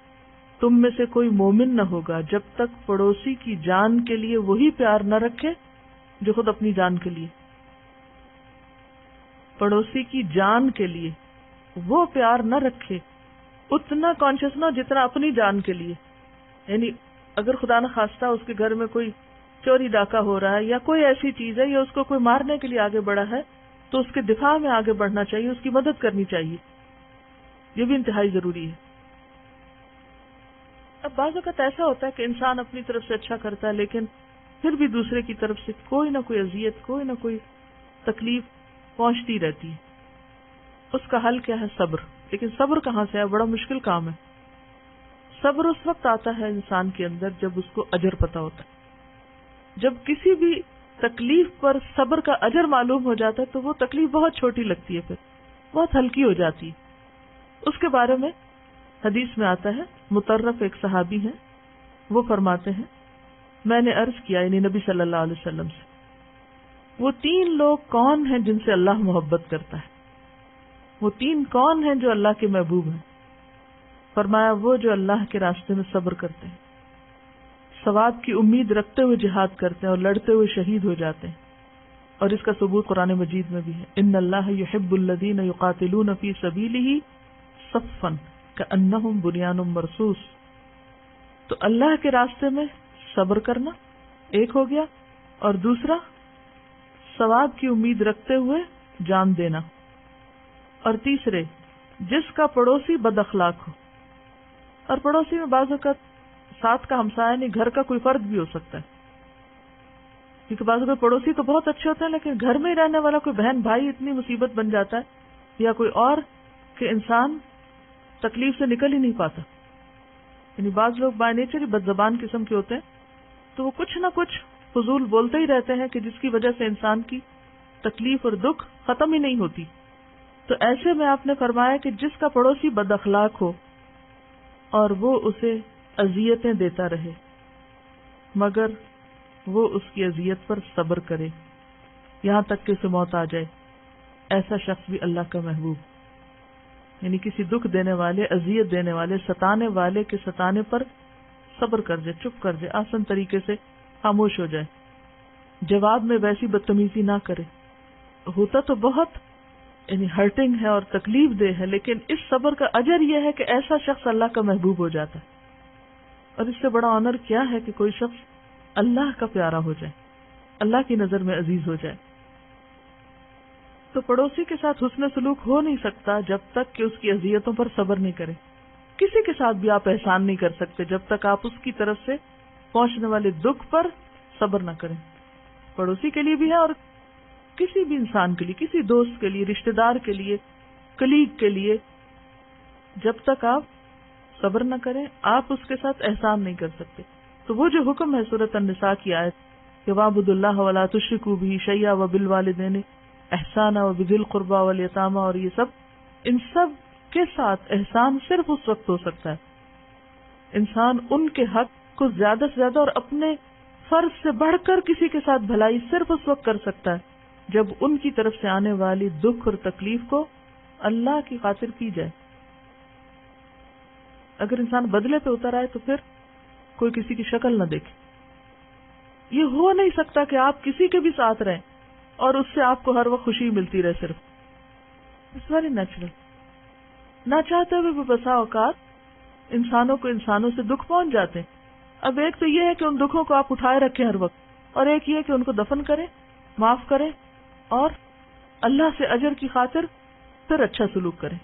تم میں سے کوئی مومن نہ ہوگا جب تک پڑوسی کی جان کے لیے وہی پیار نہ رکھے جو خود اپنی جان کے لیے. پڑوسی کی جان کے لیے وہ پیار نہ رکھے، اتنا کانشیس نہ جتنا اپنی جان کے لیے. یعنی اگر خدا نہ خواستہ اس کے گھر میں کوئی چوری ڈاکہ ہو رہا ہے یا کوئی ایسی چیز ہے یا اس کو کوئی مارنے کے لیے آگے بڑھا ہے تو اس کے دفاع میں آگے بڑھنا چاہیے، اس کی مدد کرنی چاہیے. یہ بھی انتہائی ضروری ہے. اب بعض اوقات ایسا ہوتا ہے کہ انسان اپنی طرف سے اچھا کرتا ہے لیکن پھر بھی دوسرے کی طرف سے کوئی نہ کوئی اذیت، کوئی نہ کوئی تکلیف پہنچتی رہتی ہے. اس کا حل کیا ہے؟ صبر. لیکن صبر کہاں سے ہے؟ بڑا مشکل کام ہے. صبر اس وقت آتا ہے انسان کے اندر جب اس کو اجر پتہ ہوتا ہے. جب کسی بھی تکلیف پر صبر کا اجر معلوم ہو جاتا ہے تو وہ تکلیف بہت چھوٹی لگتی ہے، پھر بہت ہلکی ہو جاتی ہے. اس کے بارے میں حدیث میں آتا ہے، مطرف ایک صحابی ہیں، وہ فرماتے ہیں میں نے عرض کیا یعنی نبی صلی اللہ علیہ وسلم سے، وہ 3 لوگ کون ہیں جن سے اللہ محبت کرتا ہے؟ وہ 3 کون ہیں جو اللہ کے محبوب ہیں؟ فرمایا وہ جو اللہ کے راستے میں صبر کرتے ہیں، ثواب کی امید رکھتے ہوئے جہاد کرتے ہیں اور لڑتے ہوئے شہید ہو جاتے ہیں. اور اس کا ثبوت قرآن مجید میں بھی ہے، ان اللہ یحب الذین یقاتلون فی سبیلہ صفا کأنہم بنیان مرصوص. تو اللہ کے راستے میں صبر کرنا ایک ہو گیا، اور دوسرا ثواب کی امید رکھتے ہوئے جان دینا، اور تیسرے جس کا پڑوسی بد اخلاق ہو. اور پڑوسی میں بعض اوقات ساتھ کا ہمسایہ نہیں، گھر کا کوئی فرد بھی ہو سکتا ہے، کیونکہ بعض اوقات پڑوسی تو بہت اچھے ہوتے ہیں لیکن گھر میں ہی رہنے والا کوئی بہن بھائی اتنی مصیبت بن جاتا ہے یا کوئی اور کہ انسان تکلیف سے نکل ہی نہیں پاتا. یعنی بعض لوگ بائی نیچر ہی بد زبان قسم کے ہوتے ہیں تو وہ کچھ نہ کچھ فضول بولتے ہی رہتے ہیں کہ جس کی وجہ سے انسان کی تکلیف اور دکھ ختم ہی نہیں ہوتی. تو ایسے میں آپ نے فرمایا کہ جس کا پڑوسی بد اخلاق ہو اور وہ اسے اذیتیں دیتا رہے مگر وہ اس کی اذیت پر صبر کرے یہاں تک کہ اسے موت آ جائے، ایسا شخص بھی اللہ کا محبوب. یعنی کسی دکھ دینے والے، اذیت دینے والے، ستانے والے کے ستانے پر صبر کر جائے، چپ کر جائے، آسان طریقے سے خاموش ہو جائے، جواب میں ویسی بدتمیزی نہ کرے. ہوتا تو بہت یعنی ہرٹنگ ہے اور تکلیف دہ ہے، لیکن اس صبر کا اجر یہ ہے کہ ایسا شخص اللہ کا محبوب ہو جاتا ہے. اور اس سے بڑا آنر کیا ہے کہ کوئی شخص اللہ کا پیارا ہو جائے، اللہ کی نظر میں عزیز ہو جائے. تو پڑوسی کے ساتھ حسن سلوک ہو نہیں سکتا جب تک کہ اس کی اذیتوں پر صبر نہیں کرے. کسی کے ساتھ بھی آپ احسان نہیں کر سکتے جب تک آپ اس کی طرف سے پہنچنے والے دکھ پر صبر نہ کریں. پڑوسی کے لیے بھی ہے اور کسی بھی انسان کے لیے، کسی دوست کے لیے، رشتہ دار کے لیے، کلیگ کے لیے، جب تک آپ صبر نہ کریں آپ اس کے ساتھ احسان نہیں کر سکتے. تو وہ جو حکم ہے سورۃ النساء کی آیت کہ وَاعْبُدُوا اللَّهَ وَلَا تُشْرِكُوا بِهِ شَيْئًا وَبِالْوَالِدَيْنِ احسانا وبذی القربى والیتامی، اور یہ سب ان سب کے ساتھ احسان صرف اس وقت ہو سکتا ہے انسان ان کے حق کو زیادہ سے زیادہ اور اپنے فرض سے بڑھ کر کسی کے ساتھ بھلائی صرف اس وقت کر سکتا ہے جب ان کی طرف سے آنے والی دکھ اور تکلیف کو اللہ کی خاطر کی جائے. اگر انسان بدلے پہ اتر آئے تو پھر کوئی کسی کی شکل نہ دیکھے. یہ ہو نہیں سکتا کہ آپ کسی کے بھی ساتھ رہیں اور اس سے آپ کو ہر وقت خوشی ملتی رہے. صرف اٹس ویری نیچرل. نہ چاہتے ہوئے بھی بسا اوقات انسانوں کو انسانوں سے دکھ پہنچ جاتے ہیں. اب ایک تو یہ ہے کہ ان دکھوں کو آپ اٹھائے رکھیں ہر وقت، اور ایک یہ کہ ان کو دفن کریں، معاف کریں اور اللہ سے اجر کی خاطر پھر اچھا سلوک کریں.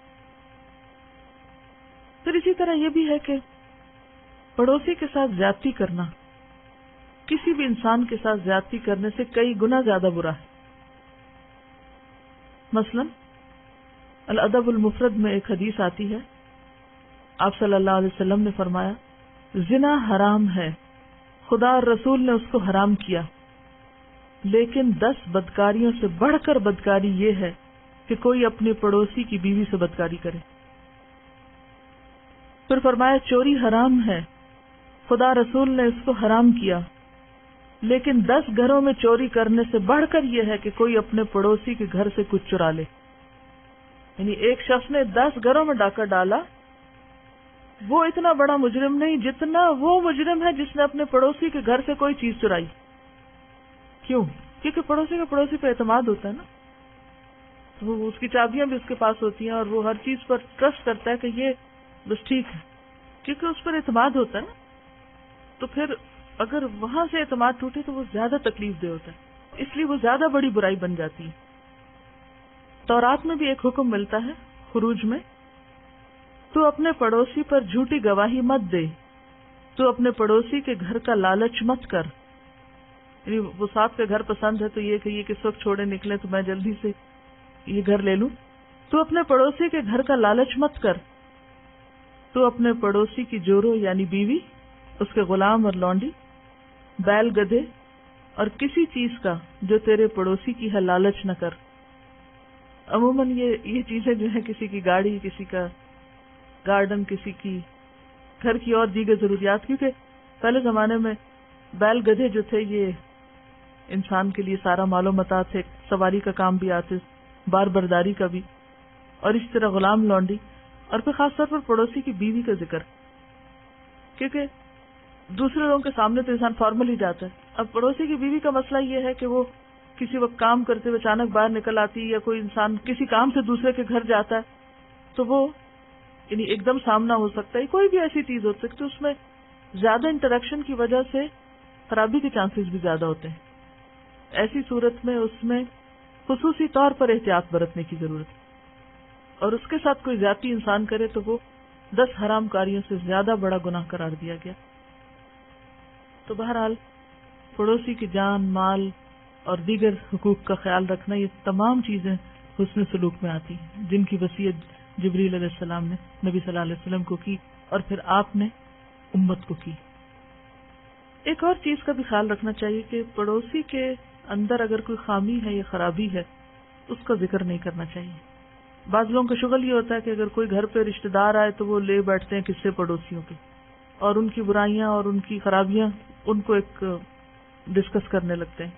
پھر اسی طرح یہ بھی ہے کہ پڑوسی کے ساتھ زیادتی کرنا کسی بھی انسان کے ساتھ زیادتی کرنے سے کئی گنا زیادہ برا ہے. مثلا الادب المفرد میں ایک حدیث آتی ہے، آپ صلی اللہ علیہ وسلم نے فرمایا زنا حرام ہے، خدا اور رسول نے اس کو حرام کیا، لیکن 10 بدکاریوں سے بڑھ کر بدکاری یہ ہے کہ کوئی اپنے پڑوسی کی بیوی سے بدکاری کرے. پھر فرمایا چوری حرام ہے، خدا رسول نے اس کو حرام کیا، لیکن 10 گھروں میں چوری کرنے سے بڑھ کر یہ ہے کہ کوئی اپنے پڑوسی کے گھر سے کچھ چرا لے. یعنی ایک شخص نے 10 گھروں میں ڈاکہ ڈالا، وہ اتنا بڑا مجرم نہیں جتنا وہ مجرم ہے جس نے اپنے پڑوسی کے گھر سے کوئی چیز چرائی. کیوں؟ کیونکہ پڑوسی کا پڑوسی پہ اعتماد ہوتا ہے نا، تو وہ اس کی چابیاں بھی اس کے پاس ہوتی ہیں اور وہ ہر چیز پر ٹرسٹ کرتا ہے کہ یہ بس ٹھیک ہے، کیونکہ اس پر اعتماد ہوتا ہے نا. تو پھر اگر وہاں سے اعتماد ٹوٹے تو وہ زیادہ تکلیف دہ ہوتا ہے، اس لیے وہ زیادہ بڑی برائی بن جاتی ہے. تورات میں بھی ایک حکم ملتا ہے خروج میں، تو اپنے پڑوسی پر جھوٹی گواہی مت دے، تو اپنے پڑوسی کے گھر کا لالچ مت کر. یعنی وہ صاحب کے گھر پسند ہے تو یہ کہ یہ کس وقت چھوڑے نکلے تو میں جلدی سے یہ گھر لے لوں. تو اپنے پڑوسی کے گھر کا لالچ مت کر، تو اپنے پڑوسی کی جورو یعنی بیوی، اس کے غلام اور لونڈی، بیل گدھے اور کسی چیز کا جو تیرے پڑوسی کی ہے لالچ نہ کر. عموماً یہ چیزیں جو ہیں کسی کی گاڑی، کسی کا گارڈن، کسی کی گھر کی اور دیگر ضروریات، کیونکہ پہلے زمانے میں بیل گدھے جو تھے یہ انسان کے لیے سارا مال و متاع تھے، سواری کا کام بھی آتے، بار برداری کا بھی، اور اس طرح غلام لونڈی، اور پھر خاص طور پر پڑوسی کی بیوی کا ذکر، کیونکہ دوسرے لوگوں کے سامنے تو انسان فارمل ہی جاتا ہے. اب پڑوسی کی بیوی کا مسئلہ یہ ہے کہ وہ کسی وقت کام کرتے ہوئے اچانک باہر نکل آتی، یا کوئی انسان کسی کام سے دوسرے کے گھر جاتا ہے تو وہ یعنی ایک دم سامنا ہو سکتا ہے، کوئی بھی ایسی چیز ہو سکتی ہے، اس میں زیادہ انٹریکشن کی وجہ سے خرابی کے چانسز بھی زیادہ ہوتے ہیں. ایسی صورت میں اس میں خصوصی طور پر احتیاط برتنے کی ضرورت ہے، اور اس کے ساتھ کوئی زیادتی انسان کرے تو وہ 10 حرام کاریوں سے زیادہ بڑا گناہ قرار دیا گیا. تو بہرحال پڑوسی کی جان، مال اور دیگر حقوق کا خیال رکھنا، یہ تمام چیزیں حسن سلوک میں آتی ہیں، جن کی وصیت جبریل علیہ السلام نے نبی صلی اللہ علیہ وسلم کو کی اور پھر آپ نے امت کو کی. ایک اور چیز کا بھی خیال رکھنا چاہیے کہ پڑوسی کے اندر اگر کوئی خامی ہے یا خرابی ہے اس کا ذکر نہیں کرنا چاہیے. بعض لوگوں کا شغل یہ ہوتا ہے کہ اگر کوئی گھر پہ رشتہ دار آئے تو وہ لے بیٹھتے ہیں قصے پڑوسیوں کے، اور ان کی برائیاں اور ان کی خرابیاں ان کو ایک ڈسکس کرنے لگتے ہیں.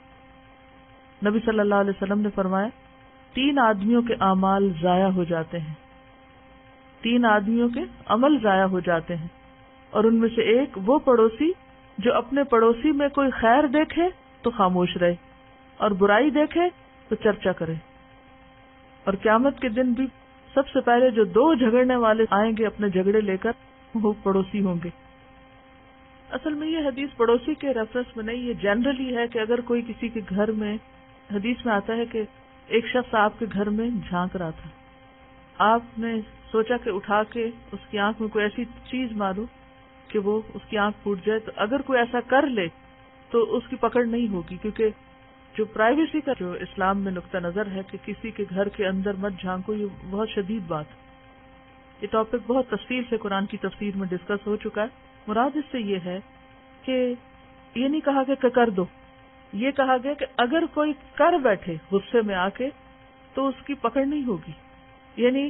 نبی صلی اللہ علیہ وسلم نے فرمایا 3 آدمیوں کے اعمال ضائع ہو جاتے ہیں، 3 آدمیوں کے عمل ضائع ہو جاتے ہیں، اور ان میں سے ایک وہ پڑوسی جو اپنے پڑوسی میں کوئی خیر دیکھے تو خاموش رہے اور برائی دیکھے تو چرچا کرے. اور قیامت کے دن بھی سب سے پہلے جو 2 جھگڑنے والے آئیں گے اپنے جھگڑے لے کر، وہ پڑوسی ہوں گے. اصل میں یہ حدیث پڑوسی کے ریفرنس میں نہیں، یہ جنرلی ہے کہ اگر کوئی کسی کے گھر میں، حدیث میں آتا ہے کہ ایک شخص آپ کے گھر میں جھانک رہا تھا، آپ نے سوچا کہ اٹھا کے اس کی آنکھ میں کوئی ایسی چیز مارو کہ وہ اس کی آنکھ پھوٹ جائے. تو اگر کوئی ایسا کر لے تو اس کی پکڑ نہیں ہوگی، کیونکہ جو پرائیویسی کا جو اسلام میں نقطہ نظر ہے کہ کسی کے گھر کے اندر مت جھانکو، یہ بہت شدید بات ہے. یہ ٹاپک بہت تفصیل سے قرآن کی تفسیر میں ڈسکس ہو چکا ہے. مراد اس سے یہ ہے کہ یہ نہیں کہا کہ کر دو، یہ کہا گیا کہ اگر کوئی کر بیٹھے غصے میں آ کے تو اس کی پکڑ نہیں ہوگی. یعنی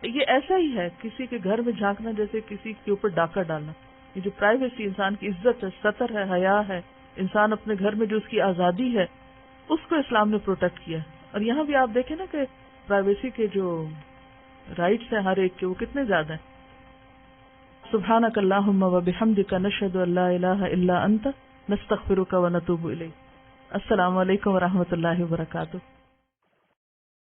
یہ ایسا ہی ہے کسی کے گھر میں جھانکنا جیسے کسی کے اوپر ڈاکہ ڈالنا. یہ جو پرائیویسی انسان کی عزت ہے، سطر ہے، حیا ہے، انسان اپنے گھر میں جو اس کی آزادی ہے اس کو اسلام نے پروٹیکٹ کیا. اور یہاں بھی آپ دیکھیں نا کہ پرائیویسی کے جو رائٹس ہیں ہر ایک کے وہ کتنے زیادہ ہیں. سبحانک اللہم و بحمدک نشہد ان لا الہ الا انت نستغفرک و نتوب الیک. السلام علیکم و رحمۃ اللہ وبرکاتہ.